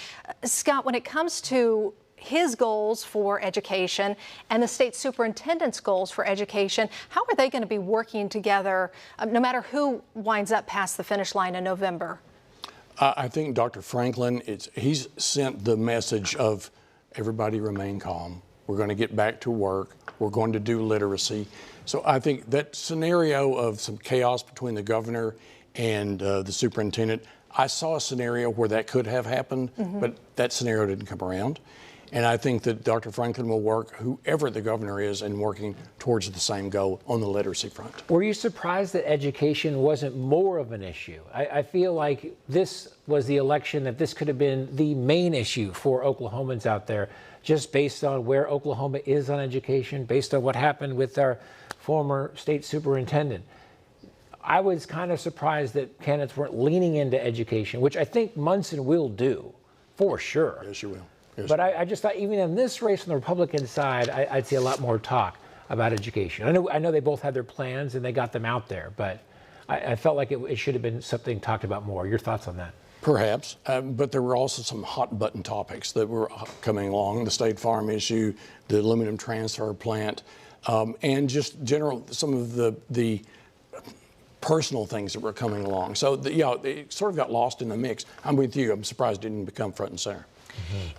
Scott, when it comes to his goals for education and the state superintendent's goals for education, how are they going to be working together no matter who winds up past the finish line in November? I think Dr. Franklin, he's sent the message of everybody remain calm. We're going to get back to work. We're going to do literacy. So I think that scenario of some chaos between the governor and the superintendent, I saw a scenario where that could have happened, but that scenario didn't come around. And I think that Dr. Franklin will work, whoever the governor is, in working towards the same goal on the literacy front. Were you surprised that education wasn't more of an issue? I feel like this was the election that this could have been the main issue for Oklahomans out there, just based on where Oklahoma is on education, based on what happened with our former state superintendent. I was kind of surprised that candidates weren't leaning into education, which I think Munson will do, for sure. Yes, you will. Yes, but I just thought even in this race on the Republican side, I'd see a lot more talk about education. I know they both had their plans and they got them out there, but I felt like it should have been something talked about more. Your thoughts on that? Perhaps, but there were also some hot button topics that were coming along, the State Farm issue, the aluminum transfer plant, and just some of the personal things that were coming along. So, it sort of got lost in the mix. I'm with you. I'm surprised it didn't become front and center.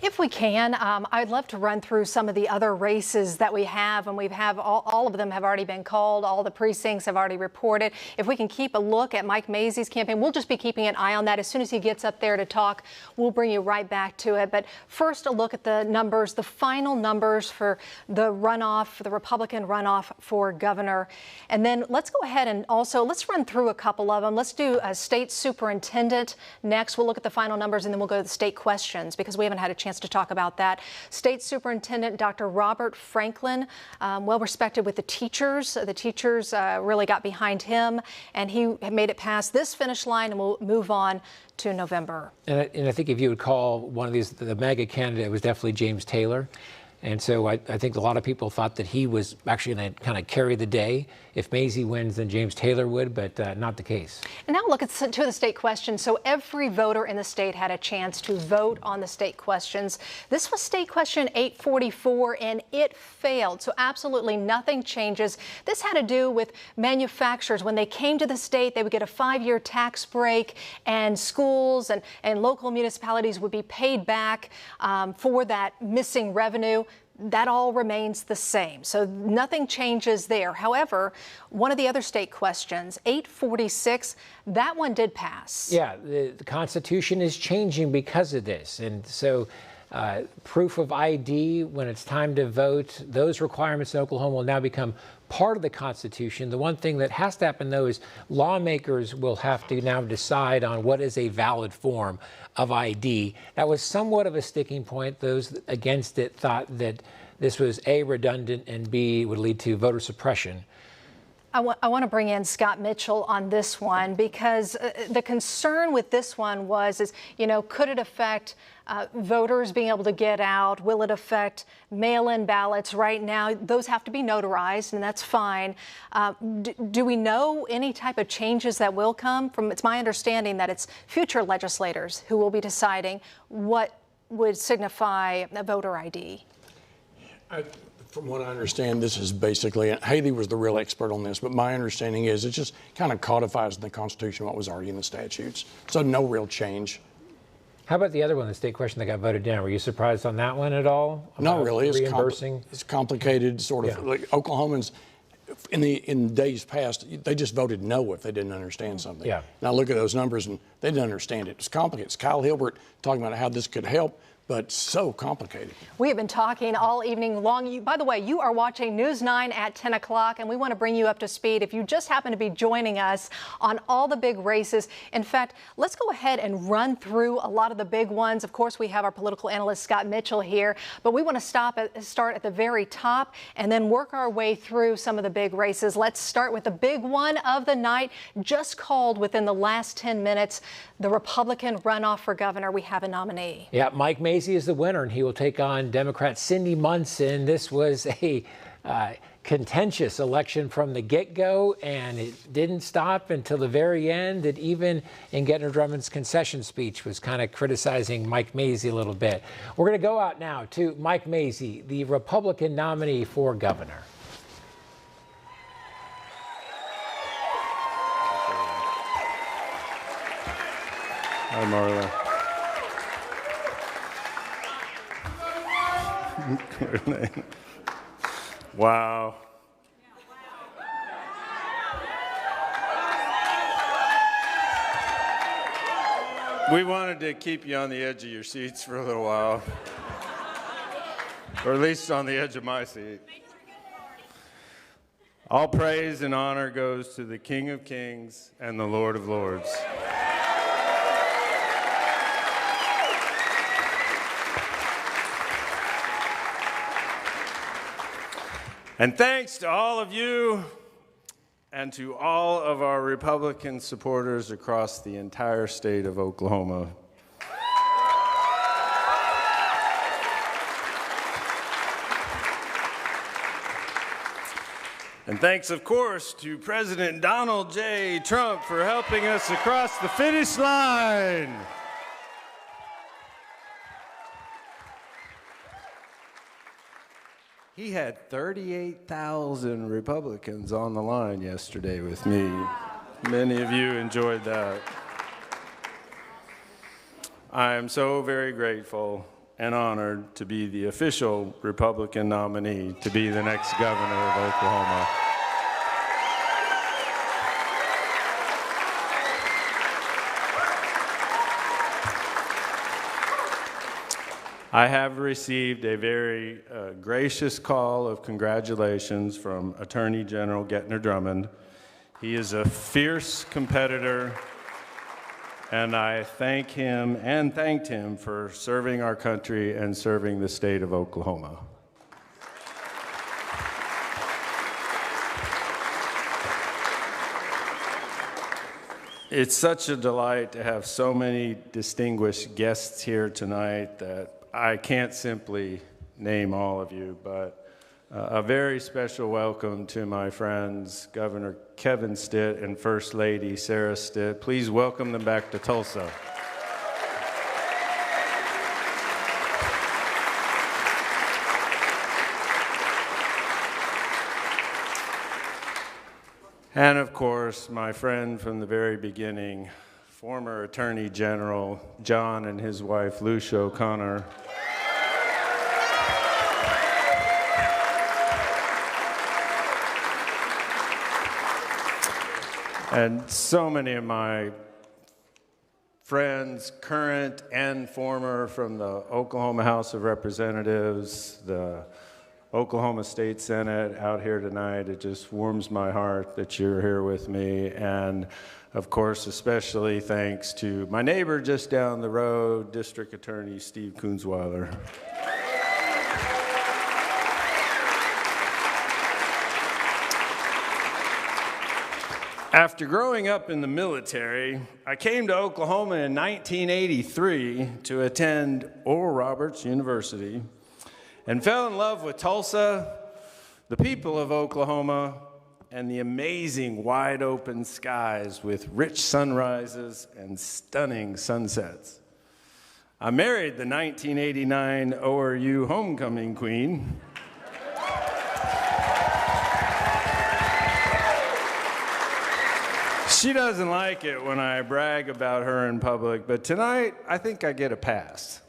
If we can, I'd love to run through some of the other races that we have, and all of them have already been called. All the precincts have already reported. If we can keep a look at Mike Mazzei's campaign, we'll just be keeping an eye on that. As soon as he gets up there to talk, we'll bring you right back to it. But first, a look at the numbers, the final numbers for the runoff, the Republican runoff for governor. And then let's go ahead and also let's run through a couple of them. Let's do a state superintendent next. We'll look at the final numbers, and then we'll go to the state questions because we haven't had a chance to talk about that. State Superintendent Dr. Robert Franklin, well respected with the teachers. The teachers really got behind him, and he made it past this finish line, and we'll move on to November. And I think if you would call one of these the mega candidate, it was definitely James Taylor. And so I think a lot of people thought that he was actually going to kind of carry the day. If Mazzei wins, then James Taylor would, but not the case. And now look at to the state questions. So every voter in the state had a chance to vote on the state questions. This was state question 844, and it failed. So absolutely nothing changes. This had to do with manufacturers. When they came to the state, they would get a 5-year tax break, and schools and local municipalities would be paid back for that missing revenue. That all remains the same. So nothing changes there. However, one of the other state questions, 846, that one did pass. Yeah, the Constitution is changing because of this. And so proof of ID when it's time to vote, those requirements in Oklahoma will now become part of the Constitution. The one thing that has to happen, though, is lawmakers will have to now decide on what is a valid form of ID. That was somewhat of a sticking point. Those against it thought that this was A, redundant, and B, would lead to voter suppression. I want to bring in Scott Mitchell on this one because the concern with this one is, could it affect voters being able to get out? Will it affect mail-in ballots? Right now, those have to be notarized, and that's fine. Do we know any type of changes that will come? It's my understanding that it's future legislators who will be deciding what would signify a voter ID. From what I understand, this is basically, Haley was the real expert on this, but my understanding is it just kind of codifies in the Constitution what was already in the statutes. So no real change. How about the other one, the state question that got voted down? Were you surprised on that one at all? Not really. Reimbursing? It's complicated, sort of. Yeah. Like Oklahomans, in days past, they just voted no if they didn't understand something. Yeah. Now look at those numbers, and they didn't understand it. It's complicated. It's Kyle Hilbert talking about how this could help, but so complicated. We have been talking all evening long. By the way, you are watching News 9 at 10 o'clock, and we want to bring you up to speed. If you just happen to be joining us on all the big races, in fact, let's go ahead and run through a lot of the big ones. Of course, we have our political analyst, Scott Mitchell, here, but we want to start at the very top and then work our way through some of the big races. Let's start with the big one of the night, just called within the last 10 minutes, the Republican runoff for governor. We have a nominee. Yeah, Mike Mazzei is the winner, and he will take on Democrat Cindy Munson. This was a contentious election from the get-go, and it didn't stop until the very end. That even in Gettner Drummond's concession speech was kind of criticizing Mike Mazzei a little bit. We're going to go out now to Mike Mazzei, the Republican nominee for governor. Hi, Marla. Wow. We wanted to keep you on the edge of your seats for a little while. or at least on the edge of my seat. All praise and honor goes to the King of Kings and the Lord of Lords. And thanks to all of you and to all of our Republican supporters across the entire state of Oklahoma. And thanks, of course, to President Donald J. Trump for helping us across the finish line. He had 38,000 Republicans on the line yesterday with me. Many of you enjoyed that. I am so very grateful and honored to be the official Republican nominee to be the next governor of Oklahoma. I have received a very gracious call of congratulations from Attorney General Gettner Drummond. He is a fierce competitor, and I thank him and thanked him for serving our country and serving the state of Oklahoma. It's such a delight to have so many distinguished guests here tonight that I can't simply name all of you, but a very special welcome to my friends, Governor Kevin Stitt and First Lady Sarah Stitt. Please welcome them back to Tulsa. And of course, my friend from the very beginning, former Attorney General John and his wife Lucia O'Connor. And so many of my friends, current and former, from the Oklahoma House of Representatives, the Oklahoma State Senate out here tonight. It just warms my heart that you're here with me. And of course, especially thanks to my neighbor just down the road, District Attorney Steve Kunzweiler. After growing up in the military, I came to Oklahoma in 1983 to attend Oral Roberts University and fell in love with Tulsa, the people of Oklahoma, and the amazing wide open skies with rich sunrises and stunning sunsets. I married the 1989 ORU homecoming queen. She doesn't like it when I brag about her in public, but tonight I think I get a pass.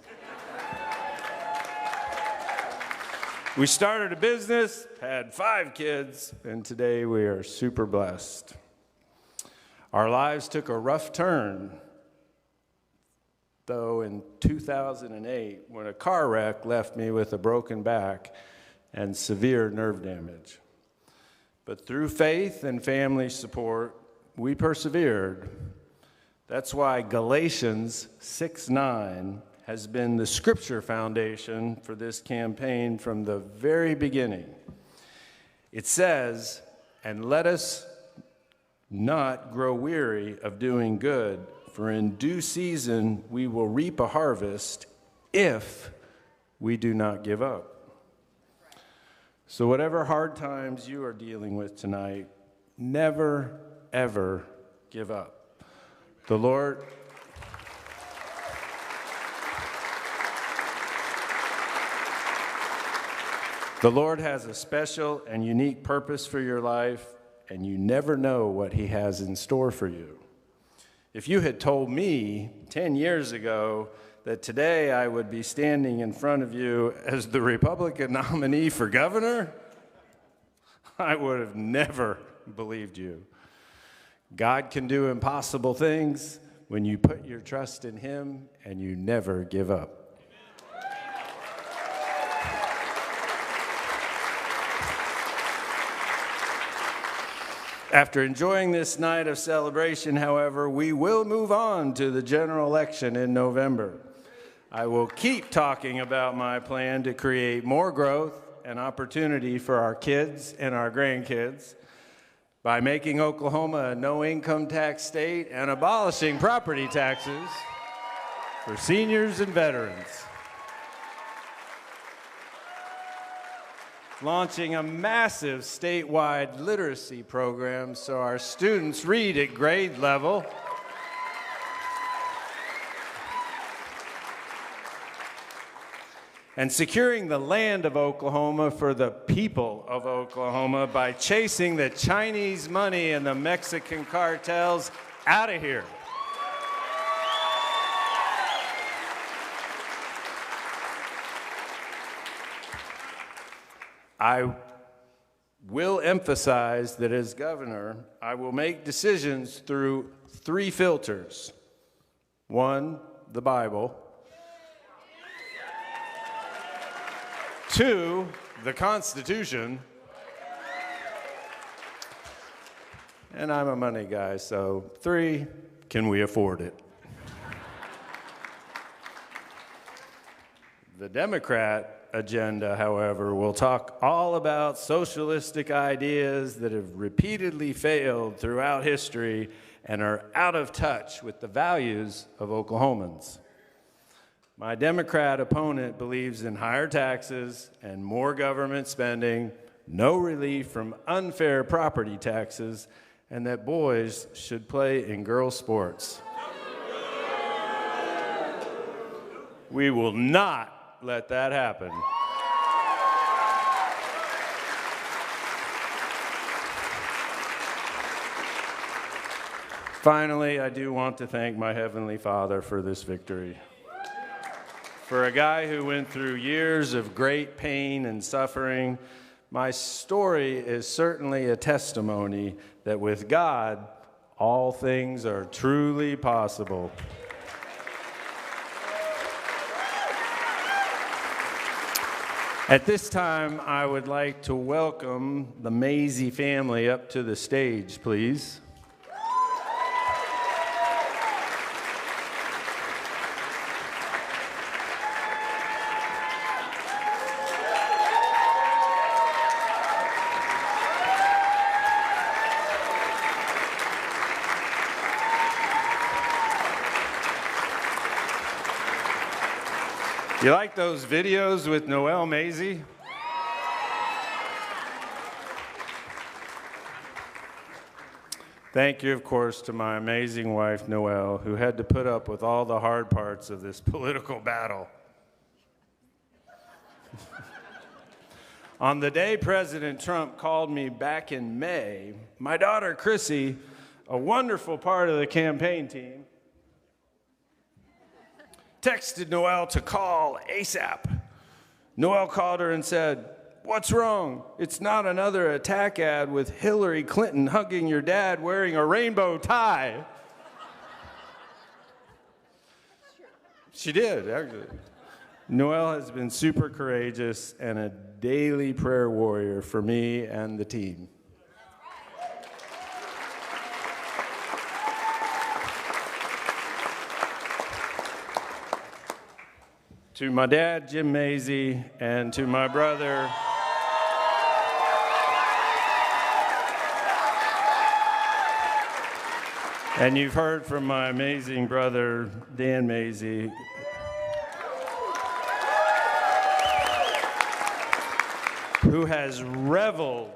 We started a business, had 5 kids, and today we are super blessed. Our lives took a rough turn, though, in 2008 when a car wreck left me with a broken back and severe nerve damage. But through faith and family support, we persevered. That's why Galatians 6:9 has been the scripture foundation for this campaign from the very beginning. It says, "And let us not grow weary of doing good, for in due season we will reap a harvest if we do not give up." So whatever hard times you are dealing with tonight, never, ever give up. The Lord has a special and unique purpose for your life, and you never know what He has in store for you. If you had told me 10 years ago that today I would be standing in front of you as the Republican nominee for governor, I would have never believed you. God can do impossible things when you put your trust in Him and you never give up. After enjoying this night of celebration, however, we will move on to the general election in November. I will keep talking about my plan to create more growth and opportunity for our kids and our grandkids by making Oklahoma a no-income tax state and abolishing property taxes for seniors and veterans. Launching a massive statewide literacy program so our students read at grade level. And securing the land of Oklahoma for the people of Oklahoma by chasing the Chinese money and the Mexican cartels out of here. I will emphasize that as governor, I will make decisions through 3 filters. 1, the Bible. 2, the Constitution. And I'm a money guy, so 3, can we afford it? The Democrat agenda, however, will talk all about socialistic ideas that have repeatedly failed throughout history and are out of touch with the values of Oklahomans. My Democrat opponent believes in higher taxes and more government spending, no relief from unfair property taxes, and that boys should play in girls' sports. We will not let that happen. Finally, I do want to thank my Heavenly Father for this victory. For a guy who went through years of great pain and suffering, my story is certainly a testimony that with God, all things are truly possible. At this time, I would like to welcome the Mazie family up to the stage, please. You like those videos with Noelle Mazie? Thank you, of course, to my amazing wife, Noelle, who had to put up with all the hard parts of this political battle. On the day President Trump called me back in May, my daughter, Chrissy, a wonderful part of the campaign team, texted Noelle to call ASAP. Noelle called her and said, "What's wrong? It's not another attack ad with Hillary Clinton hugging your dad wearing a rainbow tie." She did, actually. Noelle has been super courageous and a daily prayer warrior for me and the team. To my dad, Jim Mazie, and to my brother, and you've heard from my amazing brother, Dan Mazie, who has reveled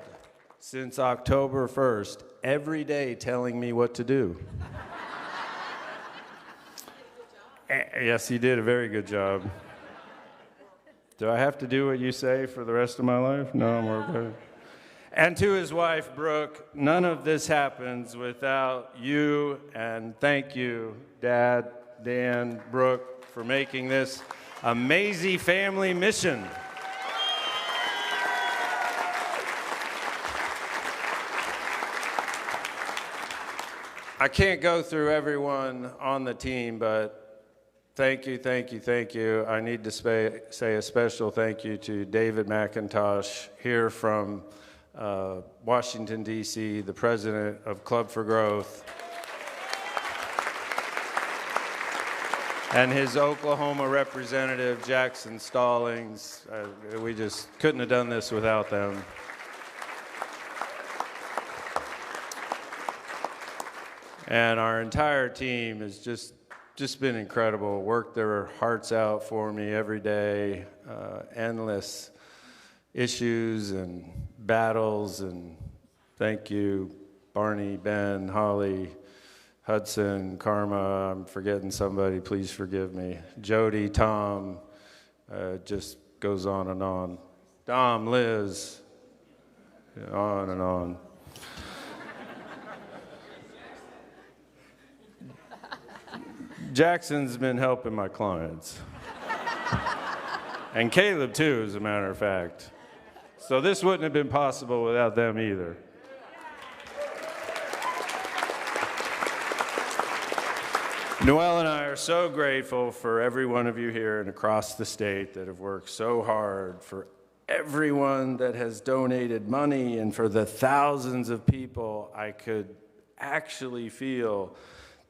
since October 1st, every day telling me what to do. Yes, he did a very good job. Do I have to do what you say for the rest of my life? No, I'm okay. And to his wife, Brooke, none of this happens without you, and thank you, Dad, Dan, Brooke, for making this a Mazie family mission. I can't go through everyone on the team, but thank you, thank you, thank you. I need to say a special thank you to David McIntosh here from Washington, D.C., the president of Club for Growth, and his Oklahoma representative, Jackson Stallings. We just couldn't have done this without them. And our entire team has just been incredible, worked their hearts out for me every day, endless issues and battles, and thank you, Barney, Ben, Holly, Hudson, Karma, I'm forgetting somebody, please forgive me. Jody, Tom, just goes on and on. Dom, Liz, on and on. Jackson's been helping my clients. And Caleb too, as a matter of fact. So this wouldn't have been possible without them either. Noelle and I are so grateful for every one of you here and across the state that have worked so hard, for everyone that has donated money, and for the thousands of people I could actually feel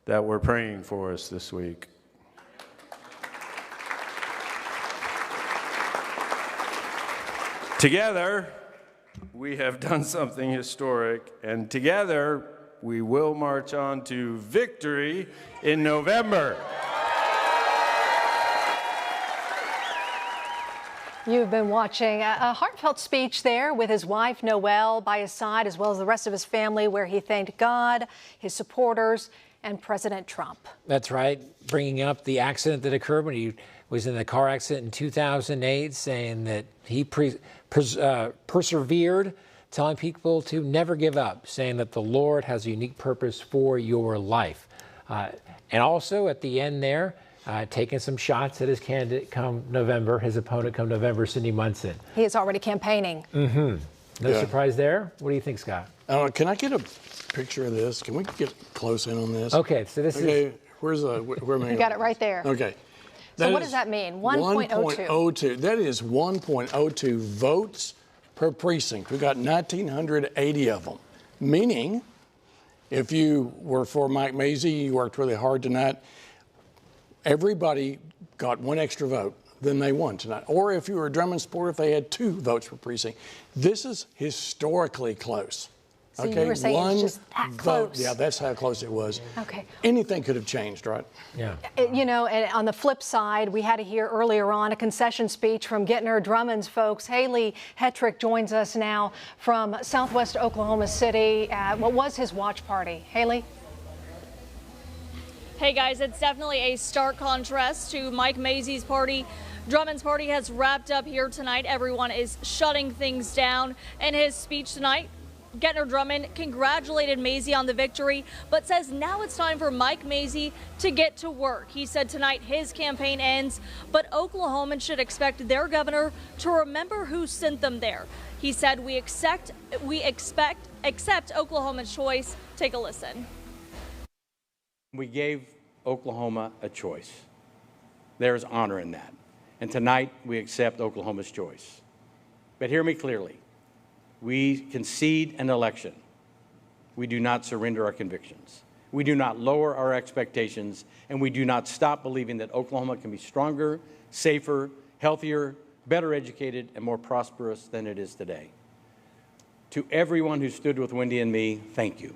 that were praying for us this week. Together, we have done something historic, and together, we will march on to victory in November. You've been watching a heartfelt speech there with his wife, Noelle, by his side, as well as the rest of his family, where he thanked God, his supporters, and President Trump. That's right. Bringing up the accident that occurred when he was in the car accident in 2008, saying that he persevered, telling people to never give up, saying that the Lord has a unique purpose for your life. And also at the end there, taking some shots at his candidate come November, his opponent come November, Cindy Munson. He is already campaigning. No surprise there? What do you think, Scott? Can I get a picture of this? Can we get close in on this? Okay, so this is... Where am I? You got it right there. Okay. So what does that mean? 1.02. 1.02. That is 1.02 votes per precinct. We got 1,980 of them. Meaning, if you were for Mike Mazie, you worked really hard tonight, everybody got one extra vote, then they won tonight. Or if you were a Drummond supporter, if they had 2 votes per precinct. This is historically close. So you were saying it's just that close. Yeah, that's how close it was. Okay. Anything could have changed, right? Yeah. You know, and on the flip side, we had to hear earlier on a concession speech from Gettner Drummond's folks. Haley Hetrick joins us now from Southwest Oklahoma City at what was his watch party. Haley? Hey guys, it's definitely a stark contrast to Mike Mazie's party. Drummond's party has wrapped up here tonight. Everyone is shutting things down. In his speech tonight, Gettner Drummond congratulated Mazie on the victory, but says now it's time for Mike Mazie to get to work. He said tonight his campaign ends, but Oklahomans should expect their governor to remember who sent them there. He said we accept Oklahoma's choice. Take a listen. We gave Oklahoma a choice. There's honor in that. And tonight we accept Oklahoma's choice. But hear me clearly. We concede an election. We do not surrender our convictions. We do not lower our expectations, and we do not stop believing that Oklahoma can be stronger, safer, healthier, better educated, and more prosperous than it is today. To everyone who stood with Wendy and me, thank you.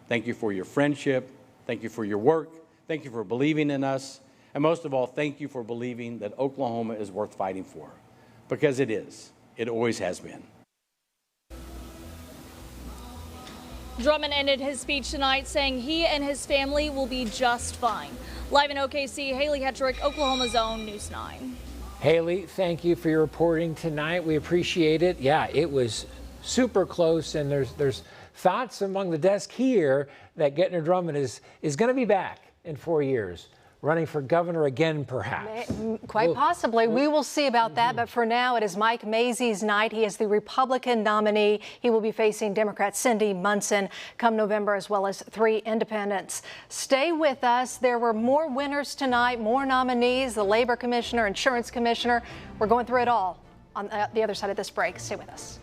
Thank you for your friendship. Thank you for your work. Thank you for believing in us. And most of all, thank you for believing that Oklahoma is worth fighting for. Because it is. It always has been. Drummond ended his speech tonight saying he and his family will be just fine. Live in OKC, Haley Hetrick, Oklahoma's own News 9. Haley, thank you for your reporting tonight. We appreciate it. Yeah, it was super close, and there's thoughts among the desk here that Gettner Drummond is going to be back in 4 years, running for governor again, perhaps. Quite possibly. We will see about that. But for now, it is Mike Mazie's night. He is the Republican nominee. He will be facing Democrat Cindy Munson come November, as well as 3 independents. Stay with us. There were more winners tonight, more nominees, the labor commissioner, insurance commissioner. We're going through it all on the other side of this break. Stay with us.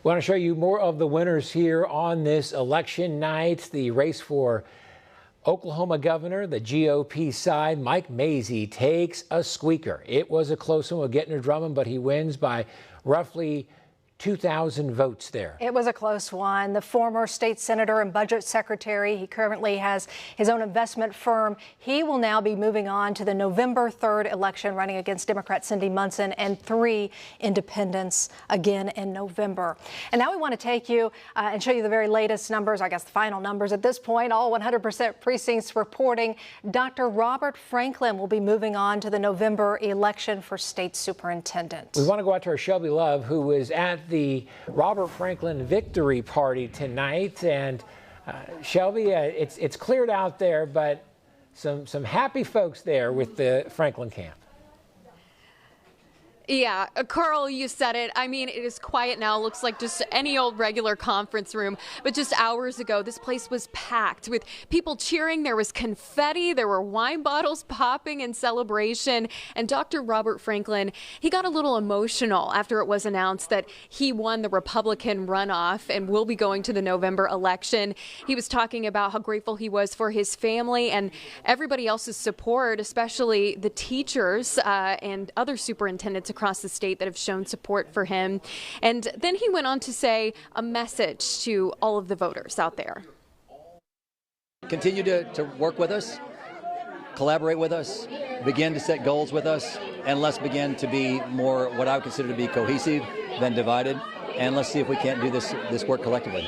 We want to show you more of the winners here on this election night. The race for Oklahoma governor, the GOP side, Mike Mazzei takes a squeaker. It was a close one with Gettner Drummond, but he wins by roughly 2,000 votes there. It was a close one. The former state senator and budget secretary, he currently has his own investment firm. He will now be moving on to the November 3rd election, running against Democrat Cindy Munson and 3 independents again in November. And now we want to take you and show you the very latest numbers, I guess the final numbers at this point, all 100% precincts reporting. Dr. Robert Franklin will be moving on to the November election for state superintendent. We want to go out to our Shelby Love, who was at the Robert Franklin victory party tonight. And Shelby, it's cleared out there, but some happy folks there with the Franklin camp. Yeah, Carl, you said it. I mean, it is quiet now. Looks like just any old regular conference room. But just hours ago, this place was packed with people cheering. There was confetti. There were wine bottles popping in celebration. And Dr. Robert Franklin, he got a little emotional after it was announced that he won the Republican runoff and will be going to the November election. He was talking about how grateful he was for his family and everybody else's support, especially the teachers and other superintendents across the state that have shown support for him. And then he went on to say a message to all of the voters out there. Continue to work with us, collaborate with us, begin to set goals with us, and let's begin to be more what I would consider to be cohesive than divided. And let's see if we can't do this work collectively.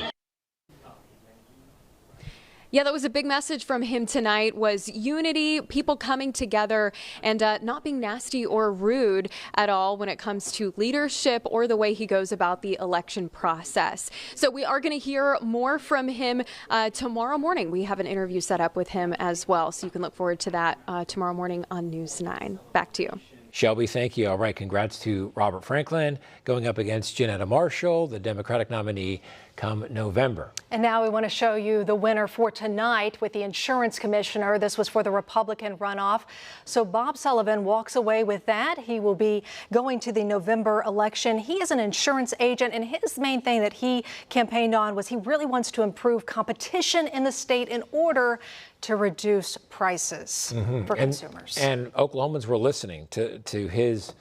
Yeah, that was a big message from him tonight, was unity, people coming together, and not being nasty or rude at all when it comes to leadership or the way he goes about the election process. So we are going to hear more from him tomorrow morning. We have an interview set up with him as well, so you can look forward to that tomorrow morning on News 9. Back to you. Shelby, thank you. All right, congrats to Robert Franklin going up against Janetta Marshall, the Democratic nominee, come November. And now we want to show you the winner for tonight with the insurance commissioner. This was for the Republican runoff. So Bob Sullivan walks away with that. He will be going to the November election. He is an insurance agent, and his main thing that he campaigned on was he really wants to improve competition in the state in order to reduce prices for consumers. And Oklahomans were listening to his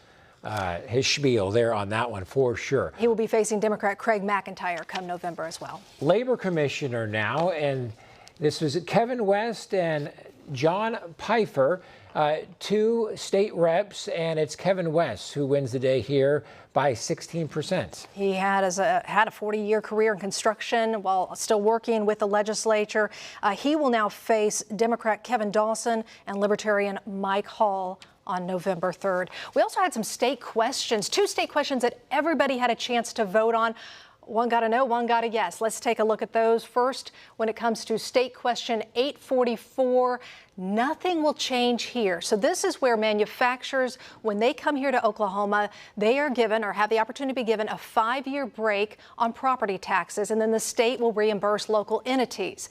spiel there on that one for sure. He will be facing Democrat Craig McIntyre come November as well. Labor commissioner now, and this was Kevin West and John Pfeiffer, 2 state reps, and it's Kevin West who wins the day here by 16%. He had a 40-year career in construction while still working with the legislature. He will now face Democrat Kevin Dawson and Libertarian Mike Hall on November 3rd. We also had some state questions, 2 state questions that everybody had a chance to vote on. One got a no, one got a yes. Let's take a look at those. First, when it comes to state question 844, nothing will change here. So this is where manufacturers, when they come here to Oklahoma, they are given or have the opportunity to be given a 5-year break on property taxes, and then the state will reimburse local entities.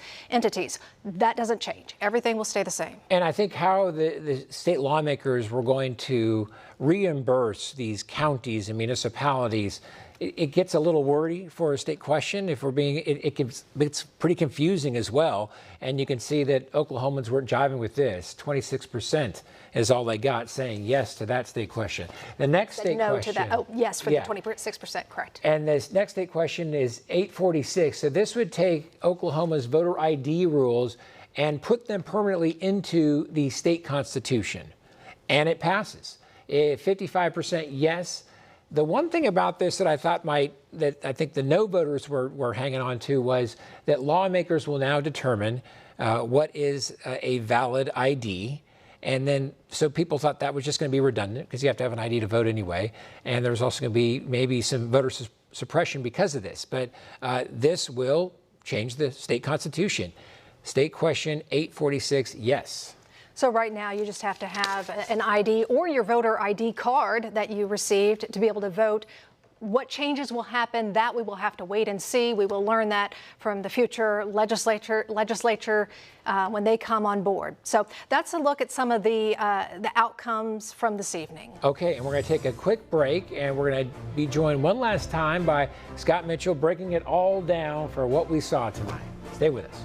That doesn't change. Everything will stay the same. And I think how the state lawmakers were going to reimburse these counties and municipalities, it gets a little wordy for a state question. If we're being, it's pretty confusing as well. And you can see that Oklahomans weren't jiving with this. 26% is all they got saying yes to that state question. The next state no question. to that. Oh, yes, for the 26%, correct. And this next state question is 846. So this would take Oklahoma's voter ID rules and put them permanently into the state constitution. And it passes. 55% yes. The one thing about this that I thought that I think the no voters were hanging on to was that lawmakers will now determine what is a valid ID. And then, so people thought that was just going to be redundant because you have to have an ID to vote anyway. And there's also going to be maybe some voter suppression because of this. But this will change the state constitution. State question 846, yes. So right now you just have to have an ID or your voter ID card that you received to be able to vote What changes will happen, that we will have to wait and see. We will learn that from the future legislature when they come on board. So that's a look at some of the outcomes from this evening. Okay, and we're going to take a quick break, and we're going to be joined one last time by Scott Mitchell, breaking it all down for what we saw tonight. Stay with us.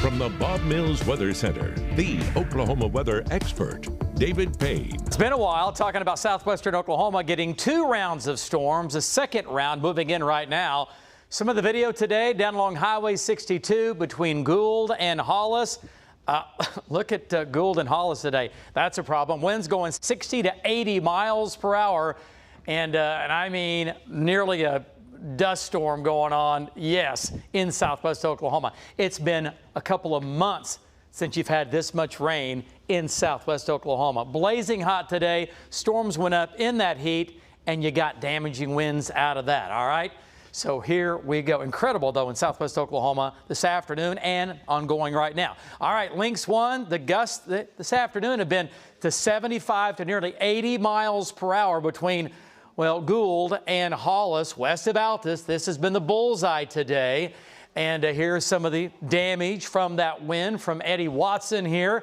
From the Bob Mills Weather Center, the Oklahoma weather expert, David Payne. It's been a while talking about southwestern Oklahoma getting 2 rounds of storms, a second round moving in right now. Some of the video today down along Highway 62 between Gould and Hollis. Look at Gould and Hollis today. That's a problem. Winds going 60 to 80 miles per hour. And I mean nearly a dust storm going on, yes, in southwest Oklahoma. It's been a couple of months since you've had this much rain in southwest Oklahoma. Blazing hot today. Storms went up in that heat, and you got damaging winds out of that, all right? So here we go. Incredible, though, in southwest Oklahoma this afternoon and ongoing right now. All right, Lynx 1, the gusts this afternoon have been to 75 to nearly 80 miles per hour between, well, Gould and Hollis, west of Altus. This has been the bullseye today. And here's some of the damage from that wind from Eddie Watson here.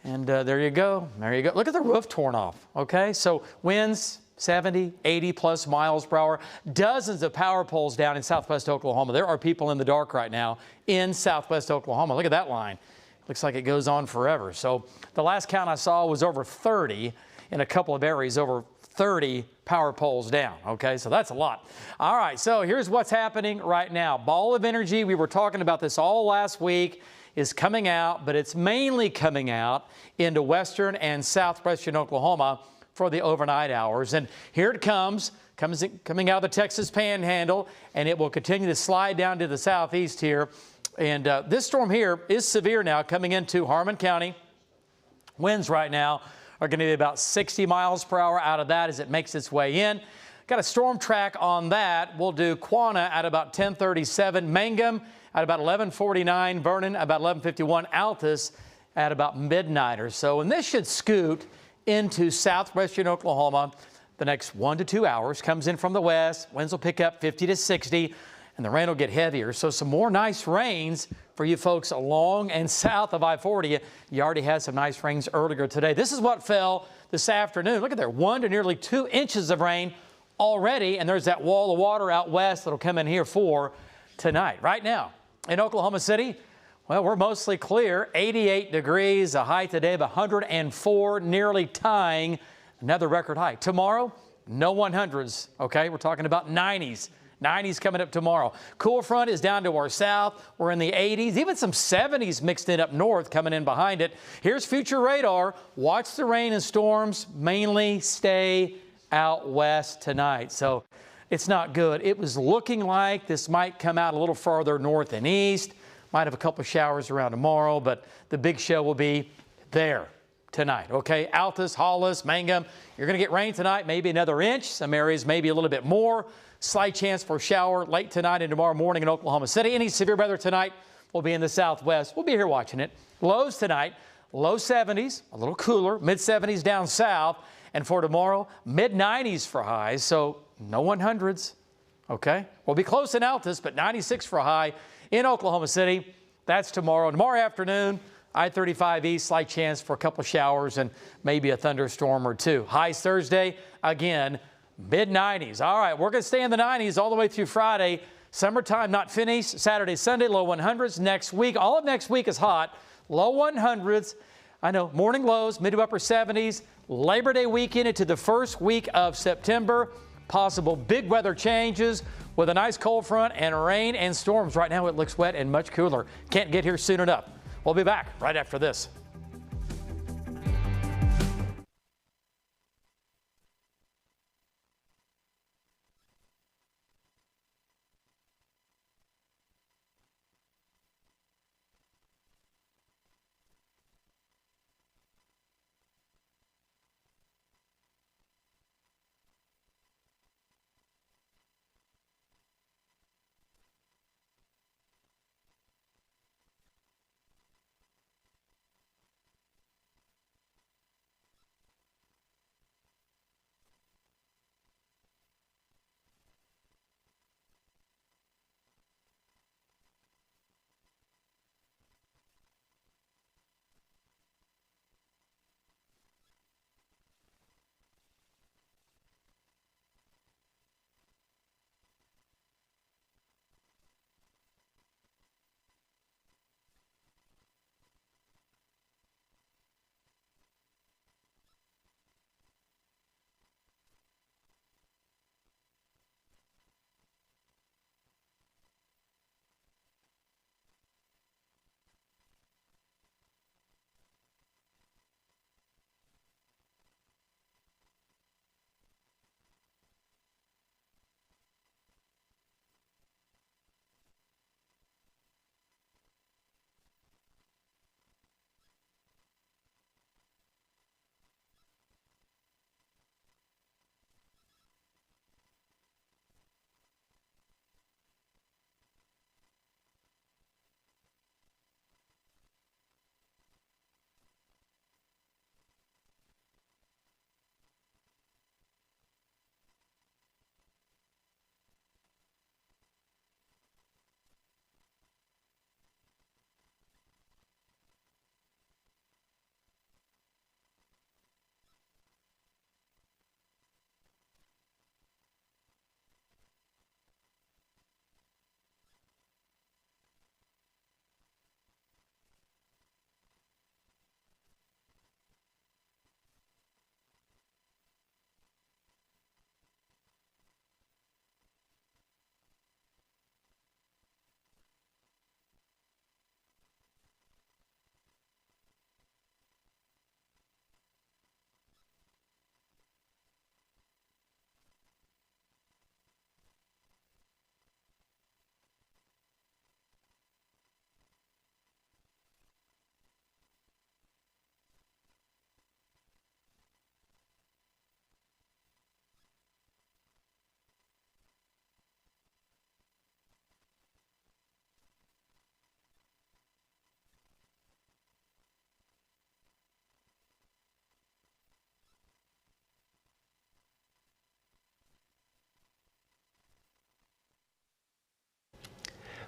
And there you go. There you go. Look at the roof torn off, okay? So winds 70, 80 plus miles per hour. Dozens of power poles down in southwest Oklahoma. There are people in the dark right now in southwest Oklahoma. Look at that line. Looks like it goes on forever. So the last count I saw was over 30 in a couple of areas, over 30 power poles down, okay? So that's a lot. All right, so here's what's happening right now. Ball of energy, we were talking about this all last week. is coming out, but it's mainly coming out into western and southwestern Oklahoma for the overnight hours. And here it comes coming out of the Texas Panhandle, and it will continue to slide down to the southeast here. And this storm here is severe now, coming into Harmon County. Winds right now are going to be about 60 miles per hour out of that as it makes its way in. Got a storm track on that. We'll do Quanah at about 10:37, Mangum at about 11:49, Vernon about 11:51, Altus at about midnight or so. And this should scoot into southwestern Oklahoma the next 1 to 2 hours. Comes in from the west. Winds will pick up 50 to 60, and the rain will get heavier. So some more nice rains for you folks along and south of I-40. You already had some nice rains earlier today. This is what fell this afternoon. Look at there, 1 to nearly 2 inches of rain already, and there's that wall of water out west that'll come in here for tonight. Right now in Oklahoma City, well, we're mostly clear. 88 degrees, a high today of 104, nearly tying another record high. Tomorrow, no 100s, okay? We're talking about 90s. 90s coming up tomorrow. Cool front is down to our south. We're in the 80s, even some 70s mixed in up north coming in behind it. Here's future radar. Watch the rain and storms mainly stay out west tonight. So it's not good. It was looking like this might come out a little farther north and east. Might have a couple of showers around tomorrow, but the big show will be there tonight, okay? Altus, Hollis, Mangum. You're going to get rain tonight, maybe another inch. Some areas maybe a little bit more. Slight chance for a shower late tonight and tomorrow morning in Oklahoma City. Any severe weather tonight will be in the southwest. We'll be here watching it. Lows tonight, low 70s, a little cooler, mid 70s down south. And for tomorrow, mid 90s for highs, so no 100s, okay? We'll be close in Altus, but 96 for a high in Oklahoma City. That's tomorrow. Tomorrow afternoon, I-35 east, slight chance for a couple of showers and maybe a thunderstorm or two. Highs Thursday, again, mid-90s. All right, we're going to stay in the 90s all the way through Friday. Summertime not finished. Saturday, Sunday, low 100s. Next week, all of next week is hot. Low 100s. I know, morning lows, mid to upper 70s. Labor Day weekend into the first week of September. Possible big weather changes with a nice cold front and rain and storms. Right now it looks wet and much cooler. Can't get here soon enough. We'll be back right after this.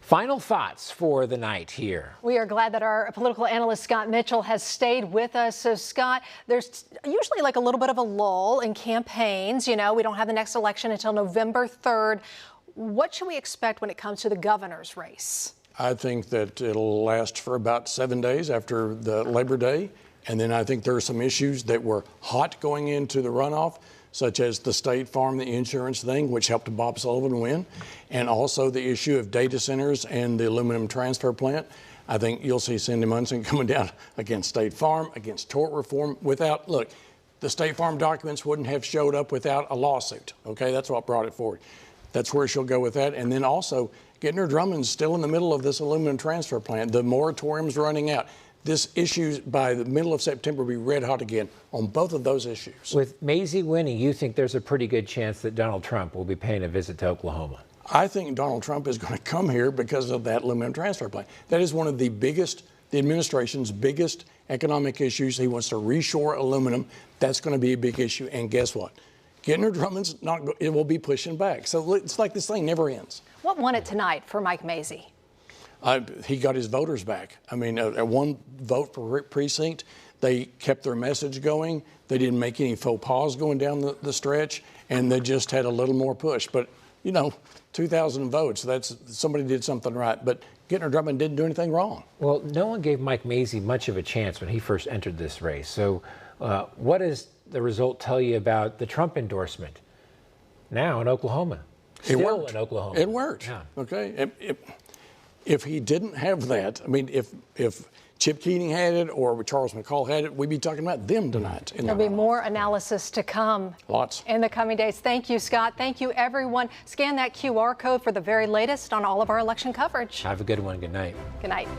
Final thoughts for the night here. We are glad that our political analyst Scott Mitchell has stayed with us. So Scott, there's usually like a little bit of a lull in campaigns. You know, we don't have the next election until November 3rd. What should we expect when it comes to the governor's race? I think that it'll last for about 7 days after the Labor Day. And then I think there are some issues that were hot going into the runoff, such as the State Farm, the insurance thing, which helped Bob Sullivan win, and also the issue of data centers and the aluminum transfer plant. I think you'll see Cindy Munson coming down against State Farm, against tort reform without, look, the State Farm documents wouldn't have showed up without a lawsuit, okay? That's what brought it forward. That's where she'll go with that. And then also, Gittner Drummond's still in the middle of this aluminum transfer plant. The moratorium's running out. This issue by the middle of September will be red hot again on both of those issues. With Mazie winning, you think there's a pretty good chance that Donald Trump will be paying a visit to Oklahoma? I think Donald Trump is going to come here because of that aluminum transfer plant. That is one of the biggest, the administration's biggest economic issues. He wants to reshore aluminum. That's going to be a big issue. And guess what? Gittner Drummond's not, it will be pushing back. So it's like this thing never ends. What won it tonight for Mike Mazie? He got his voters back. I mean, at one vote per precinct, they kept their message going. They didn't make any faux pas going down the stretch, and they just had a little more push. But, you know, 2,000 votes, that's somebody did something right. But Gittner Drummond didn't do anything wrong. Well, no one gave Mike Mazie much of a chance when he first entered this race. So what does the result tell you about the Trump endorsement now in Oklahoma? Still in Oklahoma. It worked. Yeah. Okay. If he didn't have that, I mean, if Chip Keating had it or Charles McCall had it, we'd be talking about them tonight. There'll be more analysis to come. Lots. In the coming days. Thank you, Scott. Thank you, everyone. Scan that QR code for the very latest on all of our election coverage. Have a good one. Good night. Good night.